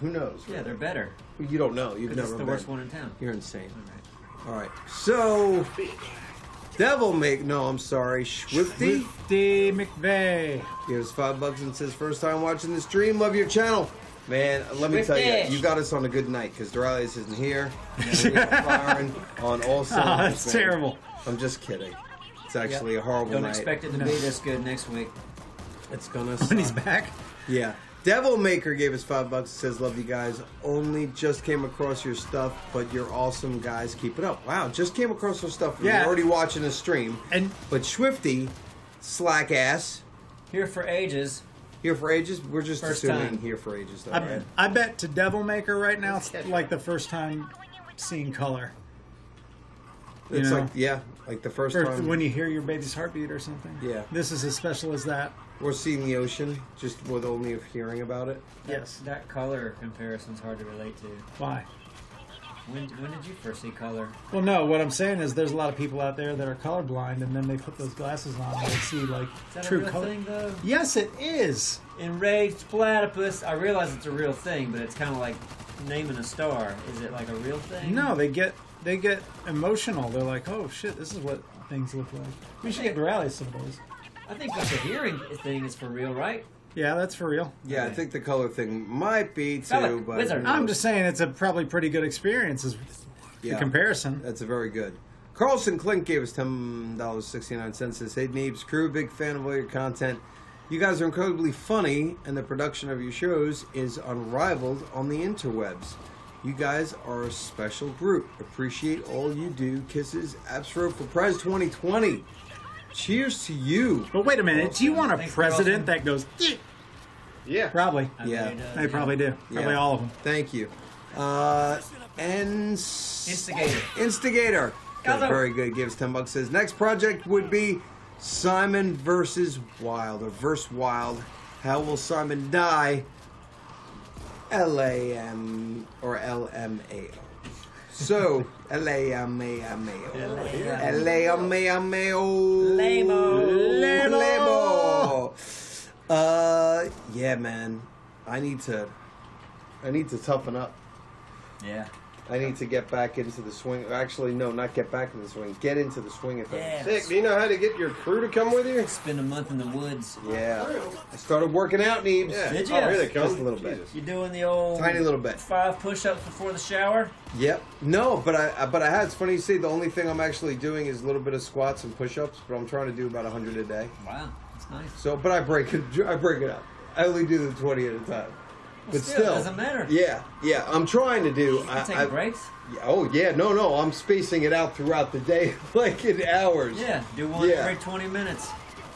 Who knows? Yeah, right? they're better. You don't know. You've 'Cause never it's the been. worst one in town. You're insane. All right. All right. So, Devil make no. I'm sorry. Swifty Swifty McVeigh. gives $5 and says, "First time watching the stream. Love your channel." Man, let me tell you, Swifty. you got us on a good night because Doralius isn't here. And we are firing on all cylinders. Oh, that's man. terrible. I'm just kidding. It's actually a horrible Don't night. expect it to be this good next week. It's gonna When he's suck. back. Yeah. Devil Maker gave us $5. Says, "Love you guys. Only just came across your stuff, but you're awesome guys. Keep it up." Wow, just came across our stuff. Yeah. We're already watching the stream. And But Swifty, slack ass, Here for ages. here for ages. We're just First assuming time. here for ages, though, I, right? I bet to Devil Maker right now, it's like the first time seeing color. It's you know, like like the first or time when you hear your baby's heartbeat or something. Yeah. This is as special as that. we're seeing the ocean, just with only of hearing about it. Yes. That color comparison's hard to relate to. Why? When did you first see color? Well, no. What I'm saying is, there's a lot of people out there that are colorblind, and then they put those glasses on and they see like Is that true a real color. thing, though? Yes, it is. Enraged platypus. I realize it's a real thing, but it's kind of like naming a star. Is it like a real thing? No, they get emotional. They're like, oh shit, this is what things look like. We should get Doralius some of those. I think the hearing thing is for real, right? Yeah, that's for real. Yeah, I think the color thing might be too, Phallic but wizard. I'm just saying it's a probably pretty good experience as yeah. the comparison. That's a very good. Carlson Clint gave us $10.69. Says, "Hey Neebs crew, big fan of all your content. You guys are incredibly funny, and the production of your shows is unrivaled on the interwebs. You guys are a special group. Appreciate all you do. Kisses, Absro for Prez 2020. Cheers to you." But wait a minute, do you want a Thanks, president Carlson. that goes? "Eh"? Yeah. Probably. I Yeah. bet it does, They probably do. Probably Yeah. all of them. Thank you. Instigator. Instigator. Good, Gazo. very good. Gives $10. Says, "Next project would be Simon versus Wild, or verse Wild. How will Simon die? LAM or LMAO. So, LAMAMAO. LAMAMAO. Lamo. Yeah, man. I need to toughen up. Yeah. I need to get back into the swing. Actually, no, not get back into the swing. Get into the swing of things. Yeah. Sick. Do you know how to get your crew to come with you? Spend a month in the woods. Yeah. I started working out, Neebs. Yeah. Did Oh, ya? here they come. Just a little bit. Jesus. You doing the old Tiny little bit. 5 push-ups before the shower? Yep. No, but I had. It's funny you say. The only thing I'm actually doing is a little bit of squats and push-ups, but I'm trying to do about 100 a day. Wow, that's nice. So, but I break it. I break it up. I only do the 20 at a time. But Still, it doesn't matter. Yeah. I'm trying to do. You can take breaks. Oh yeah, no. I'm spacing it out throughout the day, like in hours. Yeah, do one Yeah. every 20 minutes.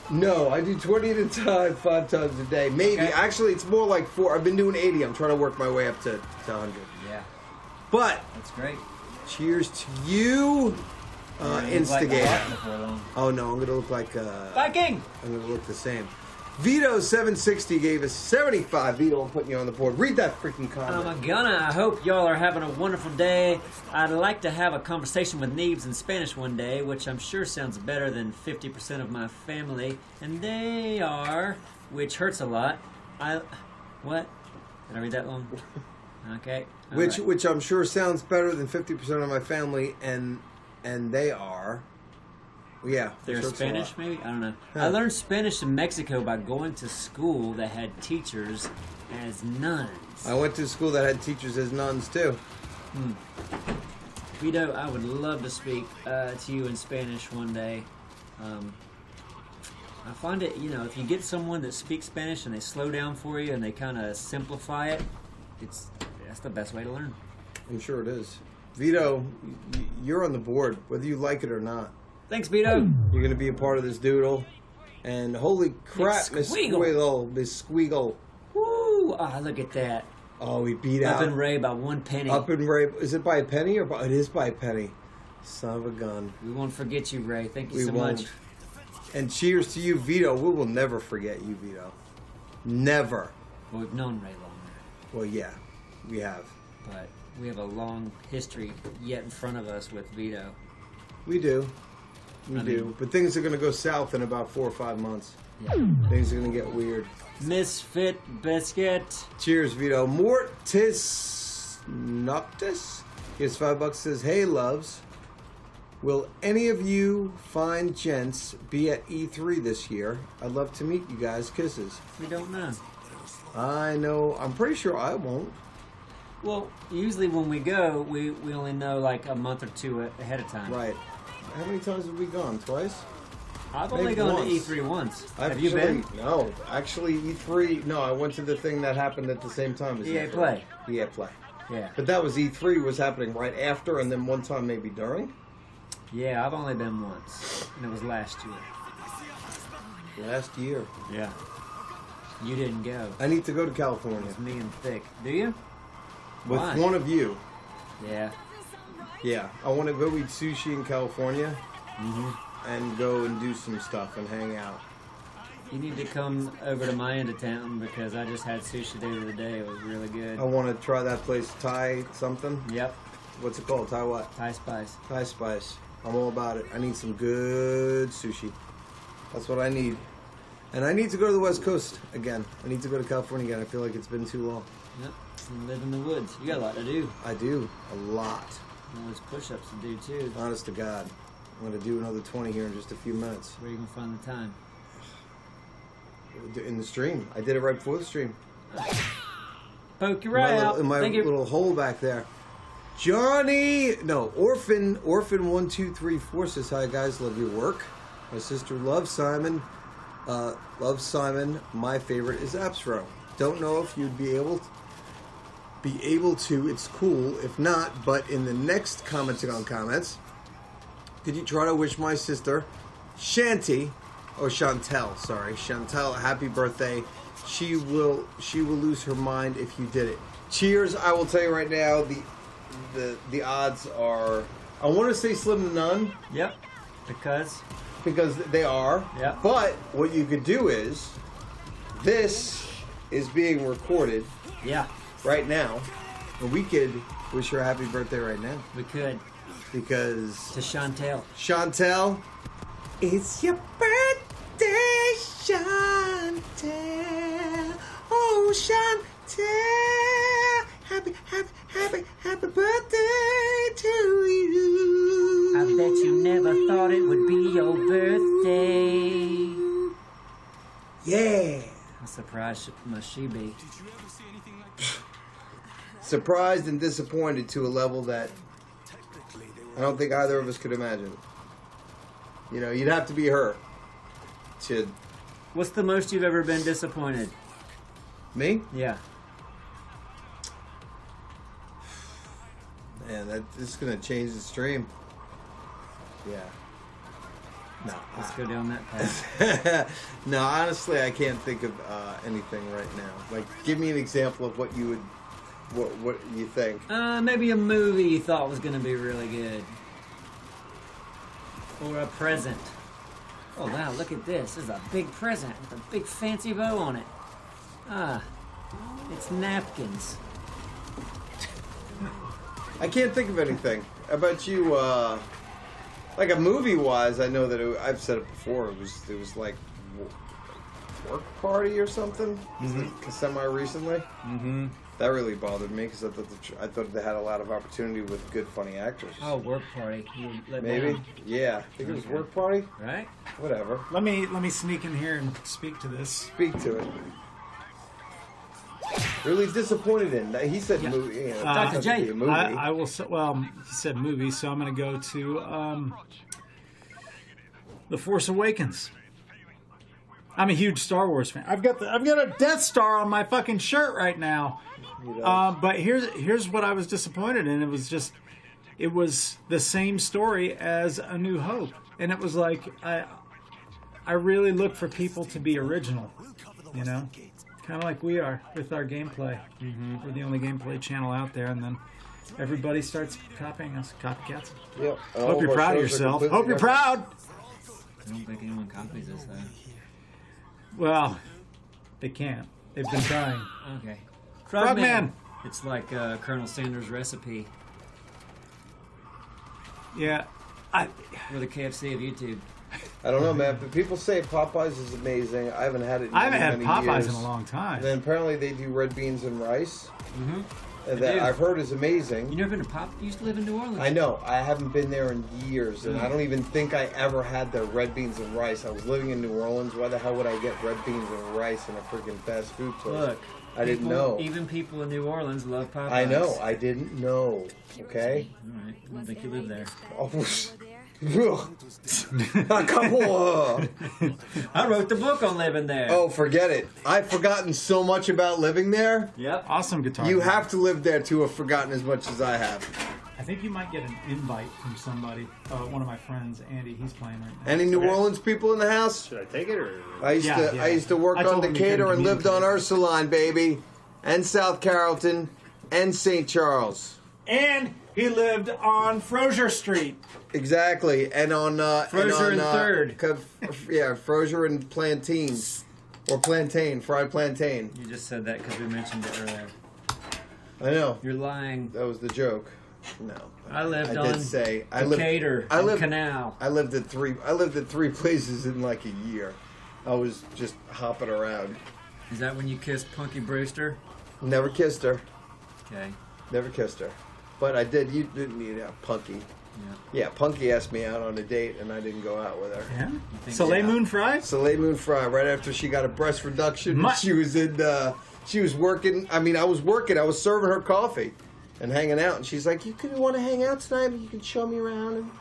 No, I do 20 at a time, 5 times a day. Maybe. Okay. Actually, it's more like 4. I've been doing 80. I'm trying to work my way up to 100. Yeah, But that's great. cheers to you, You're gonna look like Instigator. that before long. Oh no, I'm gonna look like Viking! I'm gonna look the same. Vito760 gave us 75. Vito, I'm putting you on the board. Read that freaking comment. I'm gonna. I hope y'all are having a wonderful day. I'd like to have a conversation with Neebs in Spanish one day, which I'm sure sounds better than 50% of my family, and they are, which hurts a lot. What? Did I read that long? Okay. All right. which I'm sure sounds better than 50% of my family, and they are. Yeah. They're sure it's a Spanish, lot. maybe? I don't know. Huh. I learned Spanish in Mexico by going to school that had teachers as nuns. I went to a school that had teachers as nuns too. Vito, I would love to speak to you in Spanish one day. I find it, if you get someone that speaks Spanish and they slow down for you and they kind of simplify it, that's the best way to learn. I'm sure it is. Vito, you're on the board, whether you like it or not. Thanks, Vito. You're going to be a part of this doodle. And holy crap, Miss Squeagle. Squeagle. Woo! Ah, look at that. Oh, he beat Up out. in Ray by 1 penny. Up in Ray. Is it by a penny or by? It is by a penny. Son of a gun. We won't forget you, Ray. Thank you We so won't. much. And cheers to you, Vito. We will never forget you, Vito. Never. Well, we've known Ray longer, Well, yeah, we have. but we have a long history yet in front of us with Vito. We do. We I do. mean- But things are going to go south in about 4 or 5 months. Yeah. Things are going to get weird. Misfit Biscuit. Cheers, Vito. Mortis Noctis. Here's $5. Says, hey, loves. Will any of you fine gents be at E3 this year? I'd love to meet you guys. Kisses. We don't know. I know. I'm pretty sure I won't. Well, usually when we go, we only know like a month or two ahead of time. Right. How many times have we gone? Twice? I've Maybe only gone once. to E3 once. I've Have you been? No. Actually, E3. No, I went to the thing that happened at the same time as EA E3. Play. EA Play. Yeah. But that was E3 was happening right after, and then one time maybe during. Yeah, I've only been once, and it was last year. Last year. Yeah. You didn't go. I need to go to It California was me and Thick. Do you? with Why? one of you. Yeah. Yeah, I want to go eat sushi in California Mm-hmm. and go and do some stuff and hang out. You need to come over to my end of town because I just had sushi the other day. It was really good. I want to try that place, Thai something. Yep. What's it called? Thai what? Thai spice. Thai spice. I'm all about it. I need some good sushi. That's what I need. And I need to go to the West Coast again. I need to go to California again. I feel like it's been too long. Yep. And live in the woods. You got a lot to do. I do. A lot. All those push-ups to do too. Honest to God. I'm going to do another 20 here in just a few minutes. Where you gonna find the time? In the stream. I did it right before the stream. Poke your eye out. In my Thank you. little hole back there. Orphan 1234 says, hi guys, love your work. My sister loves Simon. My favorite is Absro. Don't know if you'd be able to. It's cool. If not, but in the next commenting on comments, could you try to wish my sister Chantel, a happy birthday. She will lose her mind if you did it. Cheers. I will tell you right now, the odds are, I want to say slim to none. Yep. Because they are. Yeah. But what you could do is, this is being recorded Yeah. right now, and we could wish her a happy birthday right now. We could. Because To Chantel. Chantel, it's your birthday, Chantel. Oh, Chantel, happy birthday to you. I bet you never thought it would be your birthday. Yeah. How surprised must she be? Surprised and disappointed to a level that I don't think either of us could imagine. You know, you'd have to be her to What's the most you've ever been disappointed? me. Yeah. Man, this is gonna change the stream. Yeah. No. Let's go down that path. No, honestly, I can't think of anything right now. Like, give me an example of what you would, what you think. Maybe a movie you thought was going to be really good. Or a present. Oh, wow, look at this. This is a big present with a big fancy bow on it. It's napkins. I can't think of anything. How about you? Like a movie-wise, I know that I've said it before. It was like Work Party or something. Semi recently. That really bothered me because I thought they had a lot of opportunity with good, funny actors. Oh, Work Party. You let Maybe? down. Yeah. I think it was Work Party? Right? Whatever. Let me sneak in here and speak to this. Speak to it. Really disappointed in that. He said movie. You know, it Dr. doesn't J. have to be a movie. I will. Well, he said movie, so I'm going to go to The Force Awakens. I'm a huge Star Wars fan. I've got a Death Star on my fucking shirt right now. But here's what I was disappointed in. It was the same story as A New Hope, and it was like I really look for people to be original, you know, kind of like we are with our gameplay. We're the only gameplay channel out there, and then everybody starts copying us, copycats. Yep. Hope you're proud of yourself. Hope you're proud. I don't think anyone copies us, though. Well, they can't. They've been trying. Okay. Frogman. It's like Colonel Sanders' recipe. Yeah. We're the KFC of YouTube. I don't know, man. But people say Popeyes is amazing. I haven't had it in I haven't had many Popeyes years. in a long time. And then apparently they do red beans and rice. Mm-hmm. And They that do. I've heard is amazing. You never been to Pop? You used to live in New Orleans. I know. I haven't been there in years, and I don't even think I ever had the red beans and rice. I was living in New Orleans. Why the hell would I get red beans and rice in a freaking fast food place? Look. I didn't know. Even people in New Orleans love Popeyes. I know. I didn't know. Okay? All right. I don't think you live there. Oh, come on. I wrote the book on living there. Oh, forget it. I've forgotten so much about living there. Yep. Awesome guitar. You player. have to live there to have forgotten as much as I have. I think you might get an invite from somebody. One of my friends, Andy, he's playing right now. Any New Orleans people in the house? Should I take it or? I used to work I on told him you Decatur couldn't and lived on communicate. Ursuline, baby, and South Carrollton, and St. Charles. And he lived on Frozier Street. Exactly, and on Frozier and Third. Yeah, Frozier and plantain, or plantain, fried plantain. You just said that because we mentioned it earlier. I know You're lying. that was the joke. No, I lived I on did say I lived. Decatur I and lived. Canal. I lived at three places in like a year. I was just hopping around. Is that when you kissed Punky Brewster? Never kissed her. Okay. Never kissed her. But I did. You didn't need Punky. Yeah. Yeah, Punky asked me out on a date, and I didn't go out with her. Yeah. think- Soleil Yeah. Moon Fry? Soleil Moon Fry, right after she got a breast reduction, My- she was in. She was working. I mean, I was working. I was serving her coffee and hanging out, and she's like, "You could want to hang out tonight? You can show me around and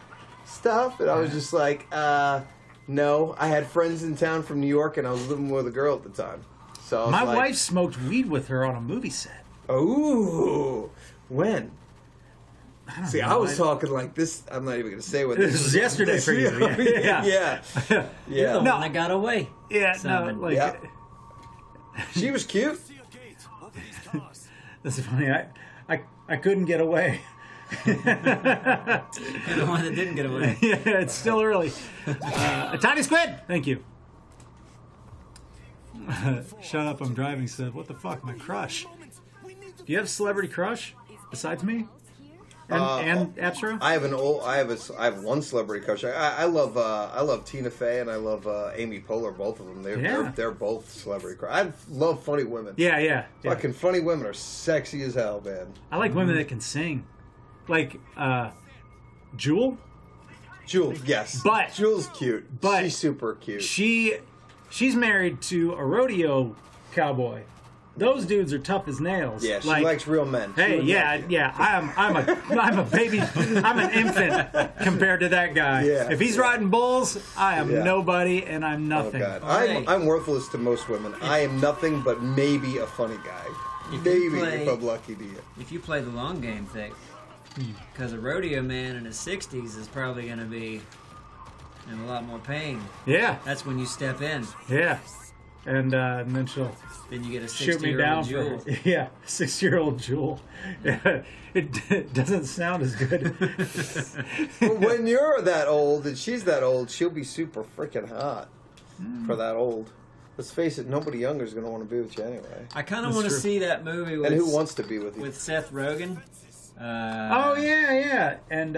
stuff." And I was just like, "No." I had friends in town from New York, and I was living with a girl at the time. So I was My like, wife smoked weed with her on a movie set. "Ooh, when?" See, know. I was talking like this. I'm not even going to say what This was yesterday for you. Yeah. yeah. You're Yeah. the No. one that got away. Yeah, Simon. no, like, Yeah. She was cute. this is funny. I couldn't get away. You're the one that didn't get away. Yeah, it's still early. A tiny squid! Thank you. Shut up, I'm driving, said. What the fuck, my crush? Do you have a celebrity crush besides me? And Absra? I have one celebrity crush. I love Tina Fey and I love Amy Poehler. Both of them. They're both celebrity crush. I love funny women. Yeah. Fucking funny women are sexy as hell, man. I like women that can sing. Like, Jewel? Jewel, yes. But- Jewel's cute. but- She's super cute. She's married to a rodeo cowboy. Those dudes are tough as nails. Yeah, she Like, likes real men. She Hey, would yeah, like you. yeah. I'm a baby. I'm an infant compared to that guy. Yeah, If he's yeah. riding bulls, I am Yeah. nobody, and I'm Oh nothing. God, Alright. I'm worthless to most women. I am nothing but maybe a funny guy. If Maybe you play- if I'm lucky to you. If you play the long game, Thick, because a rodeo man in his 60s is probably going to be in a lot more pain. Yeah, That's when you step in. yeah. And then she'll Then you get a shoot me down 60-year-old for jewel. 6-year-old Jewel. Yeah, it doesn't sound as good. But when you're that old and she's that old, she'll be super freaking hot for that old. Let's face it, nobody younger is going to want to be with you anyway. I kind of That's want to true. see that movie with, And who wants to be with you? with Seth Rogen. Oh yeah, and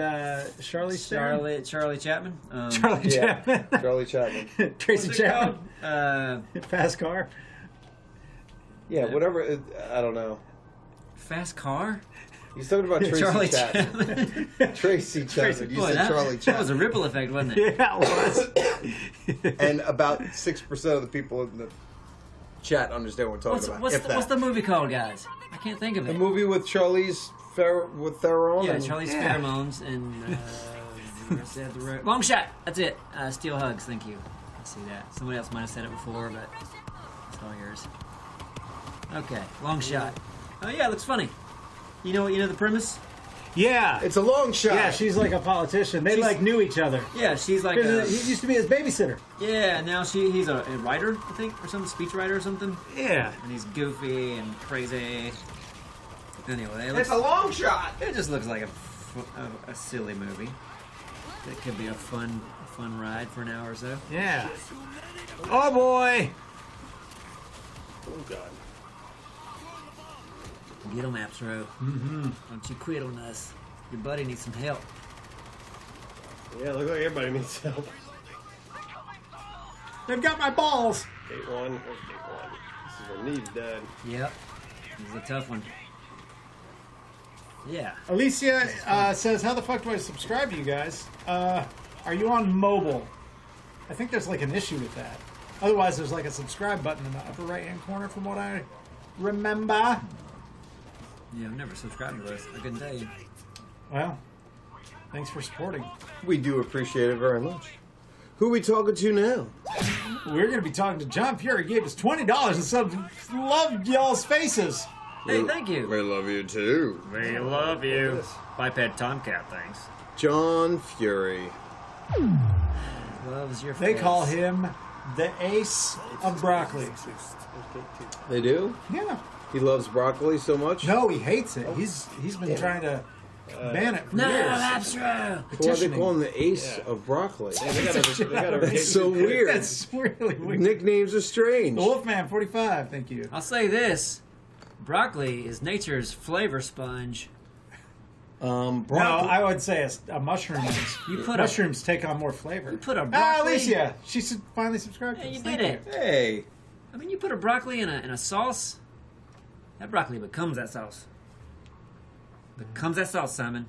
Charlie Theron? Charlie Chapman. Charlie Yeah, Chapman, Charlie Chapman. Tracy What's it called? Chapman, Fast Car. Yeah, whatever. I don't know. fast car? He's talking about Tracy Charlie Chapman. Tracy Chapman. You Boy, said Charlie that was a Chapman. ripple effect, wasn't it? Yeah, it was. And about 6% of the people in the chat understand what we're talking about. What's the movie called, guys? I can't think of it. The movie with Charlize Theron? Yeah, and- Charlie's Yeah. Pheromones and Long Shot. That's it. Steel Hugs. Thank you. I see that. Somebody else might have said it before, but it's all yours. Okay, Long Shot. Oh yeah, it looks funny. You know the premise? Yeah. It's a long shot. Yeah, she's like a politician. They like knew each other. Yeah, she's like He used to be his babysitter. yeah. Now he's a writer, I think, or some speech writer or something. Yeah. And he's goofy and crazy. Anyway, It's a long shot. it just looks like a silly movie. It could be a fun ride for an hour or so. Yeah. Oh boy. Oh God. Get him, Apsro. Mm-hmm. Don't you quit on us. Your buddy needs some help. Yeah, looks like everybody needs help. They've got my balls. Gate 1. Where's Gate 1? This is where Neebs died. Yep. This is a tough one. Yeah. Alicia says, how the fuck do I subscribe to you guys? Are you on mobile? I think there's like an issue with that. Otherwise, there's like a subscribe button in the upper right-hand corner from what I remember. Yeah, I've never subscribed to us. I couldn't tell you. Well, thanks for supporting. We do appreciate it very much. Who are we talking to now? We're going to be talking to John Fury. He gave us $20 and some love y'all's faces. Hey, thank you. We love you too. We love you. Biped Tomcat, thanks. John Fury. Loves your They face. call him the ace of broccoli. They do? Yeah. He loves broccoli so much? No, he hates it. He's been trying to ban it for No, years. Apsro. Why they Petitioning. call him the ace of broccoli? They gotta It's so weird. That's really weird. Nicknames are strange. Wolfman 45, thank you. I'll say this. Broccoli is nature's flavor sponge. Broccoli. No, I would say a mushroom. You put Mushrooms take on more flavor. You put a Ah, broccoli. Alicia, she finally subscribed. Yeah, to us. you Thank did it. Hey. I mean, you put a broccoli in a sauce. That broccoli becomes that sauce. Becomes that sauce, Simon.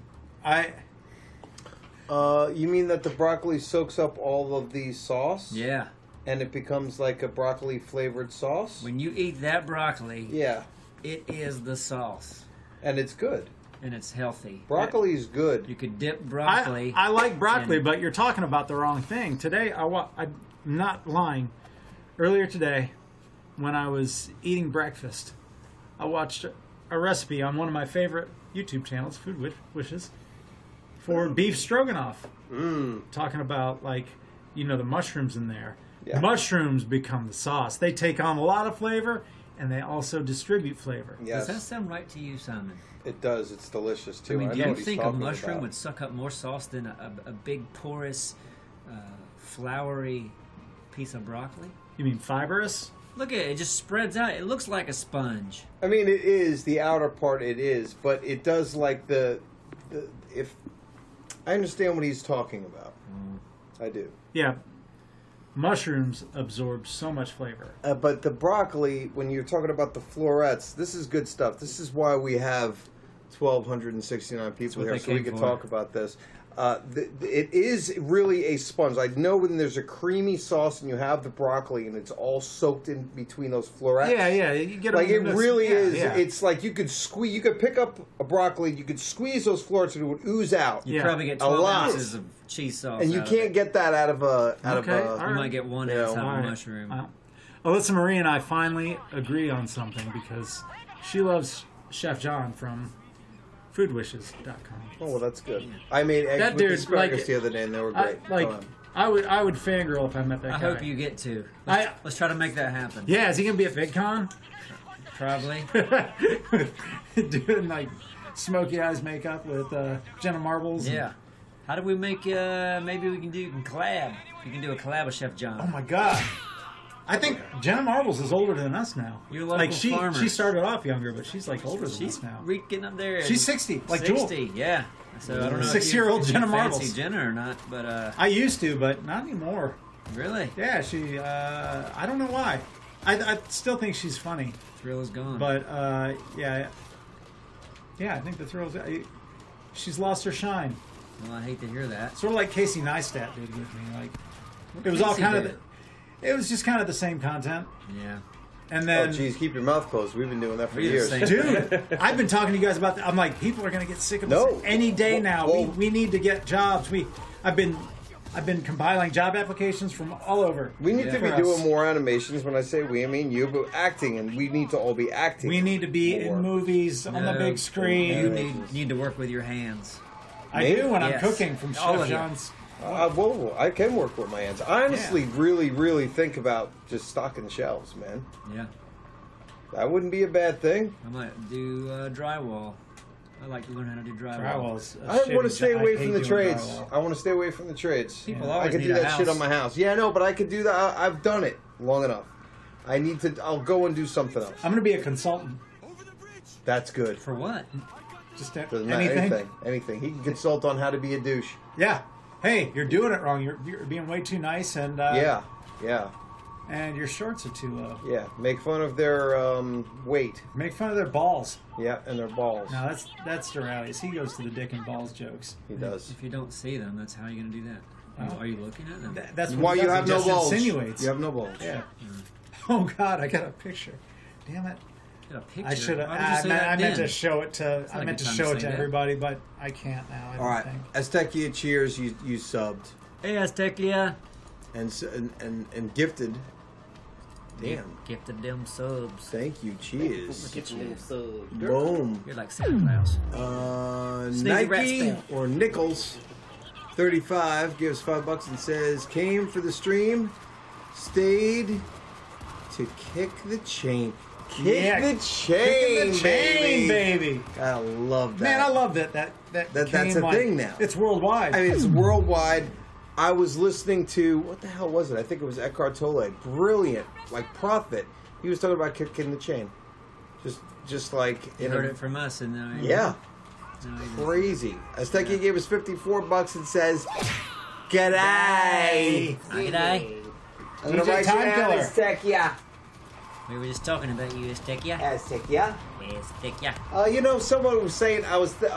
You mean that the broccoli soaks up all of the sauce? Yeah. And it becomes like a broccoli flavored sauce? When you eat that broccoli, Yeah. it is the sauce, And it's good. and it's healthy. Broccoli is good. You could dip broccoli. I like broccoli, in- but you're talking about the wrong thing. Today, I'm not lying. Earlier today, when I was eating breakfast, I watched a recipe on one of my favorite YouTube channels, Food Wishes, for beef stroganoff. Talking about, like, the mushrooms in there. Yeah. Mushrooms become the sauce. They take on a lot of flavor, and they also distribute flavor. Yes, Does that sound right to you, Simon? it does. It's delicious too. I mean, know do you what he's think a talking mushroom about. would suck up more sauce than a big, porous, floury piece of broccoli? You mean fibrous? Look at it. It just spreads out. It looks like a sponge. I mean, it is the outer part. It is, but it does like the if I understand what he's talking about. I do. Yeah. Mushrooms absorb so much flavor. But the broccoli, when you're talking about the florets, this is good stuff. This is why we have 1,269 people what here, they so we came can for. talk about this. It is really a sponge. I know when there's a creamy sauce and you have the broccoli and it's all soaked in between those florets. Yeah, you get Like it them- really yeah, is. yeah. It's like you could squeeze. You could pick up a broccoli. You could squeeze those florets and it would ooze out. You Yeah. probably get A 12 lot. ounces of cheese sauce. And you out of can't it. get that out of a Okay, all You right. might get 1 Yeah, ounce out all of right. a mushroom. Alyssa Marie and I finally agree on something because she loves Chef John from foodwishes.com. Oh, well, that's good. I made eggs That with dude, asparagus like, the other day, and they were great. I would fangirl if I met that I guy. hope you get to. I- Let's try to make that happen. Yeah, is he gonna be at VidCon? Probably. Doing like smoky eyes makeup with Jenna Marbles. Yeah. How do we make? Maybe we can collab. We can do a collab with Chef John. Oh my god. I think Jenna Marbles is older than us now. You're local like she farmers. started off younger, but she's like older than She's us now. getting up there. She's 60, like Jewel. 60. Yeah. So I don't know. 6-year-old if you Jenna fancy Marbles. Jenna or not, but I used to, but not anymore. really, Yeah, she. I don't know why. I still think she's funny, thrill is gone. but yeah. Yeah, I think the thrills. She's lost her shine. Well, I hate to hear that. Sort of like Casey Neistat did with me. Like it was all Casey kind of. did? It was just kind of the same content. Yeah. And Oh, then, geez, keep your mouth closed. We've been doing that for We do the years. same. dude, I've been talking to you guys about that. I'm like, people are going to get sick of No. this any day now. Well- we need to get jobs. I've been compiling job applications from all over. We need to be for doing us. more animations. When I say we, I mean you, but acting, and we need to all be acting. We need to be more. in movies on the No, big screen. You need to work with your hands. I Me? do when I'm Yes. cooking from All Chef of you. John's. Well, I can work with my hands. I honestly really, really think about just stocking the shelves, man. Yeah. That wouldn't be a bad thing. I might do drywall. I like to learn how to do drywall. Drywall's a I want to shitty stay job. away I from hate the doing trades. drywall. I want to stay away from the trades. People I always could need do a that shit house. on my house. Yeah, I know, but I could do that. I've done it long enough. I need to. I'll go and do something else. I'm going to be a consultant. That's good. For what? Just Doesn't matter. anything. Anything. He can consult on how to be a douche. Yeah. Hey, you're doing it wrong. You're being way too nice, and Yeah. and your shorts are too low. Yeah. Make fun of their weight. Make fun of their balls. Yeah, and their balls. No, that's Duralius. He goes to the dick and balls jokes. He does. If you don't see them, that's how you're going to do that. Are you looking at them? That's what Why he you does. have He no just balls? Insinuates. You have no balls. Yeah. Oh God, I got a picture. Damn it. Got a picture. I should have. Why would you say that I meant then? to show it to. not I a meant good to time show to it to say that. everybody, but I can't now. I don't All right. think. Aztecia, cheers. You subbed Hey, Aztecia. and gifted. Damn. Gifted them subs. Thank you. Cheers. Get your little sub. Boom. You're like Santa Claus. Sneaky rat Nike stamp. or Nichols, 35, gives $5 and says, came for the stream, stayed to kick the chain. Kick Yeah, the chain, Kicking the chain, baby. I love that. Man, I love that. That That's became a thing now. It's worldwide. I mean, it's worldwide. I was listening to, what the hell was it? I think it was Escort Tolle. Brilliant. Like Prophet. He was talking about kicking the chain. Just like... You heard it from us, and Yeah. now you Crazy. Aztecia gave us $54 and says, G'day. G'day. I'm gonna DJ write you Time down, Killer. Aztecia. We were just talking about you, Aztecia. Aztecia. Aztecia. You know, someone was saying, what the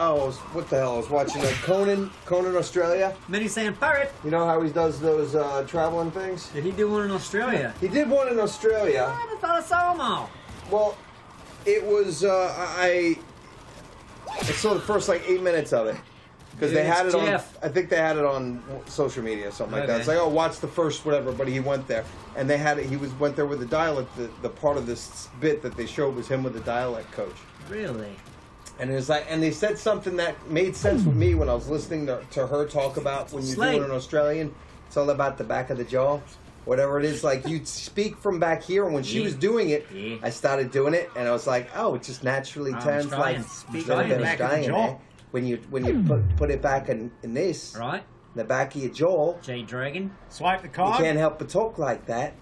hell? I was watching Conan Australia. Many saying pirate. You know how he does those traveling things? Did he do one in Australia? He did one in Australia. I thought I saw them all. Well, it was, I saw the first like 8 minutes of it. Because they Dude, had it's it on, Jeff. I think they had it on social media or something like that. Okay. It's like, oh, watch the first whatever, but he went there. And they had it, went there with the dialect, the part of this bit that they showed was him with the dialect coach. Really? And it was like, and they said something that made sense with me when I was listening to her talk about when you're Slate. doing an Australian, it's all about the back of the jaw. Whatever it is, like you speak from back here. And when she Yeah. was doing it, Yeah. I started doing it, and I was like, "Oh, it just naturally I'm turns like Australian. a Speak little bit Australian. Back of the Australian, jaw. eh? When you put it back in this, Right? the back of your jaw, J Dragon. Swipe the you card. can't help but talk like that,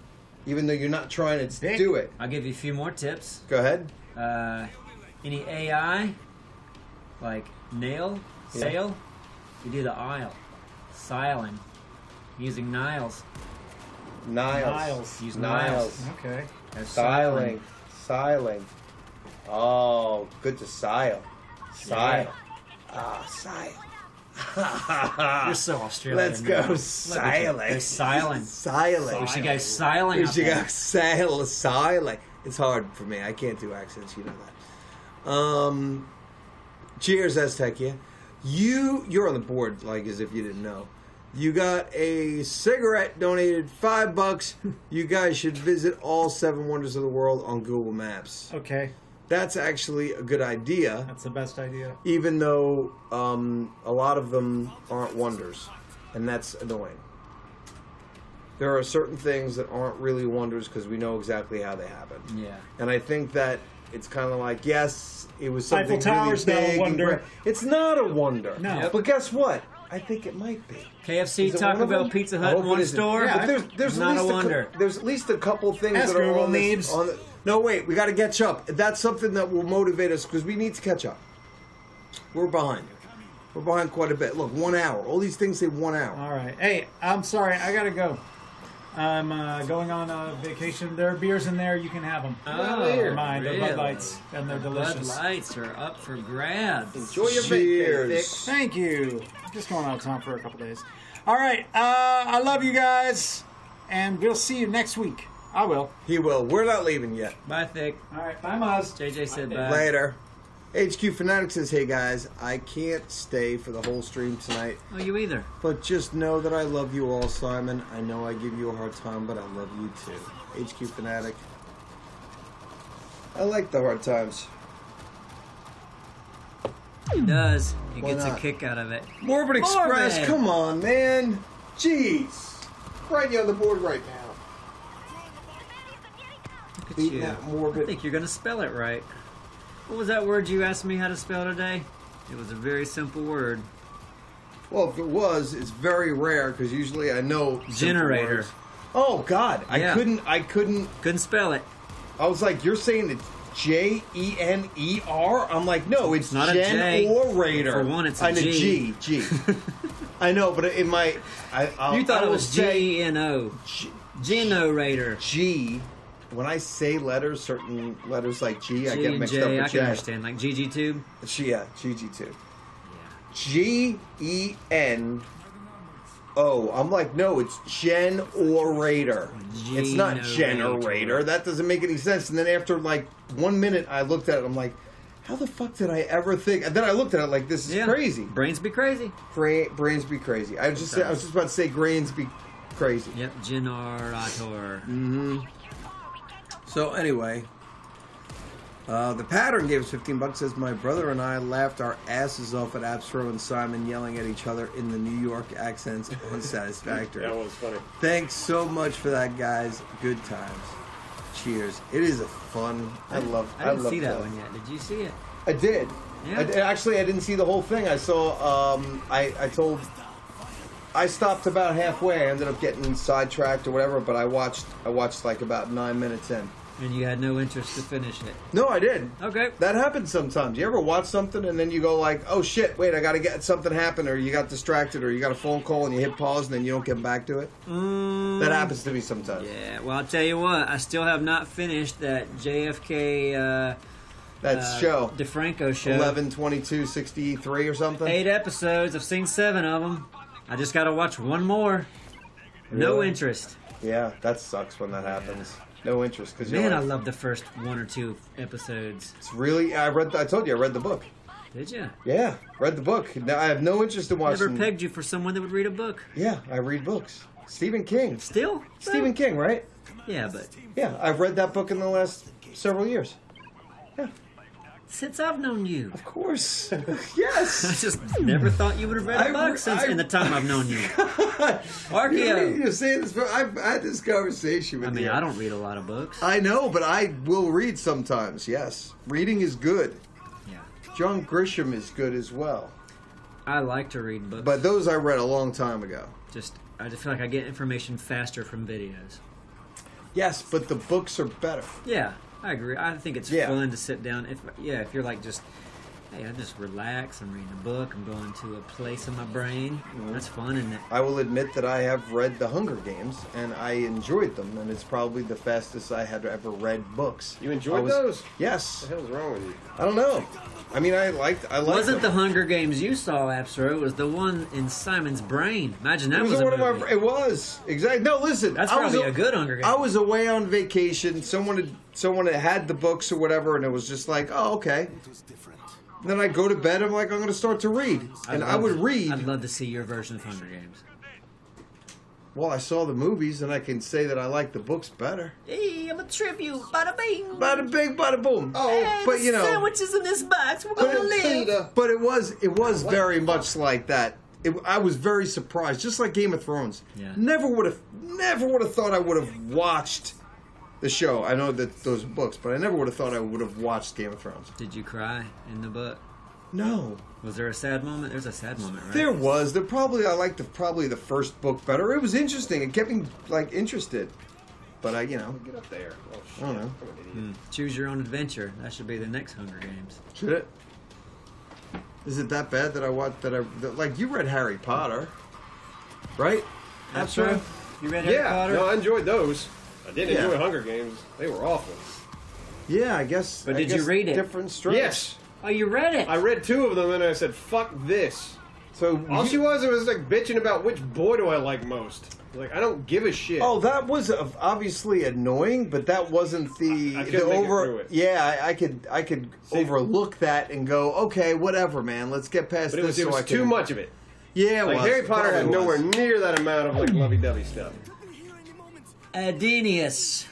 even though you're not trying to Dick. do it. I'll give you a few more tips. Go ahead. Any AI, like nail, Yeah. sail, you do the aisle. Siling. Using Niles. Niles. Use Niles. Okay. There's Siling. Siling. Oh, good to sile. Sile. Ah, sile. You're so Australian. Let's go man. sailing. They're siling. Siling. We should go siling. We out should there. go sail sailing. It's hard for me. I can't do accents. You know that. Cheers, Aztecia. You're on the board like as if you didn't know. You got a cigarette donated $5. You guys should visit all 7 wonders of the world on Google Maps. Okay. That's actually a good idea, That's the best idea. even though a lot of them aren't wonders, and that's annoying. There are certain things that aren't really wonders because we know exactly how they happen. Yeah. And I think that it's kind of like, yes, it was something Eiffel Tower's really not a big. wonder. And it's not a wonder. No. Yep. But guess what? I think it might be. KFC, Is it Taco one of Bell, them? Pizza I Hut hope in it one isn't. store. Yeah, But there's not at a least wonder. there's at least a couple things Ask that are Google, on this. Neebs. On the, no, wait, we got to catch up. That's something that will motivate us because we need to catch up. We're behind. We're behind quite a bit. Look, 1 hour. All these things say 1 hour. All right. Hey, I'm sorry. I gotta go. I'm going on a vacation. There are beers in there. You can have them. Oh, Mine. They're really? Bud Lights, and they're delicious. Bud Lights are up for grabs. Enjoy your Cheers. vacation. Thank you. Just going out of town for a couple days. All right. I love you guys, and we'll see you next week. I will. He will. We're not leaving yet. Bye, Thick. All right. Bye, Maz. JJ said bye. Later. HQ Fanatic says, hey guys, I can't stay for the whole stream tonight, Oh, you either. but just know that I love you all, Simon. I know I give you a hard time, but I love you too. HQ Fanatic. I like the hard times. He does. He Why gets a not? kick out of it. Morbid Express, Morbid. come on, man. Jeez. Right you on the board right now. Look at Beating you. that I Morbid. think you're going to spell it right. What was that word you asked me how to spell today? It was a very simple word. Well, if it was, it's very rare because usually I know simple Generator. words. Oh God, Yeah. I couldn't. Couldn't spell it. I was like, you're saying it's Jener? I'm like, no, it's not a Jen J. or Raider. For one, it's a I know, G. G. I know, but in my, You thought I it will was say G-E-N-O. Generator. G. When I say letters, certain letters like G, I G get and mixed J, up with I can J. understand. Like GG Tube. Yeah, GG2. G-E-N-O. I'm like, no, it's Jen or Raider. It's not Generator. That doesn't make any sense. And then after like 1 minute, I looked at it. I'm like, how the fuck did I ever think? And then I looked at it like, this is crazy. Brains be crazy. Brains be crazy. I was just about to say grains be crazy. Yep, Generator. So anyway, the pattern gave us $15. Says my brother and I laughed our asses off at Absro and Simon yelling at each other in the New York accents on Satisfactory. That was funny. Thanks so much for that, guys. Good times. Cheers. It is a fun. I love. I didn't love see that one yet. Did you see it? I did. Yeah. Actually, I didn't see the whole thing. I saw. I stopped about halfway. I ended up getting sidetracked or whatever. But I watched like about 9 minutes in. And you had no interest to finish it. No, I did. Okay. That happens sometimes. You ever watch something and then you go like, oh shit, wait, I gotta get something happen, or you got distracted, or you got a phone call and you hit pause and then you don't get back to it? That happens to me sometimes. Yeah, well, I'll tell you what. I still have not finished that JFK That show. DeFranco show. 11/22/63 or something? 8 episodes. I've seen 7 of them. I just got to watch one more. No Really? interest. Yeah, that sucks when that happens. No interest. Cause Man, you're I like, love the first 1 or 2 episodes. it's really, I told you, I read the book. Did you? Yeah, read the book. Now, I have no interest in watching. Never pegged you for someone that would read a book. Yeah, I read books. Stephen King. Still? Stephen King, right? Yeah, but Yeah, I've read that book in the last several years. since I've known you. Of course. I Yes. just never thought you would have read a book since in the time I've known you. Archeo. You're saying this, but I've had this conversation with I mean, you. I don't read a lot of books. I know, but I will read sometimes, yes. Reading is good. Yeah. John Grisham is good as well. I like to read books. But those I read a long time ago. I just feel like I get information faster from videos. Yes, but the books are better. Yeah, I agree. I think it's Yeah. fun to sit down. If you're like just, hey, I just relax. I'm reading a book. I'm going to a place in my brain. That's fun, isn't it? I will admit that I have read The Hunger Games, and I enjoyed them, and it's probably the fastest I had ever read books. You enjoyed those? Yes. What the hell's wrong with you? I don't know. I mean, I liked Wasn't them. the Hunger Games you saw, Absro? It was the one in Simon's brain. Imagine that It was was a one of movie. my. It was exactly. No, listen. That's I was probably a good Hunger Games. I was away on vacation. Someone had the books or whatever, and it was just like, oh, okay. And then I go to bed. I'm like, I'm going to start to read, and I would read. I'd love to see your version of Hunger Games. Well, I saw the movies, and I can say that I like the books better. Hey, I'm a tribute. Bada bing. Bada bing, bada boom. Hey, but you know, sandwiches in this box. We're gonna live. but it was very much like that. I was very surprised, just like Game of Thrones. Yeah. Never would have thought I would have watched the show. I know that those books, but I never would have thought I would have watched Game of Thrones. Did you cry in the book? No, Was there a sad moment? There's a sad moment, right? there was. I liked the first book better. It was interesting. It kept me like interested. But Get up there. Oh, shit. I don't know. Come on, idiot. Choose your own adventure. That should be the next Hunger Games. Should it? Is it that bad that like you read Harry Potter, right? That's true. You read Harry Yeah, Potter? no, I enjoyed those. I did Yeah. enjoy Hunger Games. They were awful. Yeah, I guess. But I did you guess read it? Different strokes. Yes. Oh, you read it? I read 2 of them and I said, fuck this. So All she was like bitching about which boy do I like most. Like, I don't give a shit. Oh, that was obviously annoying, but that wasn't the I couldn't make it through it. Yeah, I could overlook that and go, okay, whatever, man. Let's get past But it this. was too much of it. Yeah, it Like, was. Harry Potter had Probably nowhere was. near that amount of, like, lovey-dovey stuff. Adenius.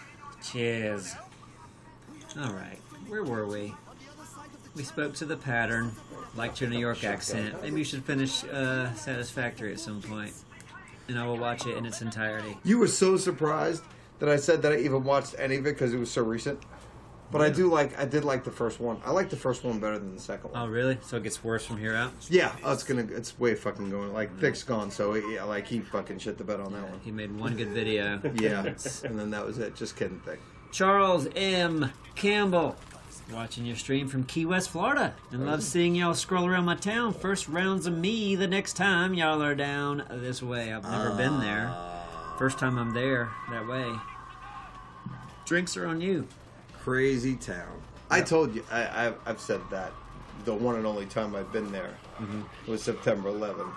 Cheers. All right. Where were we? We spoke to the pattern. Liked your New York accent. Maybe you should finish Satisfactory at some point. And I will watch it in its entirety. You were so surprised that I said that I even watched any of it because it was so recent. But I did like the first one. I like the first one better than the second one. Oh, really? So it gets worse from here out? Yeah, it's way fucking going. Like, Thick's gone, so yeah, like he fucking shit the bed on that one. He made one good video. Yeah, and then that was it. Just kidding, Thick. Charles M. Campbell. Watching your stream from Key West, Florida. And love seeing y'all scroll around my town. First rounds of me the next time y'all are down this way. I've never been there. First time I'm there that way. Drinks are on you. Crazy town. I told you, I've said that. The one and only time I've been there was September 11th.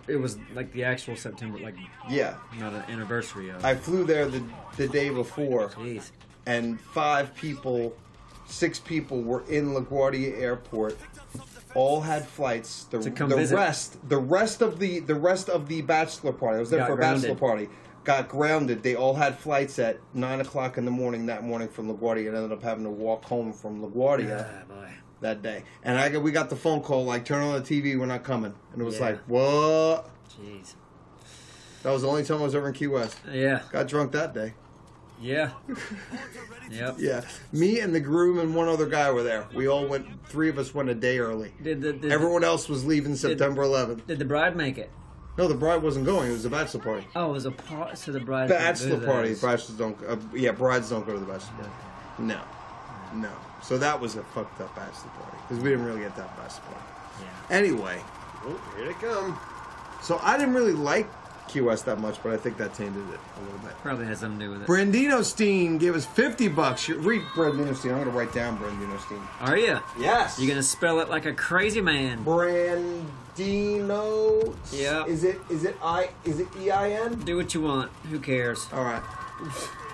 It was like the actual September, like Yeah. not an anniversary of. I flew there the day before, Jeez. and 6 people were in LaGuardia Airport. All had flights. To come visit. The rest of the bachelor party. I was there Got for a grounded. bachelor party. Got grounded. They all had flights at 9 o'clock in the morning that morning from LaGuardia, and ended up having to walk home from LaGuardia boy. that day. And we got the phone call like, turn on the TV, we're not coming. And it was Yeah. like, what? Jeez. That was the only time I was ever in Key West. Yeah. Got drunk that day. Yeah. Yep. Yeah, me and the groom and one other guy were there. We all went. 3 of us went a day early. Everyone else was leaving September 11th. Did the bride make it? No, the bride wasn't going. It was a bachelor party. Oh, it was a part. So the bride. Bachelor party. Bachelors don't. Brides don't go to the bachelor party. No. So that was a fucked up bachelor party because we didn't really get that bachelor party. Yeah. Anyway, Oh, here they come. so I didn't really like Key West that much, but I think that tainted it a little bit. Probably has something to do with it. Brandino Steen gave us $50. Read Brandino Steen. I'm gonna write down Brandino Steen. Are you? Yes. You gonna spell it like a crazy man? Brandino. Yeah. Is it EIN? Do what you want. Who cares? All right.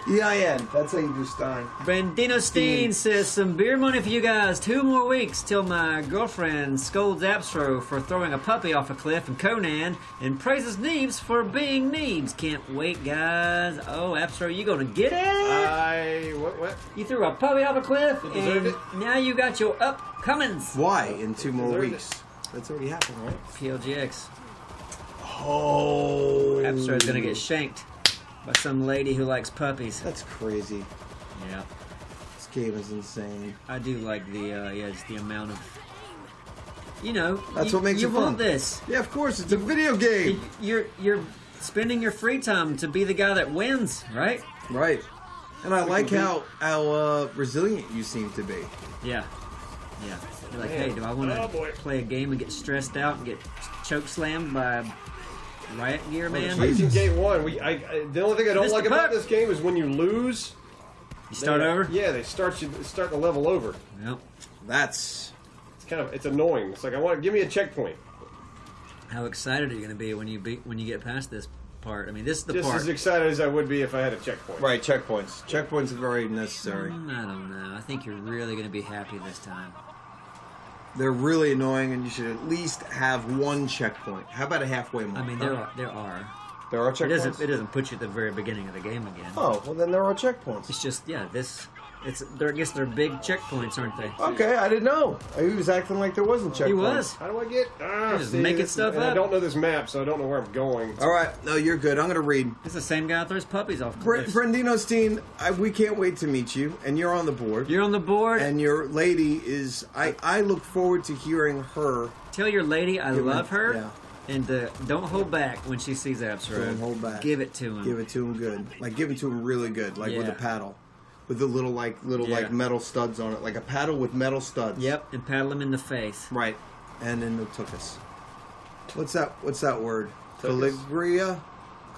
EIN. That's how you do Stein. Brandino Steen says some beer money for you guys. 2 more weeks till my girlfriend scolds Abstro for throwing a puppy off a cliff in Conan and praises Neebs for being Neebs. Can't wait, guys. Oh, Abstro, you gonna get it? What? You threw a puppy off a cliff deserved and it. now you got your upcomings. Why? In 2 more Deserved weeks. That's already happened, right? PLGX. Oh. Abstro's gonna get shanked by some lady who likes puppies. That's crazy. Yeah. This game is insane. I do like just the amount of, That's what makes you it fun. want this. Yeah, of course. It's a video game. You're spending your free time to be the guy that wins, right? Right. And I like how resilient you seem to be. Yeah. You're like, hey, do I want Oh, to boy. play a game and get stressed out and get choke slammed by Riot Gear Man? Racing Gate 1. The only thing I don't Mr. like about Puck. this game is when you lose. You start over? Yeah, they start the level over. Yep. That's It's annoying. It's like give me a checkpoint. How excited are you going to be when you get past this part? I mean, this is the Just part. as excited as I would be if I had a checkpoint. right. Checkpoints. Checkpoints are very necessary. I don't know. I think you're really going to be happy this time. They're really annoying, and you should at least have 1 checkpoint. How about a halfway mark? I mean, there are. There are checkpoints. It doesn't put you at the very beginning of the game again. Oh, well then there are checkpoints. It's just I guess they're big checkpoints, aren't they? Okay, I didn't know. He was acting like there wasn't checkpoints. He was. How do I get? just making stuff I up. don't know this map, so I don't know where I'm going. All right, no, you're good. I'm gonna read. It's the same guy that throws puppies off cliffs. Brandino Steen, we can't wait to meet you, and you're on the board. You're on the board. And your lady is. I look forward to hearing her. Tell your lady I love her. Yeah. And don't hold back when she sees Absro. Don't hold back. Give it to him. Give it to him good. Like give it to him really good. Like with a Yeah. paddle. With the little Yeah. metal studs on it. Like a paddle with metal studs. Yep, and paddle him in the face. Right. And then the tuchus. What's that word? Tuchus. Caligria?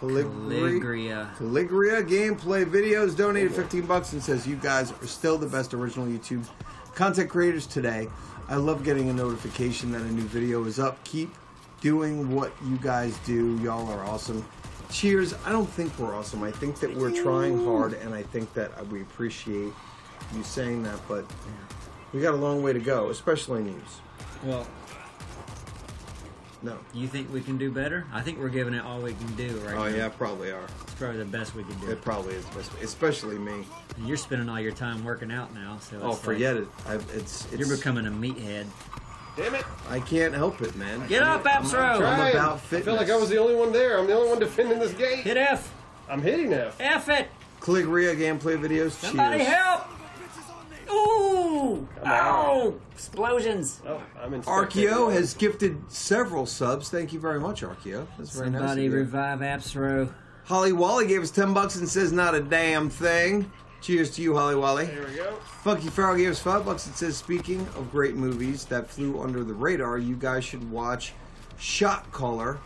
Caligria. Gameplay Videos donated 15 bucks and says, you guys are still the best original YouTube content creators today. I love getting a notification that a new video is up. Keep doing what you guys do. Y'all are awesome. Cheers. I don't think we're awesome. I think that we're trying hard, and I think that we appreciate you saying that, but we got a long way to go, especially Neebs. Well, no. You think we can do better? I think we're giving it all we can do right now. Oh, yeah, probably are. It's probably the best we can do. It probably is, especially me. And you're spending all your time working out now, so Oh, it's forget like, it. It's you're becoming a meathead. Damn it! I can't help it, man. Get up, Absro! I'm about I fitness. feel like I was the only one there. I'm the only one defending this gate. Hit F! I'm hitting F. F it! Caligria Gameplay Videos. Somebody Cheers. help! Ooh! Ow! Explosions! Oh, I'm in. Archeo has gifted several subs. Thank you very much, Archeo. That's very nice. Somebody of you. revive Absro. Holly Wally gave us 10 bucks and says not a damn thing. Cheers to you, Holly Wally. There we go. Funky Farrell gave us 5 bucks and says, speaking of great movies that flew under the radar, you guys should watch Shot Caller.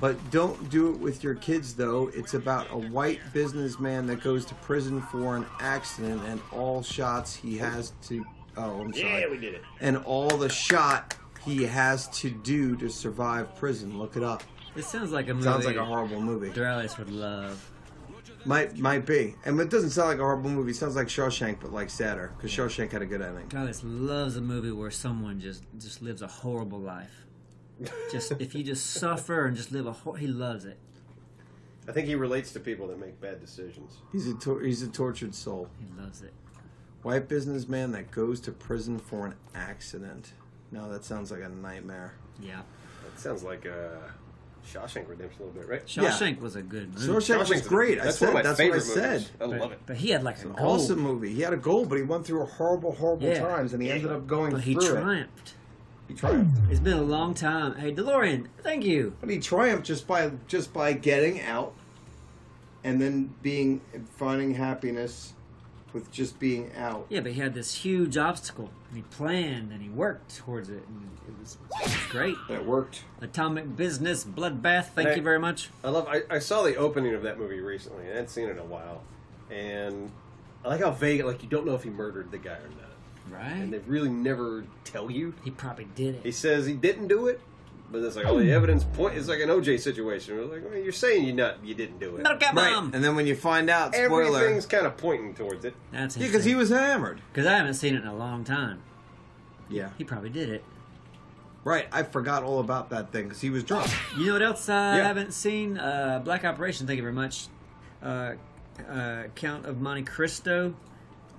But don't do it with your kids, though. It's about a white businessman that goes to prison for an accident, and all shots he has to... Oh, I'm sorry. Yeah, we did it. And all the shot he has to do to survive prison. Look it up. This sounds like a movie. Sounds like a horrible movie. Doralis would love. Might be. And it doesn't sound like a horrible movie. It sounds like Shawshank, but like sadder. Because Shawshank had a good ending. Doralis loves a movie where someone just lives a horrible life. Just if you just suffer and just live he loves it. I think he relates to people that make bad decisions. He's a tortured soul. He loves it. White businessman that goes to prison for an accident. No, that sounds like a nightmare. Yeah. That sounds like Shawshank Redemption a little bit, right? Shawshank was a good movie. Shawshank was great. That's one of my that's favorite what I said. movies. I love it. But he had like a An goal. awesome movie. He had a goal, but he went through horrible times, and he ended up going But through he it. triumphed. He triumphed. It's been a long time. Hey, DeLorean, thank you. But he triumphed just by getting out, and then finding happiness with just being out. Yeah, but he had this huge obstacle, and he planned and he worked towards it, and it was great. That worked. Atomic Business Bloodbath. Thank you very much. I saw the opening of that movie recently. I hadn't seen it in a while, and I like how vague. Like you don't know if he murdered the guy or not. Right. And they really never tell you. He probably did He it. says he didn't do it, but it's like all the evidence point. It's like an OJ situation. It's like, well, you're saying you didn't do it. Metal Cat Bomb. And then when you find out, spoiler. Everything's kind of pointing towards it. That's Yeah, because he was hammered. Because I haven't seen it in a long time. Yeah. He probably did it. Right, I forgot all about that thing because he was drunk. You know what else I haven't seen? Black Operation. Thank you very much. Count of Monte Cristo.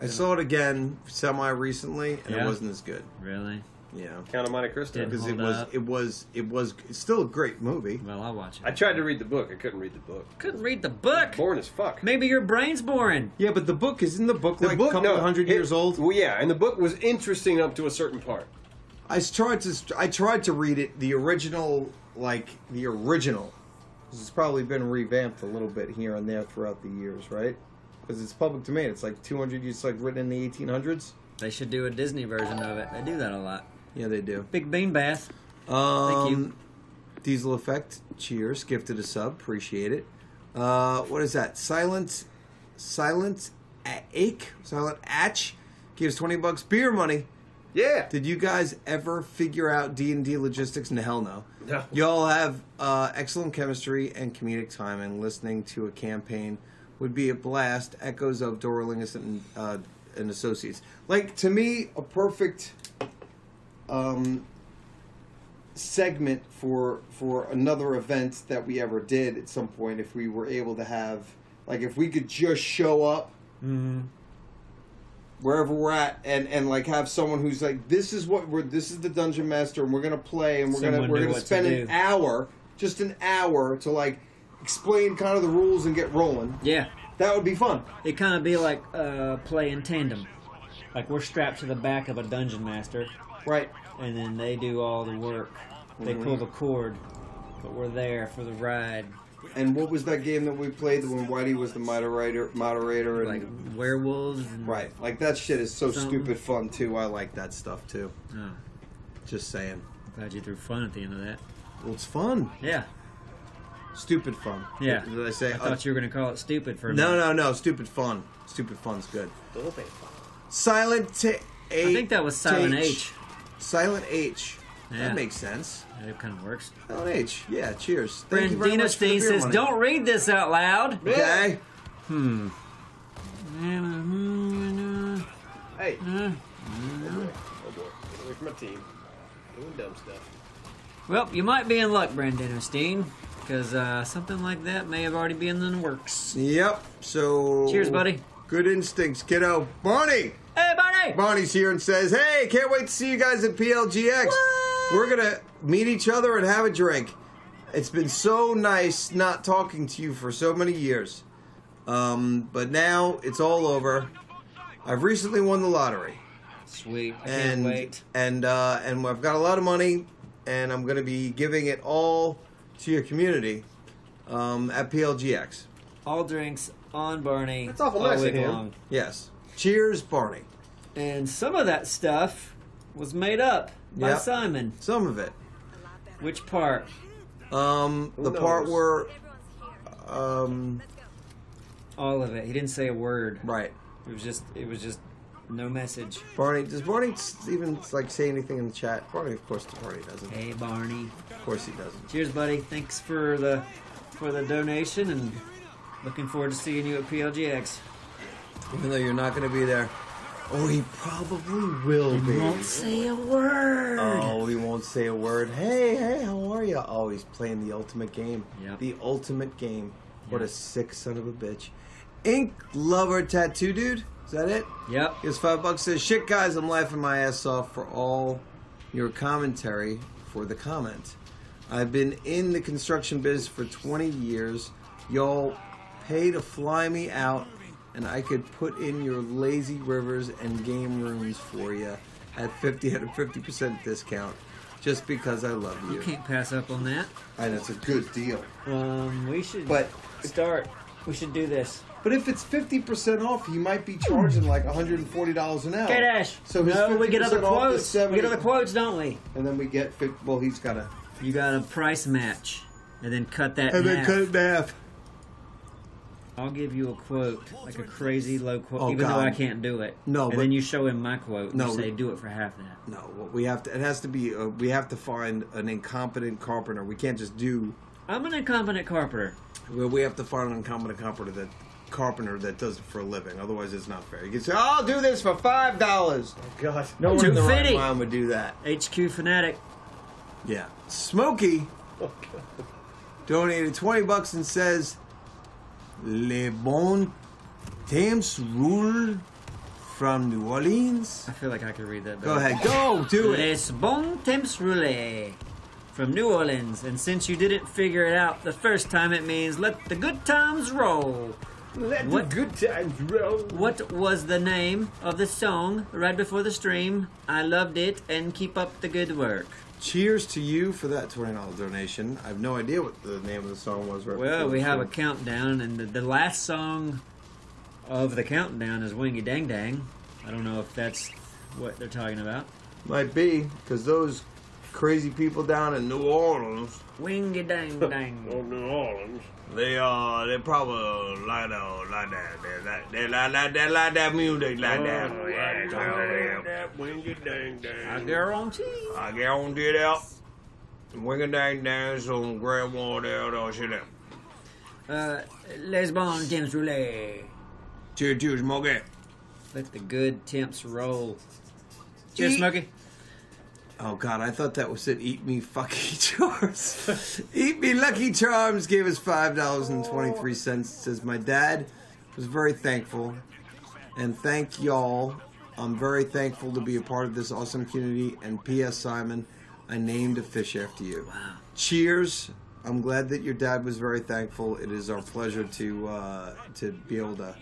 I saw it again semi-recently, and Yeah. it wasn't as good. Really? Yeah. Count of Monte Cristo. Didn't Because hold it's still a great movie. Well, I'll watch it. I tried to read the book. I couldn't read the book. Couldn't read the book. Boring as fuck. Maybe your brain's boring. Yeah, but the book, isn't the book The like book, a couple hundred years old? Well, yeah, and the book was interesting up to a certain part. I tried to read it, the original. It's probably been revamped a little bit here and there throughout the years, right? Because it's public domain. It's like 200 years, like written in the 1800s. They should do a Disney version of it. They do that a lot. Yeah, they do. Big Bean Bath. Thank you. Diesel Effect, cheers. Gifted a sub, appreciate it. What is that? Silent Atch gives $20 beer money. Yeah. Did you guys ever figure out D&D logistics? No, hell no. No. Y'all have excellent chemistry and comedic timing. Listening to a campaign would be a blast. Echoes of Doralingus and Associates. Like, to me, a perfect segment for another event that we ever did at some point, if we were able to have, like, if we could just show up wherever we're at and like have someone who's like, this is the dungeon master, and we're gonna play, and we're gonna spend an hour to like explain kind of the rules and get rolling. Yeah. That would be fun. It kind of be like play in tandem. Like we're strapped to the back of a dungeon master, Right. and then they do all the work. They pull the cord, but we're there for the ride. And what was that game that we played when Whitey was the moderator and Like werewolves. And right. Like that shit is so Something. stupid fun too. I like that stuff too. Oh, Just saying. glad you threw fun at the end of that. Well, it's fun. Yeah. Stupid fun. Yeah. Did I say? I thought you were going to call it stupid for a No, minute. no, no. Stupid fun. Stupid fun's good. Silent H. I think that was Silent H. Silent H. Yeah. That makes sense. Yeah, it kind of works. Silent H. Yeah, cheers. Thank you very Brandina much for the Steen beer says, money. don't read this out loud. Okay. Hey. Oh boy. Get away from my team. Doing dumb stuff. Well, you might be in luck, Brandina Steen, because something like that may have already been in the works. Yep. So. Cheers, buddy. Good instincts, kiddo. Barney! Hey, Barney! Barney's here and says, hey, can't wait to see you guys at PLGX. We're going to meet each other and have a drink. It's been so nice not talking to you for so many years. But now it's all over. I've recently won the lottery. Sweet. I can't wait. And I've got a lot of money, and I'm going to be giving it all to your community at PLGX. All drinks on Barney. That's awful all nice of week him. long. Yes. Cheers, Barney. And some of that stuff was made up by Yep. Simon. Some of it. Which part? The part where... All of it. He didn't say a word. right. It was just no message. Barney, does Barney even like say anything in the chat? Barney, of course, Barney doesn't. Hey, Barney. Of course he doesn't. Cheers, buddy. Thanks for the donation, and looking forward to seeing you at PLGX. Even though you're not going to be there. Oh, he probably will be. Won't say a word. Oh, he won't say a word. Hey, how are you? Oh, he's playing the ultimate game. Yep. The ultimate game. What a Yep. sick son of a bitch. Ink Lover Tattoo Dude. Is that it? Yep. Here's $5. Says, shit, guys, I'm laughing my ass off for all your commentary for the comment. I've been in the construction biz for 20 years. Y'all pay to fly me out, and I could put in your lazy rivers and game rooms for you at 50% discount just because I love you. You can't pass up on that. And it's a good deal. We should But start. We should do this. But if it's 50% off, he might be charging like $140 an hour. Okay, Dash. So his no, we get 50% other off is quotes. We 70. get other quotes, don't we? And then we get, well, he's got to... You got a price match, and then cut that And in then half. cut it in half. I'll give you a quote, like a crazy low quote, Oh, even though God. I can't do it. No, and but- then you show him my quote. No, and you say, we- do it for half that. No, what we have to, it has to be, we have to find an incompetent carpenter. We can't just do, I'm an incompetent carpenter. well, we have to find an incompetent carpenter that does it for a living. Otherwise, it's not fair. You can say, oh, I'll do this for $5. Oh, God. No one in the right $2.50. mind would do that. HQ Fanatic. Yeah. Smokey donated $20 and says, Le bon temps roule from New Orleans. I feel like I could read that better. Go ahead. Go. Do it. Les bons temps roulés from New Orleans. And since you didn't figure it out the first time, it means let the good times roll. Let What? the good times roll. What was the name of the song right before the stream? I loved it, and keep up the good work. Cheers to you for that $20 donation. I have no idea what the name of the song was. Right Well, before we the have a show. countdown, and the last song of the countdown is Wingy Dang Dang. I don't know if that's what they're talking about. Might be, because those crazy people down in New Orleans, Wingy Dang Dang. New Orleans. they probably like that. They like that music like that. That wingy dang I dang. guarantee. I guarantee that. Wing dang dang, some grandma there, or shit. Les bons temps roulés. Cheers, Smokey. Let the good temps roll. Cheers, Eat. Smokey. Oh God, I thought that was it. Eat me fucking charms. Eat me Lucky Charms gave us $5.23. Says my dad was very thankful, and thank y'all. I'm very thankful to be a part of this awesome community. And P.S. Simon, I named a fish after you. Wow. Cheers. I'm glad that your dad was very thankful. It is our pleasure to be able to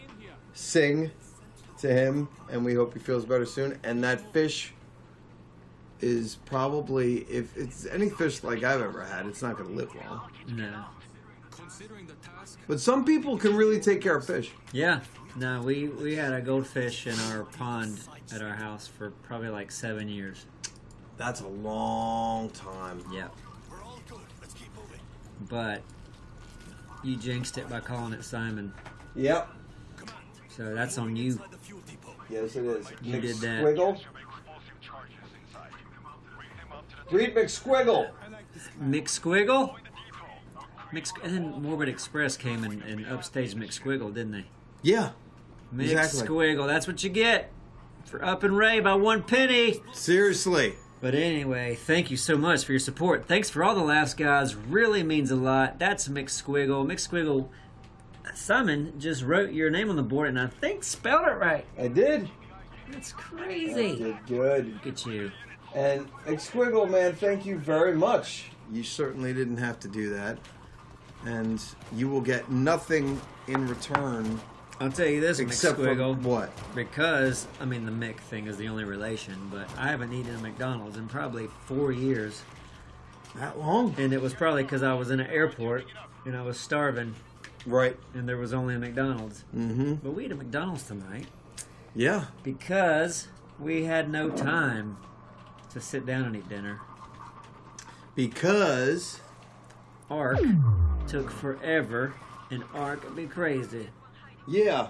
sing to him, and we hope he feels better soon. And that fish is probably, if it's any fish like I've ever had, it's not going to live long. No. But some people can really take care of fish. Yeah. No, we had a goldfish in our pond at our house for probably like 7 years. That's a long time. Yeah. But You jinxed it by calling it Simon. Yep. So that's on you. Yes, it is. You did that. McSquiggle. Read McSquiggle. McSquiggle? And then Morbid Express came and upstaged McSquiggle, didn't they? Yeah. Exactly. McSquiggle, that's what you get for Up and Ray by 1 penny. Seriously. But anyway, thank you so much for your support. Thanks for all the laughs, guys. Really means a lot. That's McSquiggle. McSquiggle, Simon just wrote your name on the board and I think spelled it right. I did. That's crazy. Did good. Look at you. And McSquiggle, man, thank you very much. You certainly didn't have to do that. And you will get nothing in return. I'll tell you this, Except for McSquiggle. what? Because, I mean, the Mick thing is the only relation, but I haven't eaten at McDonald's in probably 4 years. That long? And it was probably because I was in an airport and I was starving Right. and there was only a McDonald's. Mm-hmm. But we ate at McDonald's tonight Yeah. because we had no time to sit down and eat dinner. Because Ark took forever, and Ark would be crazy. yeah.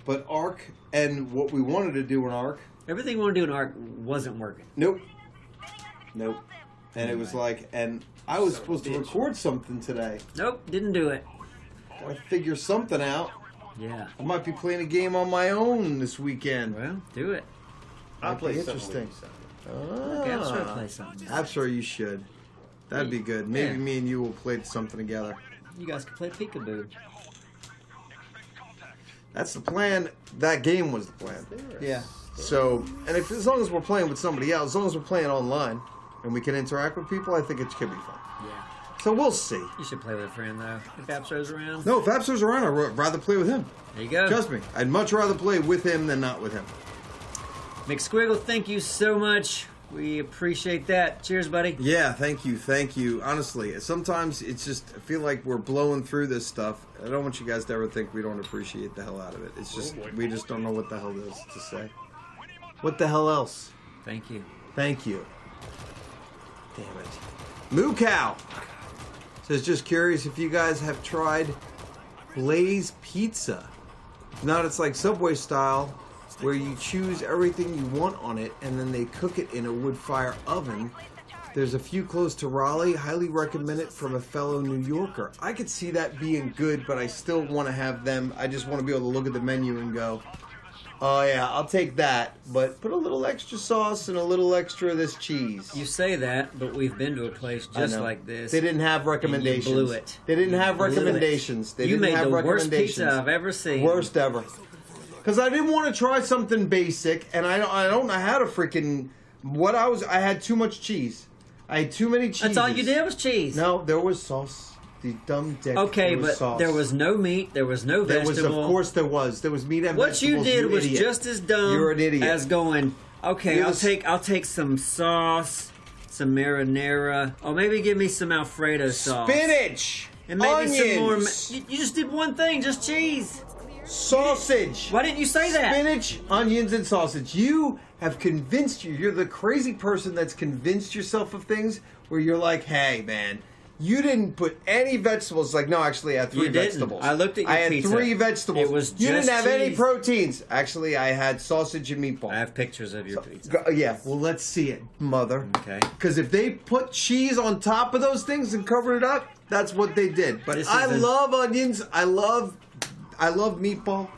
But Ark and what we wanted to do in Ark, Everything we wanted to do in Ark wasn't working. nope. Nope. And it was like, and I was supposed to record something today. Nope, didn't do it. Gotta figure something out. Yeah. I might be playing a game on my own this weekend. Well, do it. I'll play Interesting. Okay, I'll try to play something. I'm sure you should. That'd be good. Maybe Yeah. me and you will play something together. You guys can play peekaboo. That's the plan. That game was the plan. Yeah. So, and if as long as we're playing with somebody else, as long as we're playing online and we can interact with people, I think it could be fun. Yeah. So we'll see. You should play with a friend, though. If Apso's around. No, if Abso's around, I'd rather play with him. There you go. Trust me, I'd much rather play with him than not with him. McSquiggle, thank you so much. We appreciate that. Cheers, buddy. Yeah, thank you. Honestly, sometimes it's just, I feel like we're blowing through this stuff. I don't want you guys to ever think we don't appreciate the hell out of it. It's just, we just don't know what the hell else to say. What the hell else? Thank you. Thank you. Damn it. Moo Cow says, just curious if you guys have tried Blaze Pizza. If not, it's like Subway style, where you choose everything you want on it and then they cook it in a wood fire oven. There's a few close to Raleigh. Highly recommend it from a fellow New Yorker. I could see that being good, but I still want to have them. I just want to be able to look at the menu and go, oh yeah, I'll take that, but put a little extra sauce and a little extra of this cheese. You say that, but we've been to a place just like this. They didn't have recommendations. And you blew it. They didn't have blew it. recommendations. They You didn't made have the worst recommendations. pizza I've ever seen. Worst ever. Because I didn't want to try something basic, and I don't know how to freaking. I had too much cheese. I had too many cheeses. That's all you did was cheese. No, there was sauce. The dumb dick. Okay, there was but sauce. there was no meat. There was no There vegetable. was, of course, there was. There was meat and What vegetables. you did was idiot. just as dumb You're an idiot. as going, okay, It I'll was- take some sauce, some marinara, or maybe give me some Alfredo sauce. Spinach, And maybe onions, some more. You just did one thing, just cheese. sausage. Why didn't you say that? Spinach, onions, and sausage. You have convinced you're the crazy person that's convinced yourself of things where you're like, hey, man, you didn't put any vegetables. Like, no, actually, I had 3 You didn't. vegetables. I looked at your I had pizza. 3 vegetables. It was you didn't just have any cheese. proteins. Actually, I had sausage and meatball. I have pictures of your pizza. Yeah, well, let's see it, mother. Okay. Because if they put cheese on top of those things and covered it up, that's what they did. But This I is love onions. I love meatball.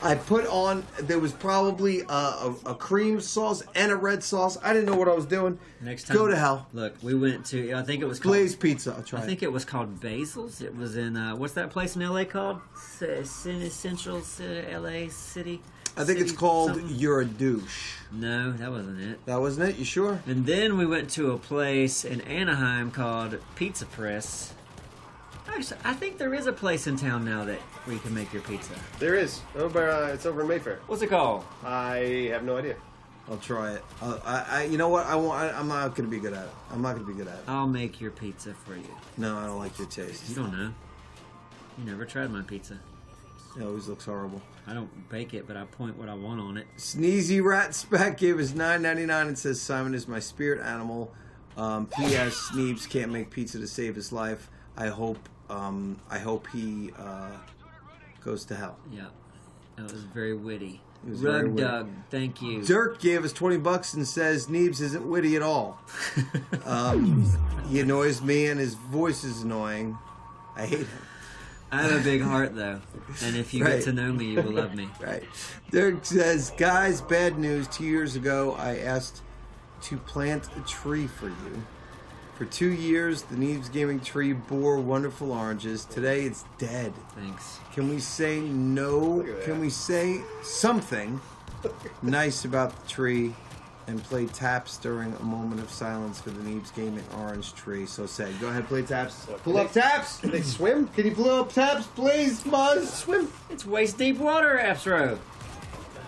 I put on, there was probably a cream sauce and a red sauce. I didn't know what I was doing. Next time, Go to hell. Look, we went to. I think it was called. Blaze Pizza. I'll try I think it was called Basil's. It was in what's that place in LA called? Central LA City. I think it's City called something? You're a Douche. No, that wasn't it. That wasn't it? You sure? And then we went to a place in Anaheim called Pizza Press. Actually, I think there is a place in town now that where you can make your pizza. There is. It's over in Mayfair. What's it called? I have no idea. I'll try it. You know what? I'm not going to be good at it. I'm not going to be good at it. I'll make your pizza for you. No, I don't like your taste. You don't know. You never tried my pizza. It always looks horrible. I don't bake it, but I point what I want on it. Sneezy Rat Spec gave us $9.99 and says, Simon is my spirit animal. P.S. Neebs can't make pizza to save his life. I hope I hope he goes to hell. Yeah, that was very witty. It was very Rug witty. Doug, thank you. Dirk gave us $20 and says Neebs isn't witty at all. He annoys me and his voice is annoying. I hate him. I have a big heart though, and if you Right. get to know me, you will love me. Right. Dirk says, guys, bad news. 2 years ago, I asked to plant a tree for you. For 2 years, the Neebs Gaming tree bore wonderful oranges. Today, it's dead. Thanks. Can we say no? Can we say something nice about the tree and play taps during a moment of silence for the Neebs Gaming orange tree? So say, go ahead, play taps. Pull up taps. Can they swim? Can you pull up taps, please, Buzz? Swim. It's waist deep water, Astro.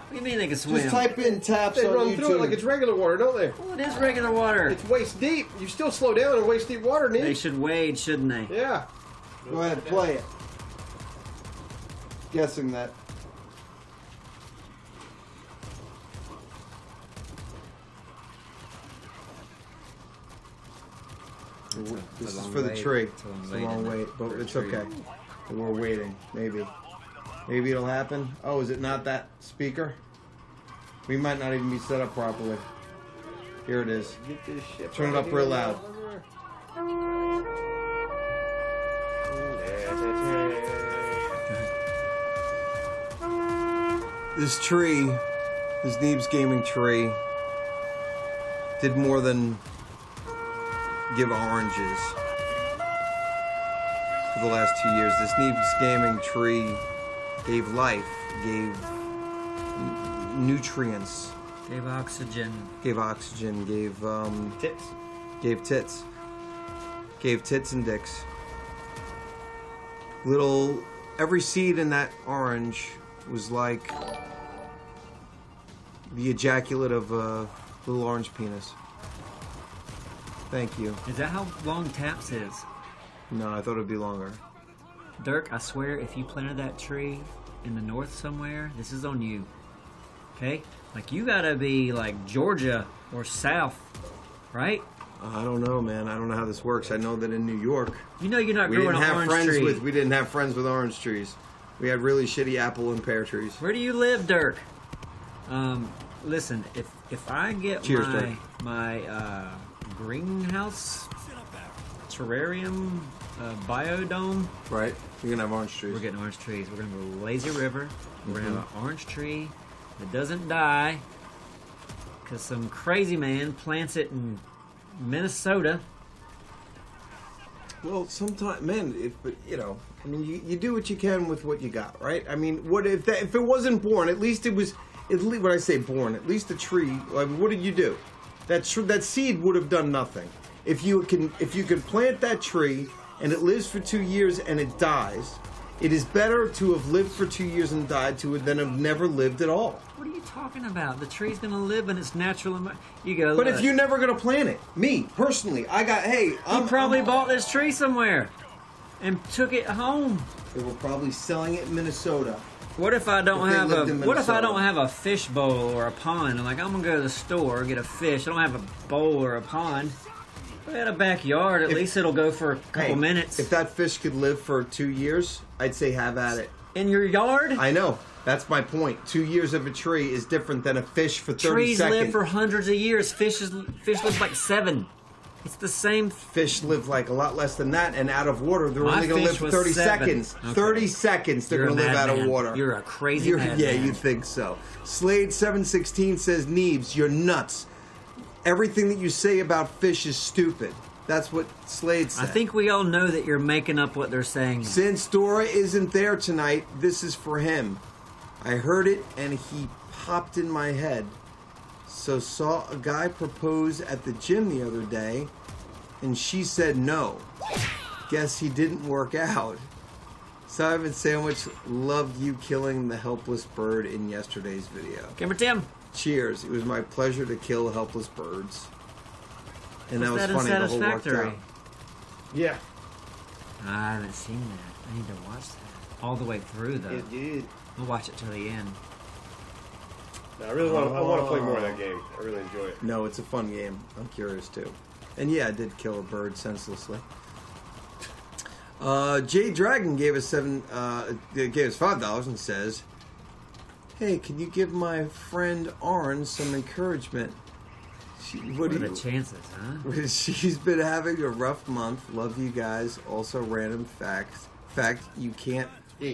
What do you mean they can swim? Just type in taps They on run YouTube. through it like it's regular water, don't they? Well, it is regular water. It's waist deep. You still slow down in waist deep water, They Neebs. should wade, shouldn't they? Yeah. Go ahead, play it. Guessing that. This is long for the wait. tree. It's a long It's wait, a long isn't it? wait, but For a it's tree. okay. We're waiting. Maybe. Maybe it'll happen. Oh, is it not that speaker? We might not even be set up properly. Here it is. Get this shit Turn it up real loud. This tree, this Neebs Gaming tree, did more than give oranges for the last 2 years. This Neebs Gaming tree gave life, gave nutrients, Gave oxygen. gave oxygen, gave Tits. gave tits, gave tits and dicks. Little, every seed in that orange was like the ejaculate of a little orange penis. Thank you. Is that how long taps is? No, I thought it'd be longer. Dirk, I swear if you planted that tree in the north somewhere, this is on you. Okay? Like, you gotta be like Georgia or south, right? I don't know, man. I don't know how this works. I know that in New York, You know you're not we growing didn't an have orange friends tree. with we didn't have friends with orange trees. We had really shitty apple and pear trees. Where do you live, Dirk? Listen, if I get Cheers, Dirk. my greenhouse terrarium biodome, Right? You're gonna have orange trees. we're getting orange trees. We're gonna go to Lazy River. We're gonna have an orange tree that doesn't die because some crazy man plants it in Minnesota. Well, sometimes, man, but you know, I mean, you do what you can with what you got, right? I mean, what if if it wasn't born? At least it was. At least when I say born, at least the tree. Like, what did you do? That seed would have done nothing. If you can plant that tree and it lives for 2 years and it dies, it is better to have lived for 2 years and died than have never lived at all. What are you talking about? The tree's gonna live in its natural environment. You go. But look. if you're never gonna plant it, me personally, You probably bought this tree somewhere and took it home. They were probably selling it in Minnesota. What if I don't If they have lived in what if I Minnesota. don't have a fish bowl or a pond? I'm like, I'm gonna go to the store, get a fish. I don't have a bowl or a pond. If I had a backyard, at least it'll go for a couple Hey, minutes. If that fish could live for 2 years, I'd say have at it. In your yard? I know. That's my point. 2 years of a tree is different than a fish for 30 Trees seconds. live for hundreds of years. Fish live like 7. It's the same. Fish live like a lot less than that, and out of water, they're My only going to fish live for was 30 7. seconds. Okay. 30 seconds they're You're a going to live out of madman. water. You're a crazy madman. Yeah, you think so. Slade716 says, Neebs, you're nuts. Everything that you say about fish is stupid. That's what Slade said. I think we all know that you're making up what they're saying. Since Dora isn't there tonight, this is for him. I heard it and he popped in my head. So saw a guy propose at the gym the other day and she said no. Guess he didn't work out. Simon Sandwich loved you killing the helpless bird in yesterday's video. Camera Tim. Cheers. It was my pleasure to kill helpless birds. And that was That funny. The whole worked unsatisfactory. out. Yeah. I haven't seen that. I need to watch that all the way through though. It did. We'll watch it till the end. No, I really want. I want to play more of that game. I really enjoy it. No, it's a fun game. I'm curious too. And yeah, I did kill a bird senselessly. Jay Dragon gave us $5 and says, "Hey, can you give my friend Orange some encouragement? What are the chances, huh? She's been having a rough month. Love you guys. Also, random fact, you can't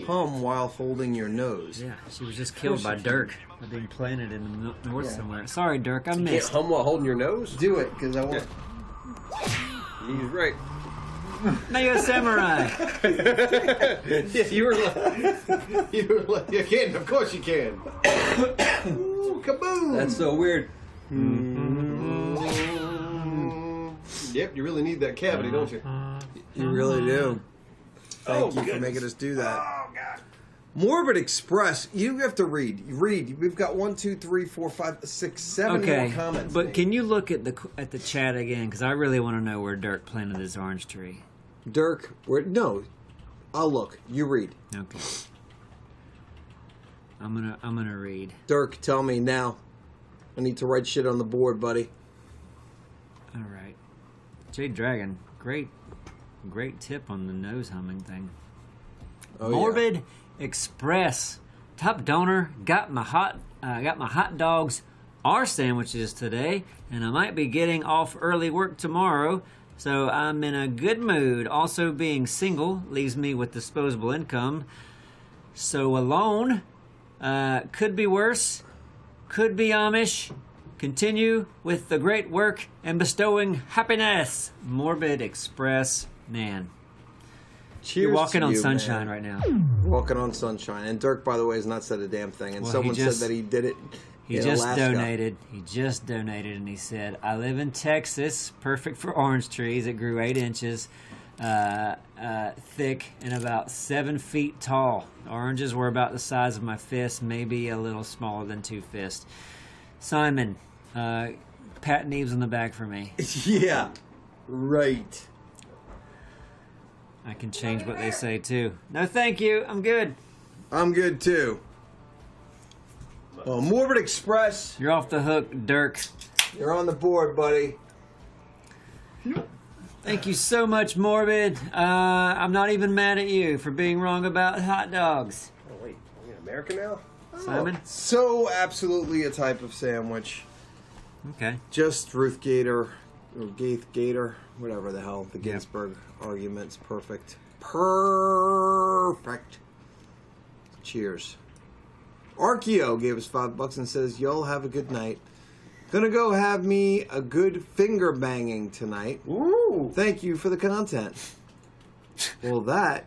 hum while holding your nose." Yeah, she was just killed by Dirk by being planted in the north somewhere. Sorry, Dirk, I missed. Can't hum while holding your nose? Do it, because I want. He's right. Mega Samurai. Yeah, you were like, you can. Of course you can. Ooh, kaboom! That's so weird. Yep, you really need that cavity, don't you? You really do. Thank you for making us do that. Morbid Express. You have to read. Read. We've got 1, 2, 3, 4, 5, 6, 7 more comments. But can you look at the chat again? Because I really want to know where Dirk planted his orange tree. Dirk, no. I'll look. You read. Okay. I'm gonna read. Dirk, tell me now. I need to write shit on the board, buddy. All right. Jade Dragon, great tip on the nose humming thing. Oh, Morbid Express, top donor. Got my hot dogs, our sandwiches today, and I might be getting off early work tomorrow, so I'm in a good mood. Also, being single leaves me with disposable income, so alone could be worse. Could be Amish. Continue with the great work and bestowing happiness. Morbid Express, man. Cheers. You're walking to on you, sunshine man. right now. Walking on sunshine. And Dirk, by the way, has not said a damn thing. And Well, someone he just- said that he did it He in just Alaska. donated. He just donated, and he said, "I live in Texas, perfect for orange trees. It grew 8 inches thick and about 7 feet tall. The oranges were about the size of my fist, maybe a little smaller than 2 fists." Simon, pat Neebs on the back for me. Yeah. Right. I can change what they say too. No, thank you. I'm good. I'm good too. Well, Morbid Express, You're off the hook, Dirk. you're on the board, buddy. Thank you so much, Morbid. I'm not even mad at you for being wrong about hot dogs. Oh, wait. Are we in America now? Simon? So absolutely a type of sandwich. Okay. Just Ruth Gator, or Gaith Gator, whatever the hell. The Ginsburg argument's perfect. Perfect. Cheers. Archeo gave us $5 and says, "Y'all have a good night. Gonna go have me a good finger banging tonight. Ooh. Thank you for the content." Well, that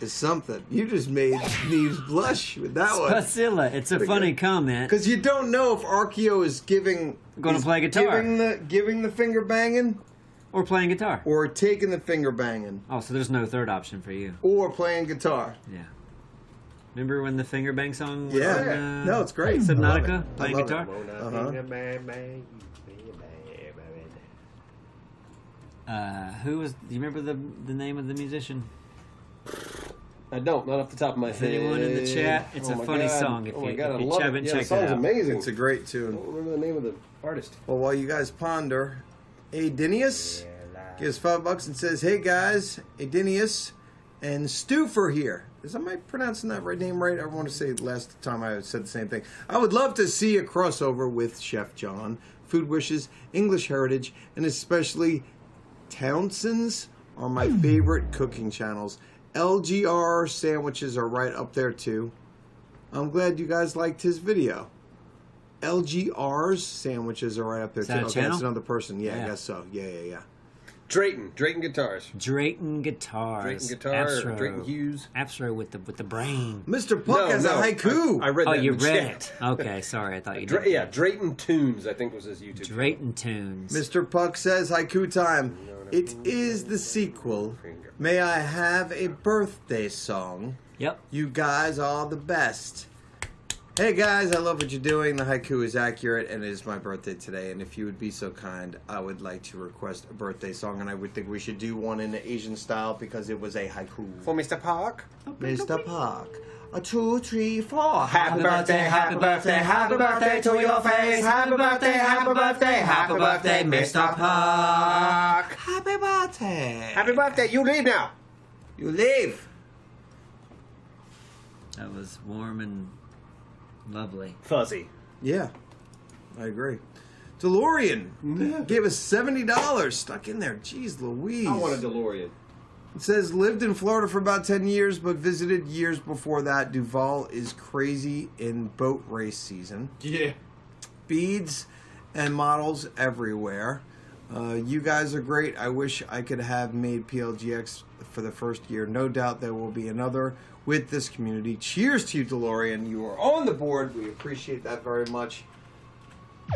is something. You just made Neebs blush with that one. Spacilla. It's a funny comment. Because you don't know if Archeo is Gonna play guitar. giving the finger banging, Or playing guitar. or taking the finger banging, Oh, so there's no third option for you. or playing guitar. Yeah. Remember when the Finger Bang song was Yeah. on, No, it's great. Subnautica? I love it. Playing I love guitar? Who was... Do you remember the name of the musician? I don't, not off the top of my head. Anyone in the chat? It's a my funny God. song if oh my you- God, if I you love haven't it. checked the it song's out. amazing. It's a great I tune. don't remember the name of the artist. Well, while you guys ponder, Adinius gives $5 and says, "Hey guys, Adinius and Stuffer here." Am I pronouncing that name right? I want to say last time I said the same thing. I would love to see a crossover with Chef John, Food Wishes, English Heritage, and especially Townsend's are my favorite cooking channels. LGR sandwiches are right up there too. I'm glad you guys liked his video. LGR's sandwiches are right up there Is that too. a Okay, channel? that's another person. Yeah, Yeah. I guess so. Yeah. Drayton Guitars. Drayton Guitars. Drayton Guitar, or Abstro. Drayton Hughes. Abstro with the brain. Mr. Puck has a haiku. I read Oh, that you in the read chat. it. Okay, sorry. I thought you did. Yeah, Drayton Tunes, I think was his YouTube. Drayton Tunes. Mr. Puck says, "Haiku time. It is the sequel. May I have a birthday song? Yep. You guys are the best." Hey guys, I love what you're doing. The haiku is accurate, and it is my birthday today. And if you would be so kind, I would like to request a birthday song, and I would think we should do one in the Asian style because it was a haiku. For Mr. Park. Mr. Park. A 2, 3, 4. Happy birthday, happy birthday, happy birthday to your face. Happy birthday, happy birthday, happy birthday, Mr. Park. Happy birthday. Happy birthday, you leave now. You leave. That was warm and lovely. Fuzzy. Yeah, I agree. DeLorean gave us $70 stuck in there. Jeez Louise. I want a DeLorean. It says lived in Florida for about 10 years, but visited years before that. Duval is crazy in boat race season. Yeah. Beads and models everywhere. You guys are great. I wish I could have made PLGX for the first year. No doubt there will be another with this community. Cheers to you, DeLorean. You are on the board. We appreciate that very much.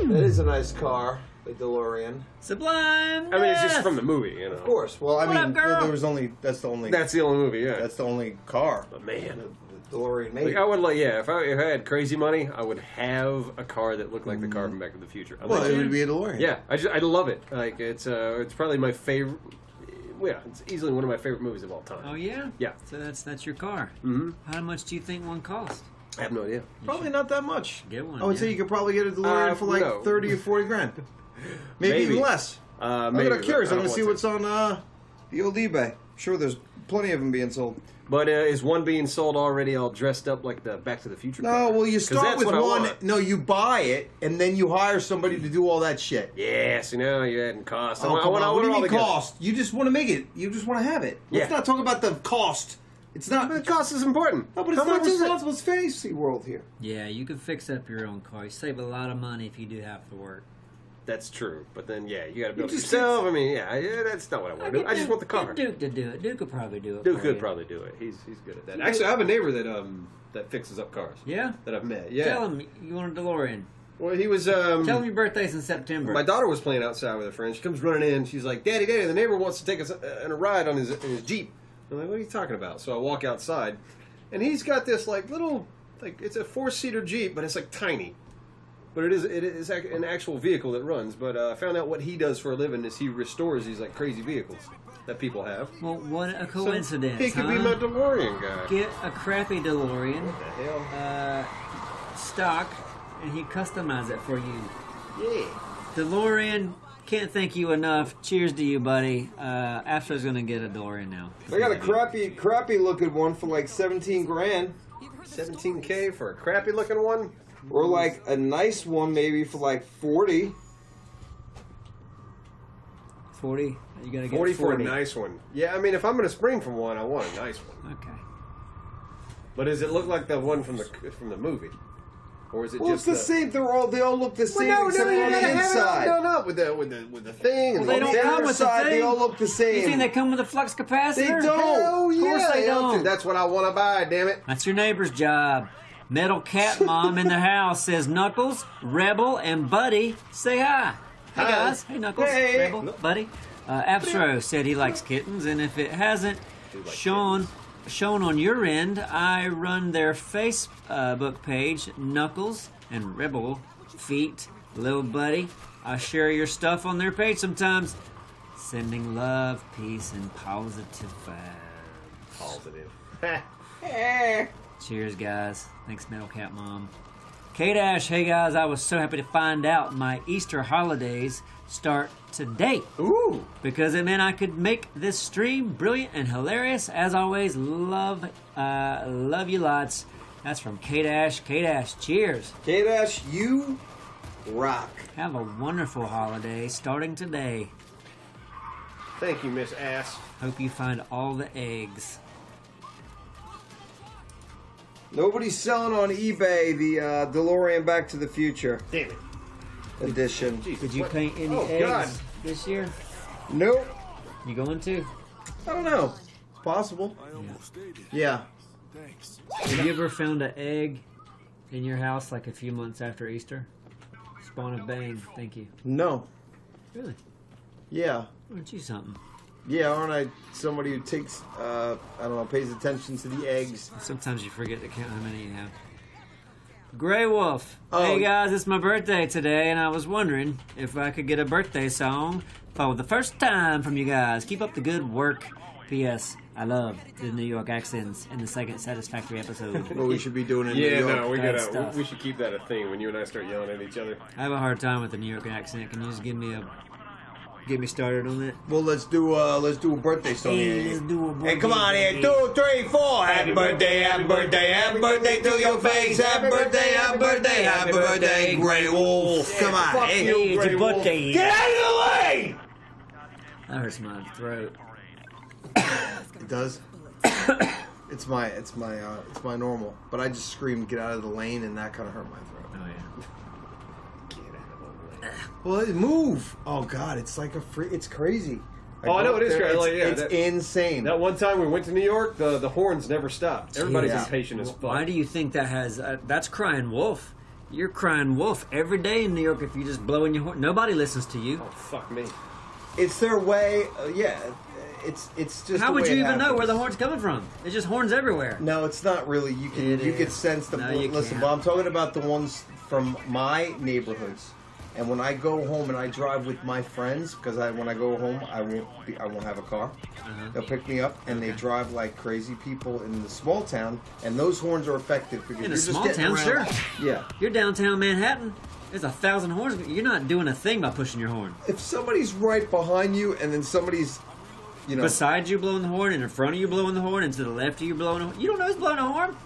That is a nice car, the DeLorean. Sublime. I mean, it's just from the movie, you know. Of course. Well, I What mean, up, girl? there was only that's the only That's the only movie, yeah. that's the only car But man, the DeLorean made. like, I would like, yeah. If I had crazy money, I would have a car that looked like the car from Back to the Future. Well, it would be a DeLorean. Yeah, I love it. Like it's probably my favorite. Yeah, it's easily one of my favorite movies of all time. Oh yeah. Yeah. So that's your car. Mm-hmm. How much do you think one cost? I have no idea. Probably not that much. Get one. I would yeah. say you could probably get a DeLorean for like no. 30 or 40 grand. Maybe Maybe. even less. I'm Maybe. gonna curious. I I'm don't gonna see want what's on the old eBay. Sure, there's plenty of them being sold. But is one being sold already all dressed up like the Back to the Future No, car? well, you 'Cause start that's with what I one. want. No, you buy it and then you hire somebody to do all that shit. Yeah, so now you're adding cost. Oh, I come want on. What do you it all mean together. cost? You just want to make it. You just want to have it. Let's Yeah. not talk about the cost. It's not. But cost is important. No, but it's How not much is it? responsible. It's fantasy world here. Yeah, you can fix up your own car. You save a lot of money if you do half the work. That's true. But then, yeah, you got to build it just- yourself. I mean, yeah, that's not what I want to do. I just want the car. Get Duke to do it. Duke could probably do it. Duke for could you. probably do it. He's good at that. Actually, I have a neighbor that fixes up cars. Yeah. That I've met. Yeah. Tell him you want a DeLorean. Well, he was. Tell him your birthday's in September. My daughter was playing outside with her friend. She comes running in. She's like, "Daddy, the neighbor wants to take us on a ride on his Jeep." I'm like, "What are you talking about?" So I walk outside, and he's got this like little, like it's a 4-seater Jeep, but it's like tiny. But it is an actual vehicle that runs. But I found out what he does for a living is he restores these like crazy vehicles that people have. Well, what a So coincidence, he could huh? be my DeLorean guy. Get a crappy DeLorean, The hell? stock, and he customize it for you. Yeah. DeLorean, can't thank you enough. Cheers to you, buddy. Astro's gonna get a DeLorean now. I got a crappy looking one for like 17 grand. $17K for a crappy looking one. Or like a nice one maybe for like 40. 40. You gotta get 40 40 for a nice one. Yeah, I mean, if I'm going to spring from one, I want a nice one. Okay. But does it look like the one from the movie, or is it Well, it's just the same. They all look the same Well, except you on gotta the have inside. it all done up with the thing. And Well, they the don't the come with the inside, thing. they all look the same. You think they come with a flux capacitor? They don't. Hell Of course yeah, they have to. don't. That's what I want to buy. Damn it! That's your neighbor's job. Metal Cat Mom in the house says Knuckles, Rebel, and Buddy say hi. Hey Hi. guys. Hey Knuckles, Hey. Rebel, Buddy. Astro said he likes kittens, and if it hasn't shown on your end, I run their Facebook page, Knuckles and Rebel Feet, Little Buddy. I share your stuff on their page sometimes. Sending love, peace, and positive vibes. Positive. Cheers, guys. Thanks, Metal Cat Mom. K-Dash, hey guys, I was so happy to find out my Easter holidays start today Ooh. because it meant I could make this stream brilliant and hilarious. As always, love you lots. That's from K-Dash. K-Dash, cheers. K-Dash, you rock. Have a wonderful holiday starting today. Thank you, Miss Ass. Hope you find all the eggs. Nobody's selling on eBay the DeLorean Back to the Future Damn it. edition. Jesus, Did you what? paint any Oh, eggs God. this year? Nope. You going to? I don't know. It's possible. Yeah. Have you ever found an egg in your house like a few months after Easter? Spawn of Bane, thank you. No. Really? Yeah. Aren't you something? Yeah, aren't I somebody who takes, I don't know, pays attention to the eggs? Sometimes you forget to count how many you have. Grey Wolf. Oh. Hey guys, it's my birthday today, and I was wondering if I could get a birthday song for the first time from you guys. Keep up the good work. P.S. I love the New York accents in the second Satisfactory episode. What we should be doing in New Yeah, York. no, Bad stuff. we should keep that a thing when you and I start yelling at each other. I have a hard time with the New York accent. Can you just give me get me started on that. Well, let's do a birthday song. Hey, let's do a Hey, birthday come on here. song. 2, 3, 4. Happy birthday, happy birthday, happy birthday to your face. Happy birthday, happy birthday, happy birthday, Grey Wolf. Come on. Fuck Hey, you, Hey, it's Grey your Wolf. birthday. get out of the way! That hurts my throat. It does. It's my normal. But I just screamed, get out of the lane, and that kind of hurt my throat. Oh yeah. Well, move. Oh God, it's like it's crazy. Oh, I know it is crazy. It's, Like, yeah, it's that- insane. That one time we went to New York, the horns never stopped. Everybody's Yeah. impatient as fuck. Why do you think that has? That's crying wolf. You're crying wolf every day in New York if you just blowing your horn. Nobody listens to you. Oh, fuck me. It's their way. Yeah, it's just. How the would way you it even know happens. where the horn's coming from? It's just horns everywhere. No, it's not really. You can It you can is. sense the. No, you Listen, can't. but I'm talking about the ones from my neighborhoods. And when I go home and I drive with my friends, because when I go home I won't have a car. They'll pick me up and they drive like crazy people in the small town, and those horns are effective because In you're a just small getting town, around. sure. Yeah. You're downtown Manhattan. There's 1,000 horns. But you're not doing a thing by pushing your horn. If somebody's right behind you and then somebody's, Beside you blowing the horn, and in front of you blowing the horn, and to the left of you blowing a horn. You don't know who's blowing a horn?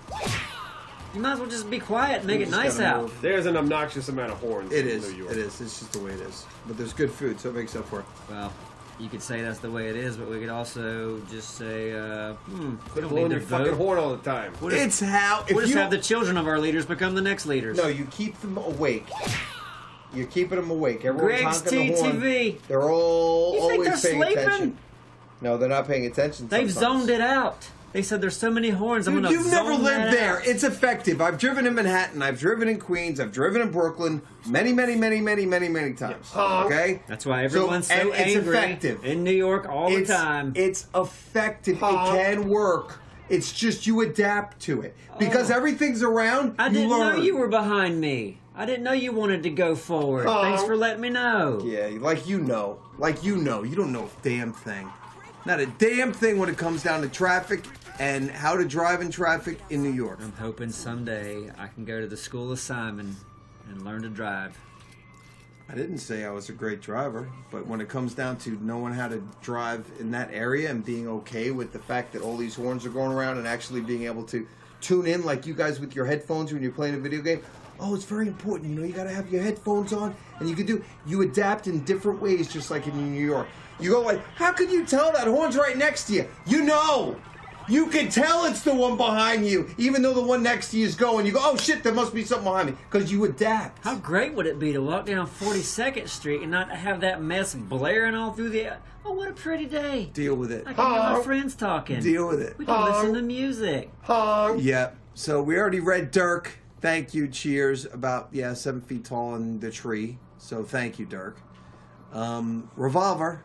You might as well just be quiet and make it just nice gotta out. move. There's an obnoxious amount of horns it in is. New York. It is. It's just the way it is. But there's good food, so it makes up for it. Well, you could say that's the way it is, but we could also just say, we Quit don't blowing need your to fucking vote. horn all the time. We'll just, It's how if we'll just you have the children of our leaders become the next leaders. no, you keep them awake. You're keeping them awake. Everyone's Greg's honking the horn. TTV. They're all You think always they're paying sleeping? attention. No, they're not paying attention. They've sometimes. zoned it out. They said there's so many horns. I'm Dude, gonna you've never zone lived that there. out. It's effective. I've driven in Manhattan. I've driven in Queens. I've driven in Brooklyn many times. Okay? That's why everyone's so and it's angry effective. in New York all the time. It's effective. It can work. It's just you adapt to it. Because everything's around, I you didn't learn. know you were behind me. I didn't know you wanted to go forward. Thanks for letting me know. Yeah, like you know. You don't know a damn thing. Not a damn thing when it comes down to traffic and how to drive in traffic in New York. I'm hoping someday I can go to the School of Simon and learn to drive. I didn't say I was a great driver, but when it comes down to knowing how to drive in that area and being okay with the fact that all these horns are going around and actually being able to tune in like you guys with your headphones when you're playing a video game, oh, it's very important. You know, you got to have your headphones on, and you adapt in different ways, just like in New York. You go like, how can you tell that horn's right next to you? You know. You can tell it's the one behind you, even though the one next to you is going. You go, oh shit, there must be something behind me, because you adapt. How great would it be to walk down 42nd Street and not have that mess blaring all through the... Oh, what a pretty day. Deal with it. I can hear my friends talking. Deal with it. We can listen to music. Yeah. So we already read Dirk. Thank you. Cheers. About 7 feet tall in the tree. So thank you, Dirk. Revolver.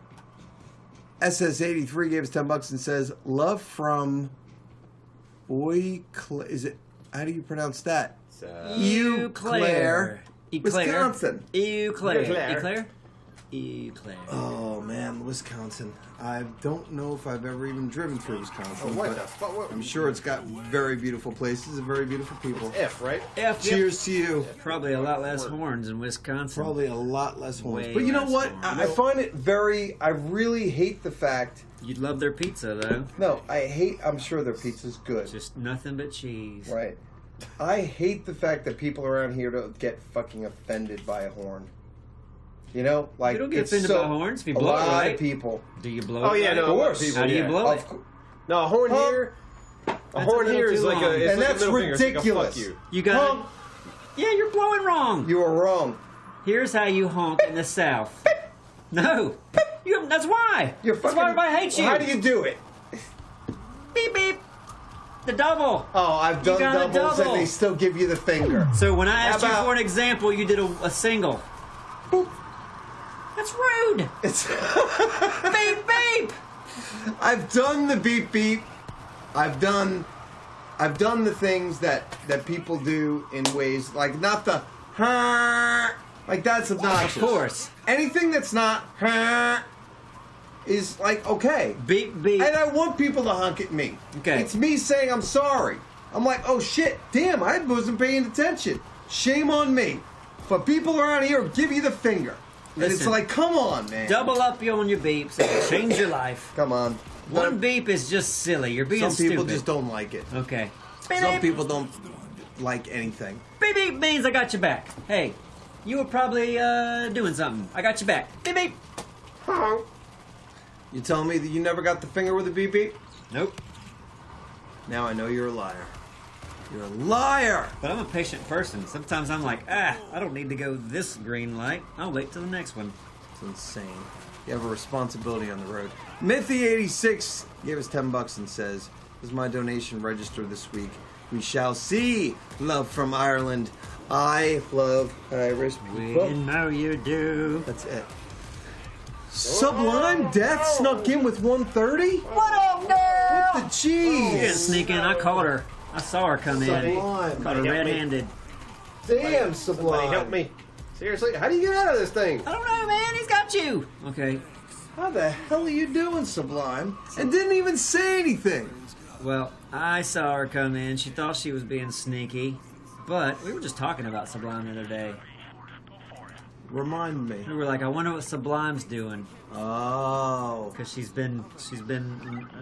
SS83 gave us $10 and says, "Love from Boy." Is it? How do you pronounce that? Eau Claire. Wisconsin. Eau Claire. Claire. Eau Claire? Eau Claire. Oh man, Wisconsin. I don't know if I've ever even driven through Wisconsin, what but the fuck? What- I'm sure it's got very beautiful places and very beautiful people. F, right? F, Cheers to you. Probably a lot less horns in Wisconsin. Probably a lot less horns. Way But you know less what? horns. I find it I really hate the fact. You'd love their pizza, though. No, I'm sure their pizza's good. Just nothing but cheese. Right. I hate the fact that people around here don't get fucking offended by a horn. You know? Like, You don't get it's offended by horns if you blow a it lot right. of people. Do you blow Oh it yeah, right? no, Of a lot course. people, How do you yeah. blow it? No, a horn Huh? here. A a horn little here is too like long. a. It's And like that's a middle finger. It's like a ridiculous. fuck you. You got Honk. Yeah, you're blowing wrong. You are wrong. Here's how you honk in the South. No. That's why. You're That's fucking. why everybody hates you. How do you do it? Beep, beep. The double. Oh, I've done got a doubles double. and they still give you the finger. So when I asked How you about- for an example, you did a single. Boop. That's rude. It's. Beep, beep. I've done the beep beep. I've done the things that people do in ways like not the like that's obnoxious. Of course. Anything that's not is like okay. Beep, beep. And I want people to honk at me. Okay. It's me saying I'm sorry. I'm like, oh shit, damn, I wasn't paying attention. Shame on me. But people around here give you the finger. And it's Listen. like, come on, man. Double up on your beeps and change your life. Come on. One beep is just silly. You're being Some stupid. people just don't like it. Okay. Some people don't like anything. Beep beep means I got your back. Hey, you were probably doing something. I got your back. Beep beep. You telling me that you never got the finger with a beep beep? Nope. Now I know you're a liar. You're a liar! But I'm a patient person. Sometimes I'm like, I don't need to go this green light. I'll wait till the next one. It's insane. You have a responsibility on the road. Mithy86 gave us $10 and says, "This is my donation register this week. We shall see love from Ireland. I love Irish people." We know you do. That's it. Sublime Death snuck in with 130? What up, girl? What the She didn't cheese? sneak in. I caught her. I saw her come in. Sublime. Caught her red-handed. Damn, Somebody Sublime. help me. Seriously, how do you get out of this thing? I don't know, man. He's got you. Okay. How the hell are you doing, Sublime? And didn't even say anything. Well, I saw her come in. She thought she was being sneaky. But we were just talking about Sublime the other day. Remind me. We were like, I wonder what Sublime's doing. Oh. Because she's been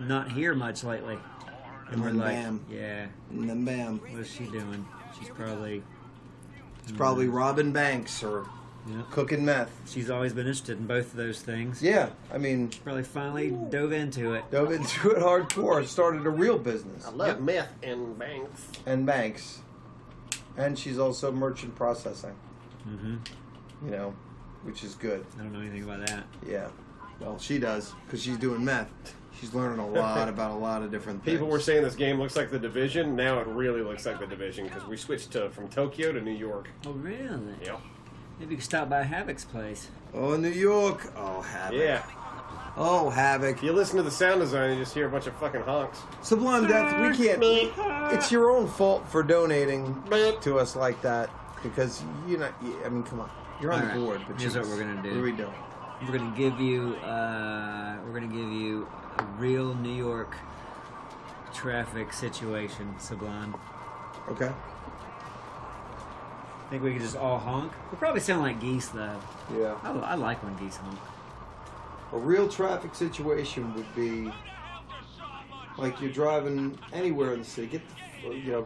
not here much lately. And we're then like, bam. yeah, And then bam. what is she doing? She's probably, It's probably robbing banks or yeah. cooking meth. She's always been interested in both of those things. Yeah, I mean, Probably finally dove into it. dove into it hardcore, started a real business. I love meth and banks. And banks. And she's also merchant processing, Mm-hmm. you know, which is good. I don't know anything about that. Yeah. Well, she does, because she's doing meth. She's learning a lot about a lot of different things. People were saying this game looks like The Division. Now it really looks like The Division because we switched from Tokyo to New York. Oh, really? Yeah. Maybe you could stop by Havoc's place. Oh, New York. Oh, Havoc. Yeah. Oh, Havoc. If you listen to the sound design, you just hear a bunch of fucking honks. Sublime Death, we can't. It's your own fault for donating to us like that because you're not. I mean, come on. You're on All the right. board, but Here's what we're gonna do. What are we doing? We're gonna give you a real New York traffic situation, Sublime. Okay. Think we could just all honk? We probably sound like geese though. Yeah. I like when geese honk. A real traffic situation would be like you're driving anywhere in the city.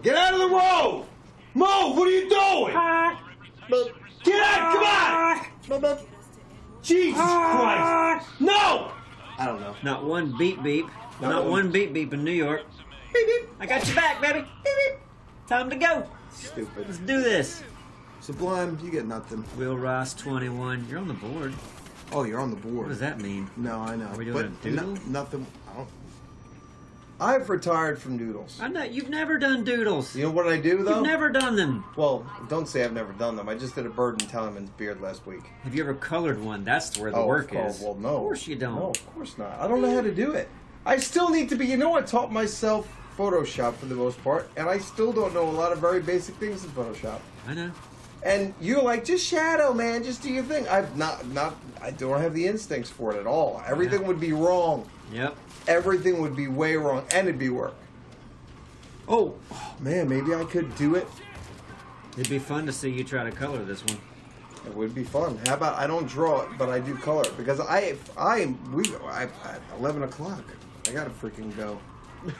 Get out of the road! Move! What are you doing? Get out! Come on! Jesus Christ! No! I don't know. Not one beep beep. Not Not one. one beep beep in New York. Beep beep. I got your back, baby. Beep beep. Time to go. Stupid. Let's do this. Sublime, you get nothing. Will Ross 21. You're on the board. Oh, you're on the board. What does that mean? No, I know. Are we doing a doodle? Nothing. I've retired from doodles. I know you've never done doodles. You know what I do though? You've never done them. Well, don't say I've never done them. I just did a Bird and Tellerman's beard last week. Have you ever colored one? That's where the work is. Well, no. Of course you don't. No, of course not. I don't know how to do it. I still need to be. You know, I taught myself Photoshop for the most part, and I still don't know a lot of very basic things in Photoshop. I know. And you're like, just shadow, man. Just do your thing. I don't have the instincts for it at all. Everything would be wrong. Yep. Everything would be way wrong, and it'd be work. Oh, man, maybe I could do it. It'd be fun to see you try to color this one. It would be fun. How about I don't draw it, but I do color it because at 11 o'clock. I gotta freaking go.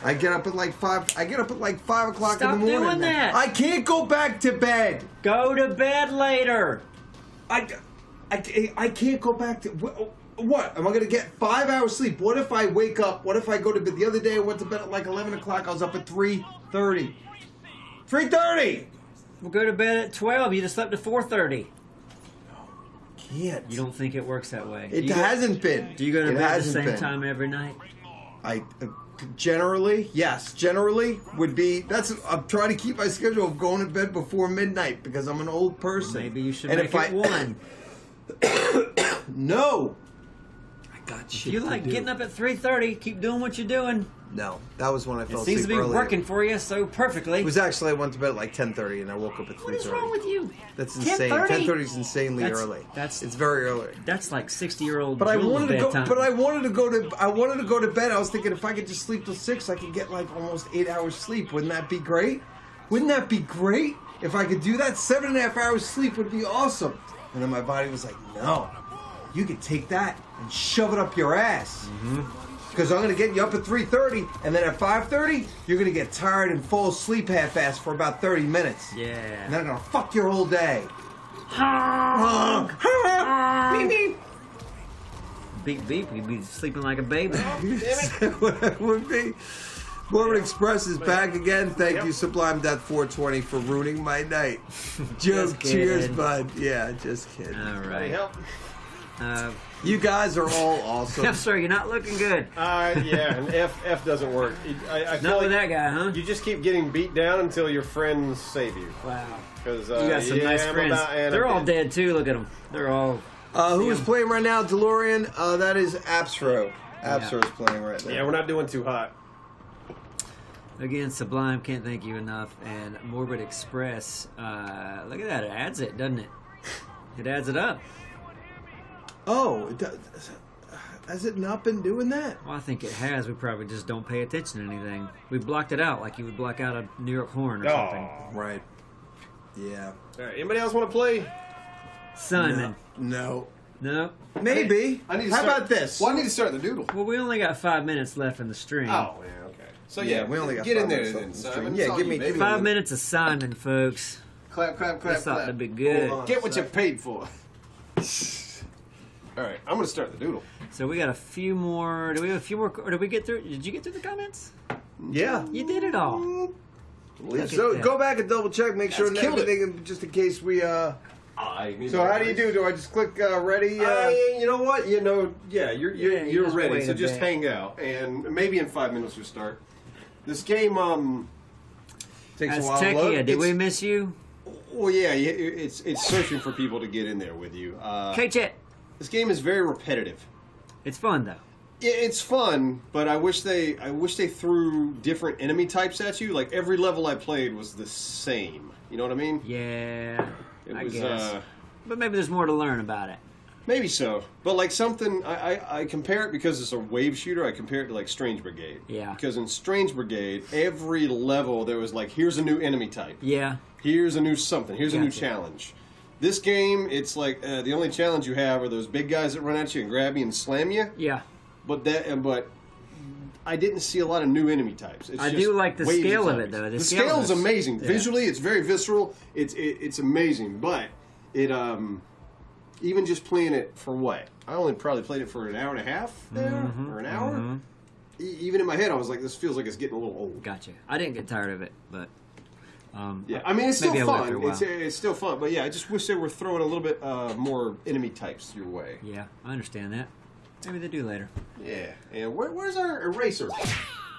I get up at like 5. I get up at like 5 o'clock Stop in the morning. doing that. I can't go back to bed. Go to bed later. I can't go back to what? Am I gonna get 5 hours sleep? What if I wake up? What if I go to bed? The other day I went to bed at like 11 o'clock. I was up at 3:30. 3:30. We'll go to bed at 12. You just slept at 4:30. Can't. You don't think it works that way? It hasn't been. Do you go to It bed at the hasn't same been. time every night? I generally, yes, generally would be. I'm trying to keep my schedule of going to bed before midnight because I'm an old person. Maybe you should And make it 1. No, I got shit. You like to do. getting up at 3:30. Keep doing what you're doing. No, that was when I It fell seems to asleep be earlier. working for you so perfectly. It was actually I went to bed at like 10:30 and I woke up at 3:30. What is wrong with you? That's insane. 10:30? 10:30 is insanely That's- early. that's- It's very early. That's like 60-year-old. But I wanted to go. bedtime. But I wanted to go to. I wanted to go to bed. I was thinking if I could just sleep till 6, I could get like almost 8 hours sleep. Wouldn't that be great? Wouldn't that be great if I could do that? 7.5 hours sleep would be awesome. And then my body was like, no, you can take that and shove it up your ass. Because I'm going to get you up at 3:30, and then at 5:30, you're going to get tired and fall asleep half-assed for about 30 minutes. Yeah. And then I'm going to fuck your whole day. Beep beep, you'd be sleeping like a baby. What that would be. Morbid Express is back again. Thank you, Sublime Death 420, for ruining my night. Joke, cheers, bud. Yeah, just kidding. All right. You guys are all awesome. I'm sorry, you're not looking good. Yeah, and F doesn't work. I feel Not with like that guy, huh? you just keep getting beat down until your friends save you. Wow. Because You got some nice friends. They're all dead too. Look at them. They're all. Who is playing right now? DeLorean. That is Abstro. Abstro's playing right now. Yeah, we're not doing too hot. Again, Sublime, can't thank you enough. And Morbid Express, look at that. It adds it, doesn't it? It adds it up. Oh, has it not been doing that? Well, I think it has. We probably just don't pay attention to anything. We blocked it out like you would block out a New York horn or something. Right. Yeah. All right, anybody else want to play? Simon. No. No. Maybe. I need to How start- about this? Well, I need to start the doodle. Well, we only got 5 minutes left in the stream. Oh, yeah, okay. So Yeah, we only got get 5 in there minutes then, left in the Simon. stream. It's Yeah, all give you, me- baby. 5 minutes of Simon, folks. Clap, clap, clap, This ought to clap. be good. Hold on. Get what you paid for. All right, I'm going to start the doodle. So we got a few more. Do we have a few more? Or did we get through? Did you get through the comments? Yeah. You did it all. Look at So that. go back and double check, make sure That's killed everything, just in case we. So how do you do? Do I just click ready? You know what? You know, yeah, you you're just ready. wait So a just bit. hang out, and maybe in 5 minutes we'll start. This game, Takes As a while to load. Techia, did we It's- miss you? well, yeah, it's searching for people to get in there with you. K-Chat. This game is very repetitive. It's fun though. It's fun, but I wish they threw different enemy types at you. Like every level I played was the same. You know what I mean? Yeah, It I was, guess. But maybe there's more to learn about it. Maybe so, but like something I compare it because it's a wave shooter. I compare it to like Strange Brigade. Yeah. Because in Strange Brigade, every level there was like, here's a new enemy type. Yeah. Here's a new something. Here's a new Gotcha. challenge. This game, it's like the only challenge you have are those big guys that run at you and grab you and slam you. Yeah. But I didn't see a lot of new enemy types. It's I just do like the waves scale of zombies. it, though. The scale scale is amazing. Yeah. Visually, it's very visceral. It's amazing. But it even just playing it for what? I only probably played it for an hour and a half there, or an hour. Even in my head, I was like, this feels like it's getting a little old. Gotcha. I didn't get tired of it, but Yeah, I mean, it's still maybe I will fun. for a while. It's still fun. But yeah, I just wish they were throwing a little bit more enemy types your way. yeah, I understand that. Maybe they do later. Yeah. And where's our eraser?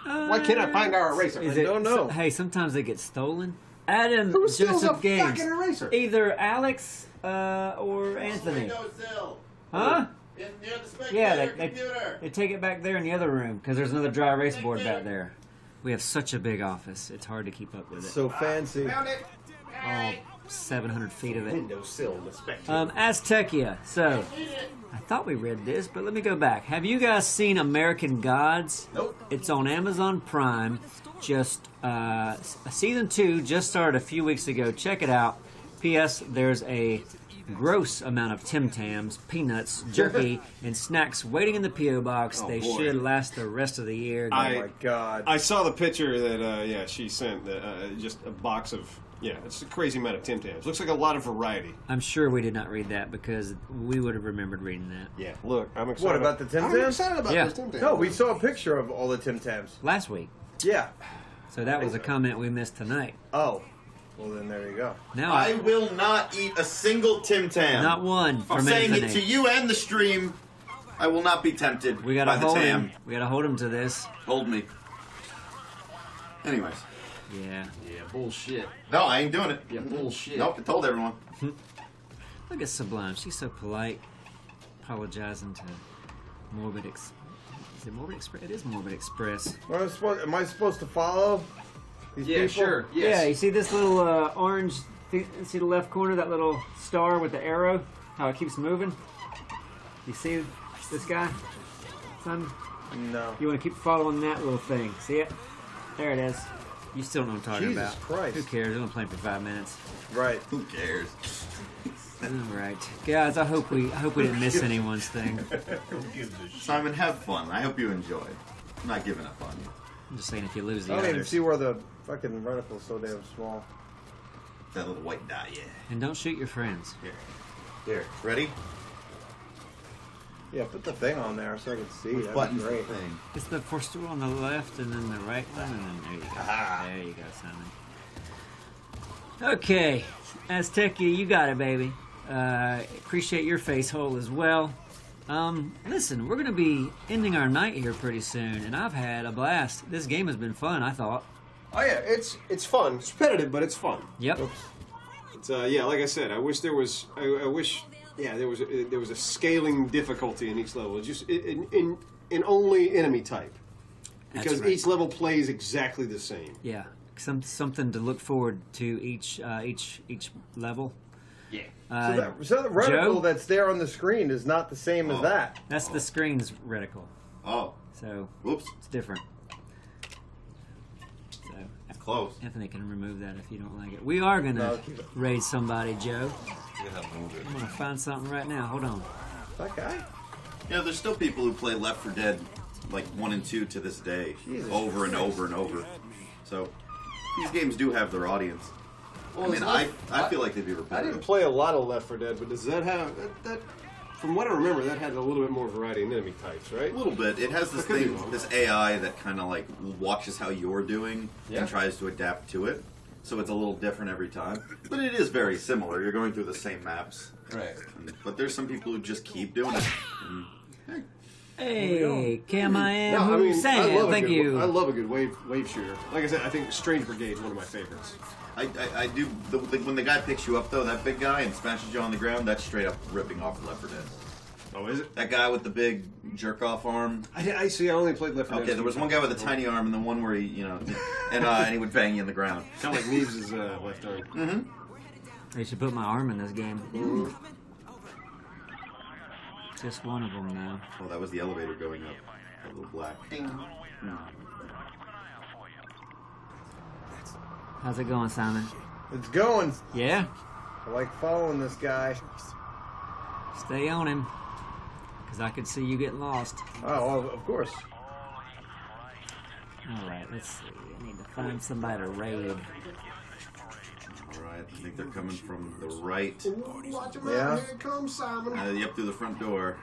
Why can't I find our eraser? Is I it- don't know. Hey, sometimes they get stolen. Adam Who steals Joseph a Games. fucking eraser? Either Alex or Anthony. Windowsill. Huh? Near the spectator Yeah, computer. they take it back there in the other room because there's another dry erase board back there. We have such a big office; it's hard to keep up with it. So fancy. Found it. All 700 feet of it. Windowsill in the spectator. Aztecia. So, I thought we read this, but let me go back. Have you guys seen American Gods? Nope. It's on Amazon Prime. Just season 2 just started a few weeks ago. Check it out. P.S. There's a gross amount of Tim Tams, peanuts, jerky, and snacks waiting in the P.O. box. Oh, they boy. should last the rest of the year. Oh my god. I saw the picture that she sent. Just a box of it's a crazy amount of Tim Tams. Looks like a lot of variety. I'm sure we did not read that because we would have remembered reading that. Yeah. Look, I'm excited. What, about the Tim I'm Tams? excited about Yeah. those Tim Tams. No, we saw a picture of all the Tim Tams. Last week. Yeah. So that was a comment we missed tonight. Oh. Well, then there you go. Now I will not eat a single Tim Tam. not one I'm from saying Anthony. it to you and the stream. I will not be tempted We gotta by the hold Tam. him. We gotta hold him to this. Hold me. Anyways. Yeah. Yeah, bullshit. No, I ain't doing it. Yeah, bullshit. Nope, I told everyone. Look at Sublime. She's so polite. Apologizing to Morbid Express. Is it Morbid Express? It is Morbid Express. Am I supposed to follow these Yeah, people? sure. Yeah, Yes. you see this little orange thing, see the left corner, that little star with the arrow? How it keeps moving? You see this guy? Son? No. You want to keep following that little thing. See it? There it is. You still know what I'm talking Jesus about. Christ. Who cares? We're going to play for 5 minutes. Right. Who cares? All right, guys. I hope we didn't miss anyone's thing. Simon, have fun. I hope you enjoyed. I'm not giving up on you. I'm just saying, if you lose the I don't even others, see where the fucking reticle's so damn small. That little white dot, yeah. and don't shoot your friends. Here. Ready? Yeah, put the thing on there so I can see. Which That'd button's be the great. thing? It's the first one on the left, and then the right one, and then there you go. Aha. There you go, Simon. Okay, Aztecia, you got it, baby. Appreciate your face hole as well. Listen, we're gonna be ending our night here pretty soon, and I've had a blast. This game has been fun, I thought. Oh yeah, it's fun. It's repetitive, but it's fun. Yep. It's yeah, like I said, I wish there was. I wish there was a scaling difficulty in each level. Just in only enemy type, because That's right. each level plays exactly the same. Yeah, something to look forward to each level. Yeah. So the reticle Joe? that's there on the screen is not the same as that. That's the screen's reticle, Oh. so Whoops. it's different. So Close. Anthony can remove that if you don't like it. We are gonna No, keep it. raid somebody, Joe. I'm gonna find something right now. Hold on. That guy? You know, there's still people who play Left 4 Dead like 1 and 2 to this day. Jesus over and over and over. So, these games do have their audience. I mean, I feel like they'd be I repetitive. didn't play a lot of Left 4 Dead, but does that have that? From what I remember, that had a little bit more variety in enemy types, right? A little bit. It has this I could be thing, wrong. this AI that kind of like watches how you're doing Yeah. and tries to adapt to it. So it's a little different every time. But it is very similar. You're going through the same maps. Right. But there's some people who just keep doing it. And, hey, Hey, Cam, I am No, I mean, Hussein. Thank you. I love a good wave shooter. Like I said, I think Strange Brigade is one of my favorites. I do. When the guy picks you up, though, that big guy, and smashes you on the ground, that's straight up ripping off Left 4 Dead. Oh, is it? That guy with the big jerk off arm. I see. I only played Left 4 Dead. Okay, there was one guy with a tiny arm, and then one where he, you know, and he would bang you in the ground. Kind of like Neebs' left arm. Mm-hmm. They should put my arm in this game. Just one of them now. Oh, that was the elevator going up. That little black. How's it going, Simon? It's going. Yeah? I like following this guy. Stay on him. Because I could see you getting lost. Oh, well, of course. Alright, let's see. I need to find somebody to raid. Alright, I think they're coming from the right. Watch him Yeah. out. Here it comes, Simon. Yep, through the front door.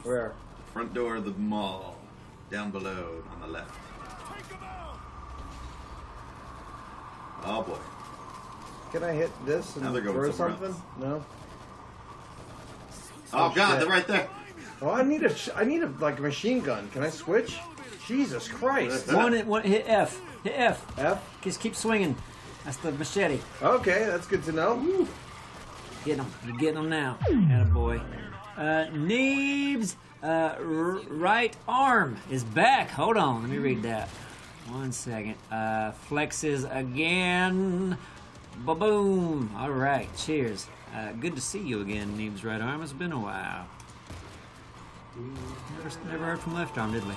Where? Front door of the mall. Down below, on the left. Oh boy. Can I hit this and Now they're going throw somewhere something? else. No. Oh god, shit. they're right there. Oh, I need a like a machine gun. Can I switch? Jesus Christ. One, hit F. Hit F. F. Just keep swinging. That's the machete. Okay, that's good to know. Get him. You're getting him now. Attaboy. Neebs' right arm is back. Hold on. Let me read that. 1 second. Flexes again. Ba-boom. All right. Cheers. Good to see you again, Neebs' right arm. It's been a while. Never heard from left arm, did we?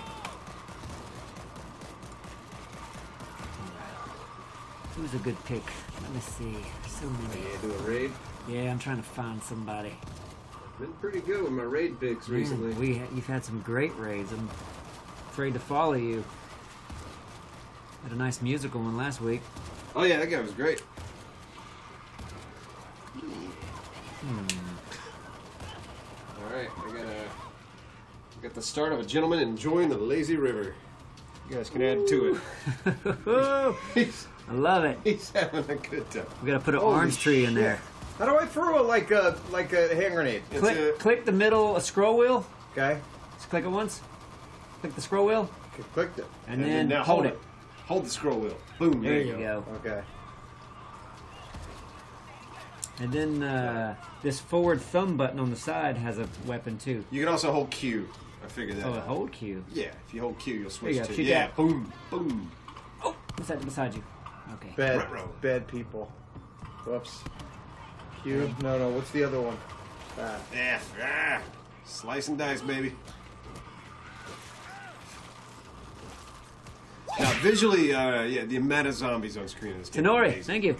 Who's a good pick? Let me see. So many. Yeah, do a raid. Yeah, I'm trying to find somebody. Been pretty good with my raid picks recently. You've had some great raids. I'm afraid to follow you. Had a nice musical one last week. Oh yeah, that guy was great. All right, I got the start of a gentleman enjoying the lazy river. You guys can add to it. I love it. He's having a good time. We gotta put an Holy orange tree in there. How do I throw like a hand grenade? Click the middle scroll wheel. Okay. Just click it once. Click the scroll wheel, Clicked it. and then now hold it. Hold the scroll wheel. Boom. There you go. Okay. And then this forward thumb button on the side has a weapon too. You can also hold Q. I figured that Oh, out. hold Q. Yeah, if you hold Q, you'll switch There you go, to shoot yeah. that. Boom, boom. Oh, beside you. Okay. Bad people. Whoops. Q. No. What's the other one? F. Slice and dice, baby. Now, visually, yeah, the amount of zombies on screen is Tenori, amazing. thank you.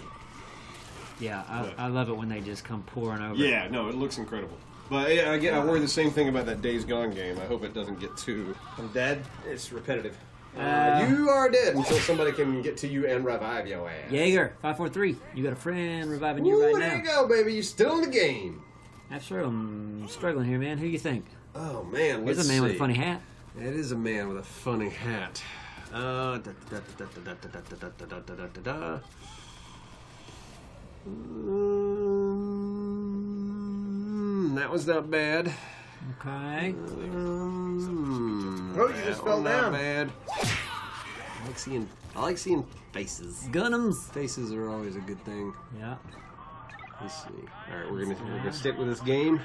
Yeah, I love it when they just come pouring over. Yeah, no, it looks incredible. But yeah, I worry the same thing about that Days Gone game. I hope it doesn't get too... I'm dead. It's repetitive. You are dead until somebody can get to you and revive your ass. Jaeger, 543. You got a friend reviving you right now. There you go, baby. You're still in the game. I'm struggling here, man. Who you think? Oh, man, let's Here's a man see. with a funny hat. It is a man with a funny hat. That was not bad. Okay. Oh, you just fell down. Not bad. I like seeing faces. Gunnums. Faces are always a good thing. Yeah. Let's see. All right, we're gonna stick with this game.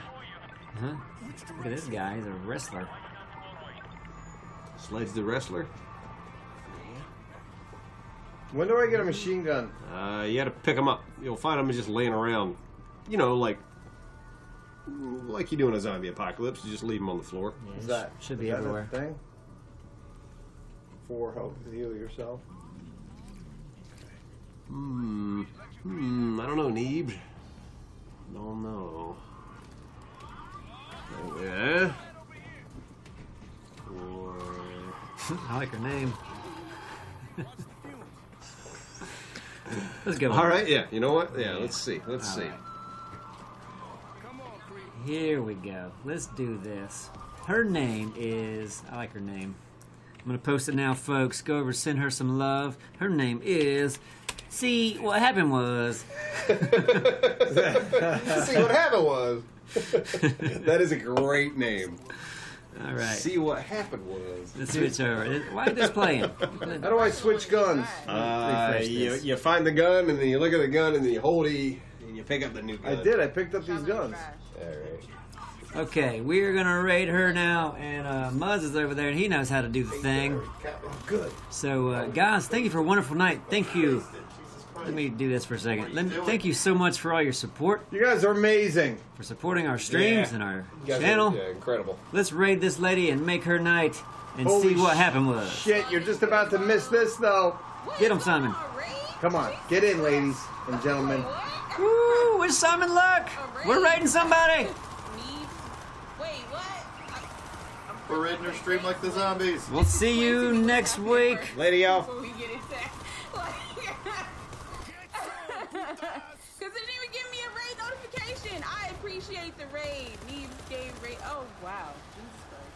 Huh? Look at this guy. He's a wrestler. Sledge the wrestler. When do I get a machine gun? You got to pick them up. You'll find them just laying around. You know, like you do in a zombie apocalypse. You just leave them on the floor. Yeah, Is that should be is that everywhere. a thing? For help to heal yourself. I don't know, Neebs. Don't know. Yeah. I like her name. Let's go. All right, yeah. You know what? Yeah, let's see. Let's see. Right. Here we go. Let's do this. Her name is... I like her name. I'm going to post it now, folks. Go over, send her some love. Her name is... See, what happened was... See, what happened was... That is a great name. All right. See, what happened was... Let's switch over. Why is this playing? How do I switch guns? You find the gun, and then you look at the gun, and then you hold E, and you pick up the new gun. I did. I picked up these guns. All right. Okay, we're going to raid her now, and Muzz is over there, and he knows how to do the thing. Good. So, guys, thank you for a wonderful night. Thank you. Let me do this for a second. Thank you so much for all your support, You guys are amazing. for supporting our streams and our You guys channel. are, incredible. Let's raid this lady and make her night and Holy see what happened was. Shit, you're just about to miss this, though. Get him, Simon. Come on, get in, ladies and gentlemen. Woo, where's Simon Luck? We're raiding somebody. Wait, what? We're raiding her stream like the zombies. We'll see you next week. Lady off. Before we get into that. Because it didn't even give me a raid notification. I appreciate the raid. Neebs gave raid. Oh, wow. Jesus Christ.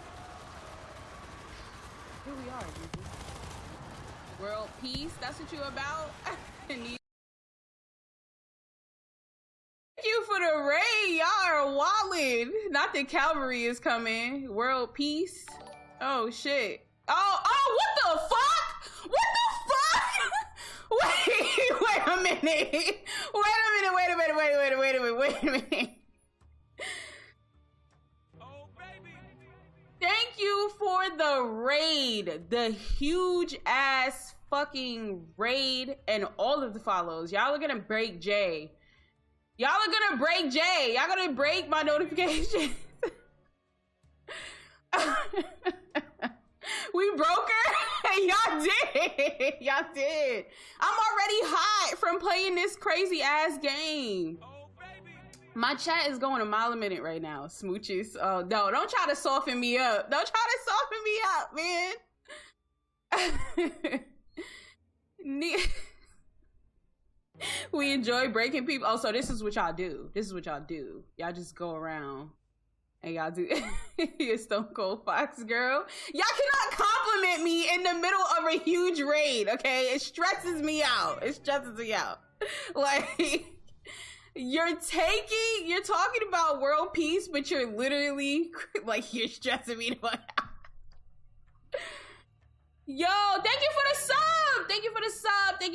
Here we are, Jesus. World peace. That's what you about? Thank you for the raid. Y'all are wildin'. Not that cavalry is coming. World peace. Oh, shit. Oh, what the fuck? What the fuck? Wait a minute. Wait a minute. Thank you for the raid. The huge ass fucking raid and all of the follows. Y'all are gonna break Jay. Y'all gonna break my notification. We broke her? Y'all did. I'm already hot from playing this crazy ass game. My chat is going a mile a minute right now. Smooches. Oh, no, don't try to soften me up. Man. We enjoy breaking people. Oh, so this is what y'all do. Y'all just go around and y'all do. You're Stone Cold Fox girl. Y'all cannot compliment me in the middle of a huge raid, okay? It stresses me out. Like, you're talking about world peace, but you're literally, like, you're stressing me out. Yo, thank you for the sub. Thank you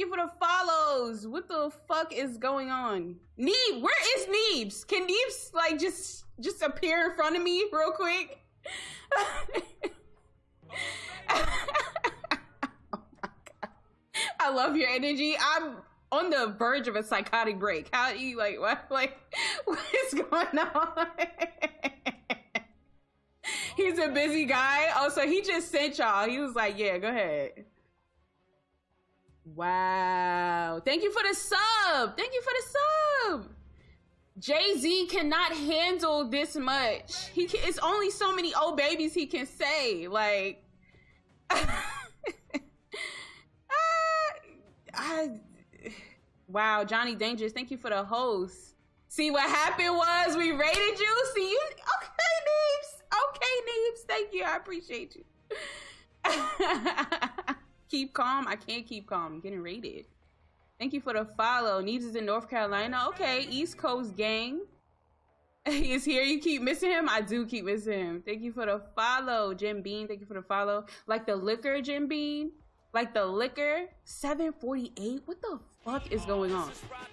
for the follows. What the fuck is going on? Neeb, where is Neebs? Can Neebs, like, just appear in front of me real quick? Oh my God. I love your energy. I'm on the verge of a psychotic break. How do you, like, what is going on? He's a busy guy. Oh, so he just sent y'all. He was like, yeah, go ahead. Wow. Thank you for the sub. Jay-Z cannot handle this much. It's only so many old babies he can say. Like, wow, Johnny Dangerous, thank you for the host. See, what happened was we rated you. See, you, okay, Neebs. Okay, Neebs, thank you. I appreciate you. Keep calm. I can't keep calm. I'm getting rated. Thank you for the follow. Neebs is in North Carolina. Okay, East Coast gang. He is here. You keep missing him? I do keep missing him. Thank you for the follow, Jim Bean. Thank you for the follow. Like the liquor, Jim Bean? Like the liquor? 748? What the fuck is going on?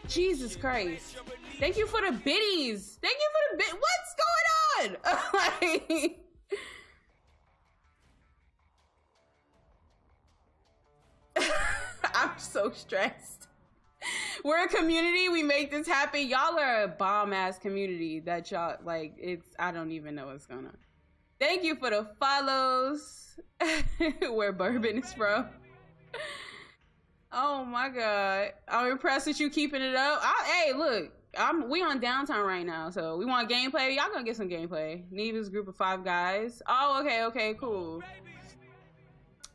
Jesus Christ. Thank you for the biddies. Thank you for the bid. What's going on? Like... I'm so stressed. We're a community. We make this happen. Y'all are a bomb-ass community that y'all, like, it's, I don't even know what's going on. Thank you for the follows. Where bourbon is from. Oh my God. I'm impressed with you keeping it up. Hey, look, we on downtime right now, so we want gameplay. Y'all gonna get some gameplay. Neebs group of 5 guys. Oh, okay, cool.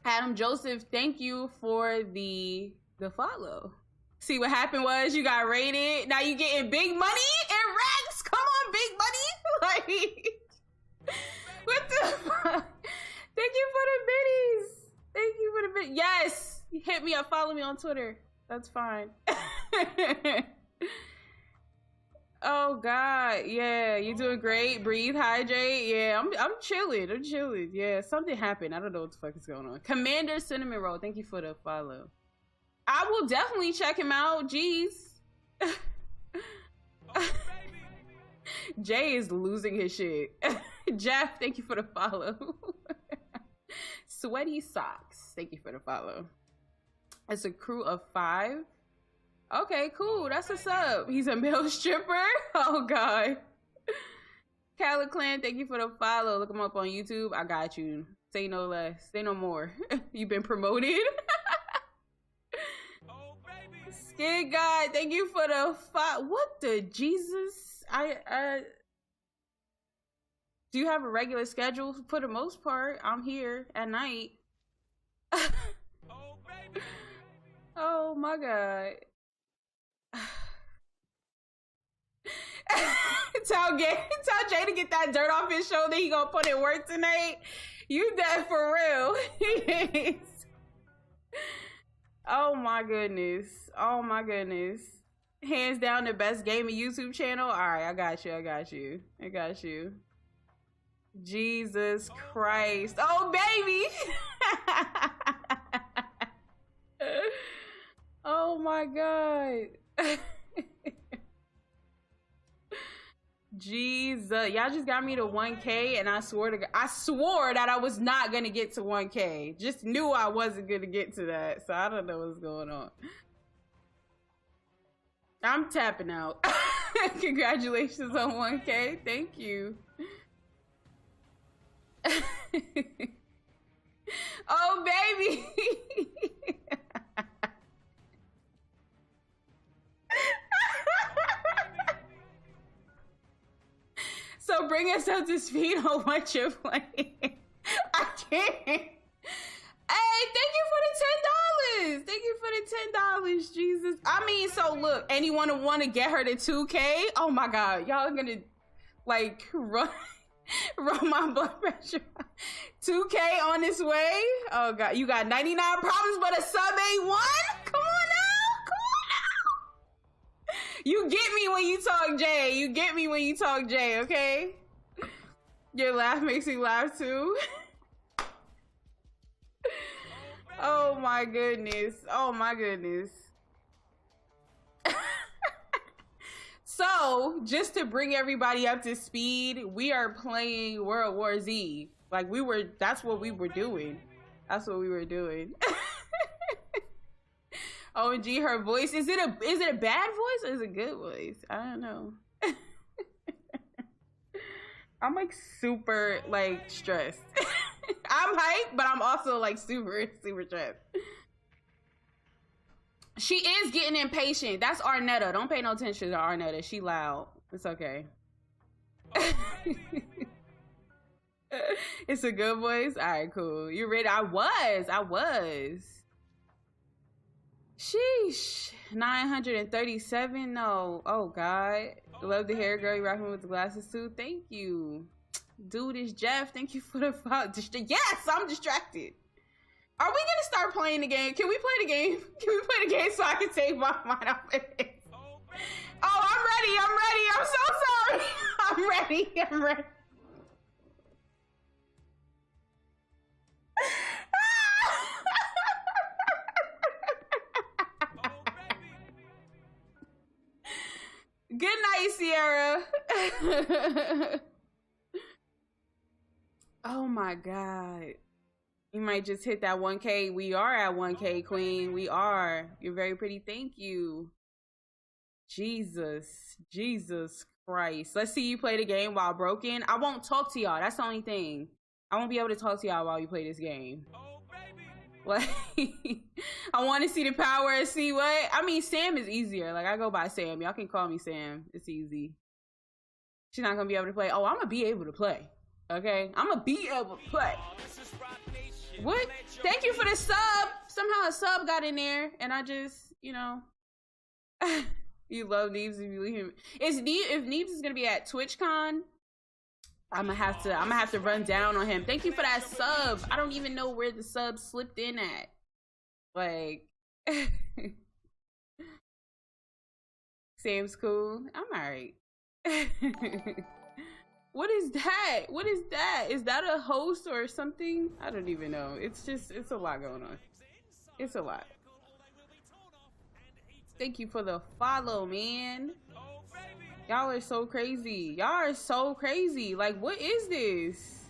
Adam Joseph, thank you for the follow. See, what happened was you got rated. Now you getting big money and racks. Come on, big money. Like, what the fuck? Thank you for the biddies. Thank you for the bid. Yes, hit me up. Follow me on Twitter. That's fine. Oh God, yeah, you're doing great. Breathe, hydrate. Yeah, I'm chilling. I'm chilling. Yeah, something happened. I don't know what the fuck is going on. Commander Cinnamon Roll, thank you for the follow. I will definitely check him out. Jeez. Jay is losing his shit. Jeff, thank you for the follow. Sweaty Socks, thank you for the follow. It's a crew of 5. Okay, cool. That's what's up. He's a male stripper. Oh God. Cali Clan, thank you for the follow. Look him up on YouTube. I got you. Say no less. Say no more. You've been promoted. Skid God, thank you for the follow. What the Jesus? Do you have a regular schedule? For the most part, I'm here at night. Oh my God. Tell Jay to get that dirt off his shoulder. He gonna put in work tonight. You dead for real. Oh my goodness. Oh my goodness. Hands down the best gaming YouTube channel. All right, I got you. Jesus Christ. Oh baby. Oh my God. Jesus, y'all just got me to 1K, and I swore that I was not gonna get to 1K. Just knew I wasn't gonna get to that, so I don't know what's going on. I'm tapping out. Congratulations on 1K. Thank you. Oh baby. So bring us up to speed on what you're playing. I can't. Hey, thank you for the $10. Thank you for the $10, Jesus. I mean, so look, anyone want to get her to 2K? Oh my God, y'all are gonna like run my blood pressure. 2K on its way. Oh God, you got 99 problems, but a sub ain't one. Come on now, come on now. You get me when you talk Jay. You get me when you talk Jay, okay? Your laugh makes me laugh too. Oh my goodness. Oh my goodness. So, just to bring everybody up to speed, we are playing World War Z. Like that's what we were doing. That's what we were doing. OMG, her voice. Is it a bad voice or is it a good voice? I don't know. I'm like super like stressed. I'm hyped, but I'm also like super stressed. She is getting impatient. That's Arnetta. Don't pay no attention to Arnetta. She loud. It's okay. It's a good voice. All right, cool. You ready? I was. Sheesh. 937. No. Oh God. Love the hair, girl. You rocking with the glasses too. Thank you. Dude is Jeff. Thank you for the follow. Yes, I'm distracted. Are we gonna start playing the game? Can we play the game? Can we play the game so I can save my mind off of this? Oh, I'm ready. I'm so sorry. I'm ready. Good night, Sierra. Oh my God. You might just hit that 1K. We are at 1K, Queen. We are. You're very pretty. Thank you. Jesus Christ. Let's see you play the game while broken. I won't talk to y'all. That's the only thing. I won't be able to talk to y'all while you play this game. Like, I want to see the power and see what. I mean, Sam is easier. Like, I go by Sam. Y'all can call me Sam. It's easy. She's not gonna be able to play. Oh, I'm gonna be able to play. Okay, I'm gonna be able to play. What? Thank you for the sub. Somehow a sub got in there, and I just, you know. You love Neebs if you leave him. If Neebs is gonna be at TwitchCon, I'm gonna have to run down on him. Thank you for that sub. I don't even know where the sub slipped in at. Like, Sam's cool. I'm alright. What is that? What is that? Is that a host or something? I don't even know. It's a lot going on. It's a lot. Thank you for the follow, man. Y'all are so crazy. Y'all are so crazy. Like, what is this?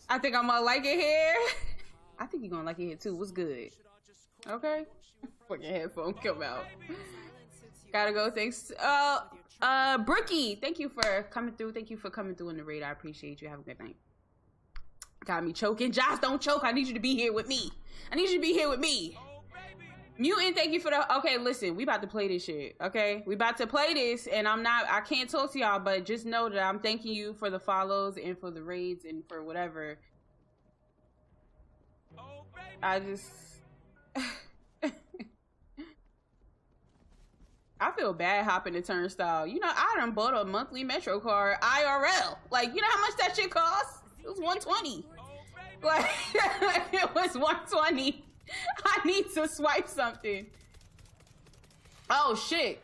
I think I'm gonna like it here. I think you're gonna like it here too. What's good? Okay. Fucking headphone come out. Gotta go. Thanks. Brookie, thank you for coming through. Thank you for coming through in the raid. I appreciate you. Have a good night. Got me choking. Josh, don't choke. I need you to be here with me. I need you to be here with me. Mutant, thank you for the. Okay, listen, we about to play this shit. Okay, we about to play this, and I can't talk to y'all, but just know that I'm thanking you for the follows and for the raids and for whatever. I just. I feel bad hopping the turnstile. You know, I done bought a monthly Metro card IRL. Like, you know how much that shit costs? It was $120. Like, it was $120. I need to swipe something. Oh, shit.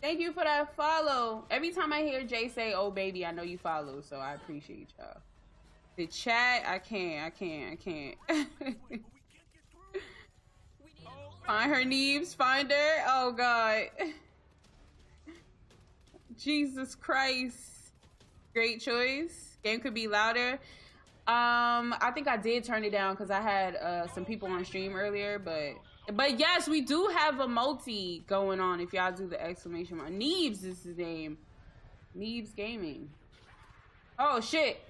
Thank you for that follow. Every time I hear Jay say, oh, baby, I know you follow, so I appreciate y'all. The chat, I can't. Find her, Neebs. Find her. Oh, God. Jesus Christ. Great choice. Game could be louder. I think I did turn it down because I had some people on stream earlier, but yes, we do have a multi going on if y'all do the exclamation mark. Neebs is his name. Neebs Gaming. Oh, shit.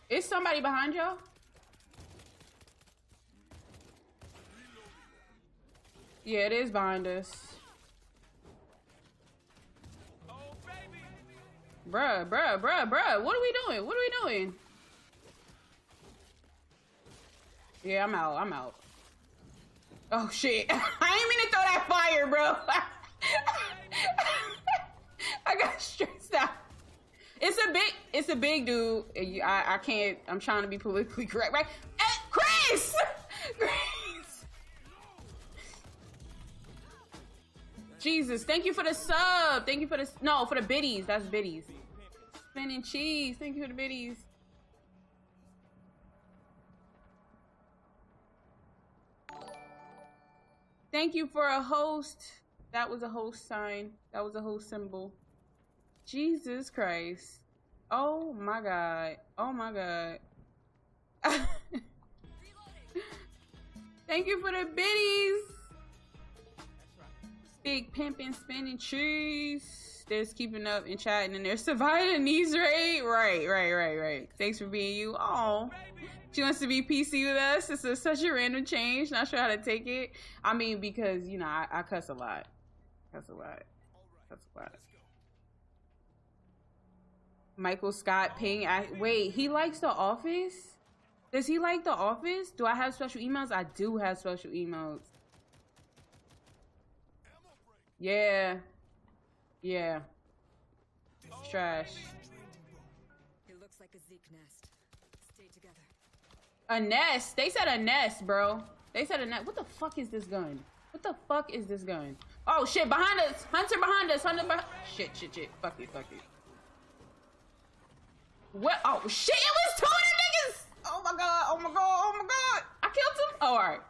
Is somebody behind y'all? Yeah, it is behind us. Bruh. What are we doing? Yeah, I'm out. Oh, shit. I didn't mean to throw that fire, bro. I got stressed out. It's a big dude. I can't. I'm trying to be politically correct, right? Hey, Chris. Jesus, thank you for the sub. Thank you for the for the biddies. That's biddies. Spinning cheese. Thank you for the biddies. Thank you for a host. That was a host sign. That was a host symbol. Jesus Christ. Oh my God. Oh my God. Thank you for the biddies. Big pimpin' spinning cheese. There's keeping up and chatting and they're surviving these raid. Right. Thanks for being you. Oh, she wants to be PC with us. This is such a random change. Not sure how to take it. I mean, because you know, I cuss a lot. Michael Scott Ping. Wait, he likes The Office? Does he like The Office? Do I have special emails? I do have special emails. Yeah. It's trash. It looks like a Zeke nest. Stay together. A nest? They said a nest, bro. They said a nest. What the fuck is this gun? Oh shit, behind us! Hunter behind us! Shit. Fuck it. What? Oh shit, it was two of them niggas! Oh my god. I killed him? Oh, alright.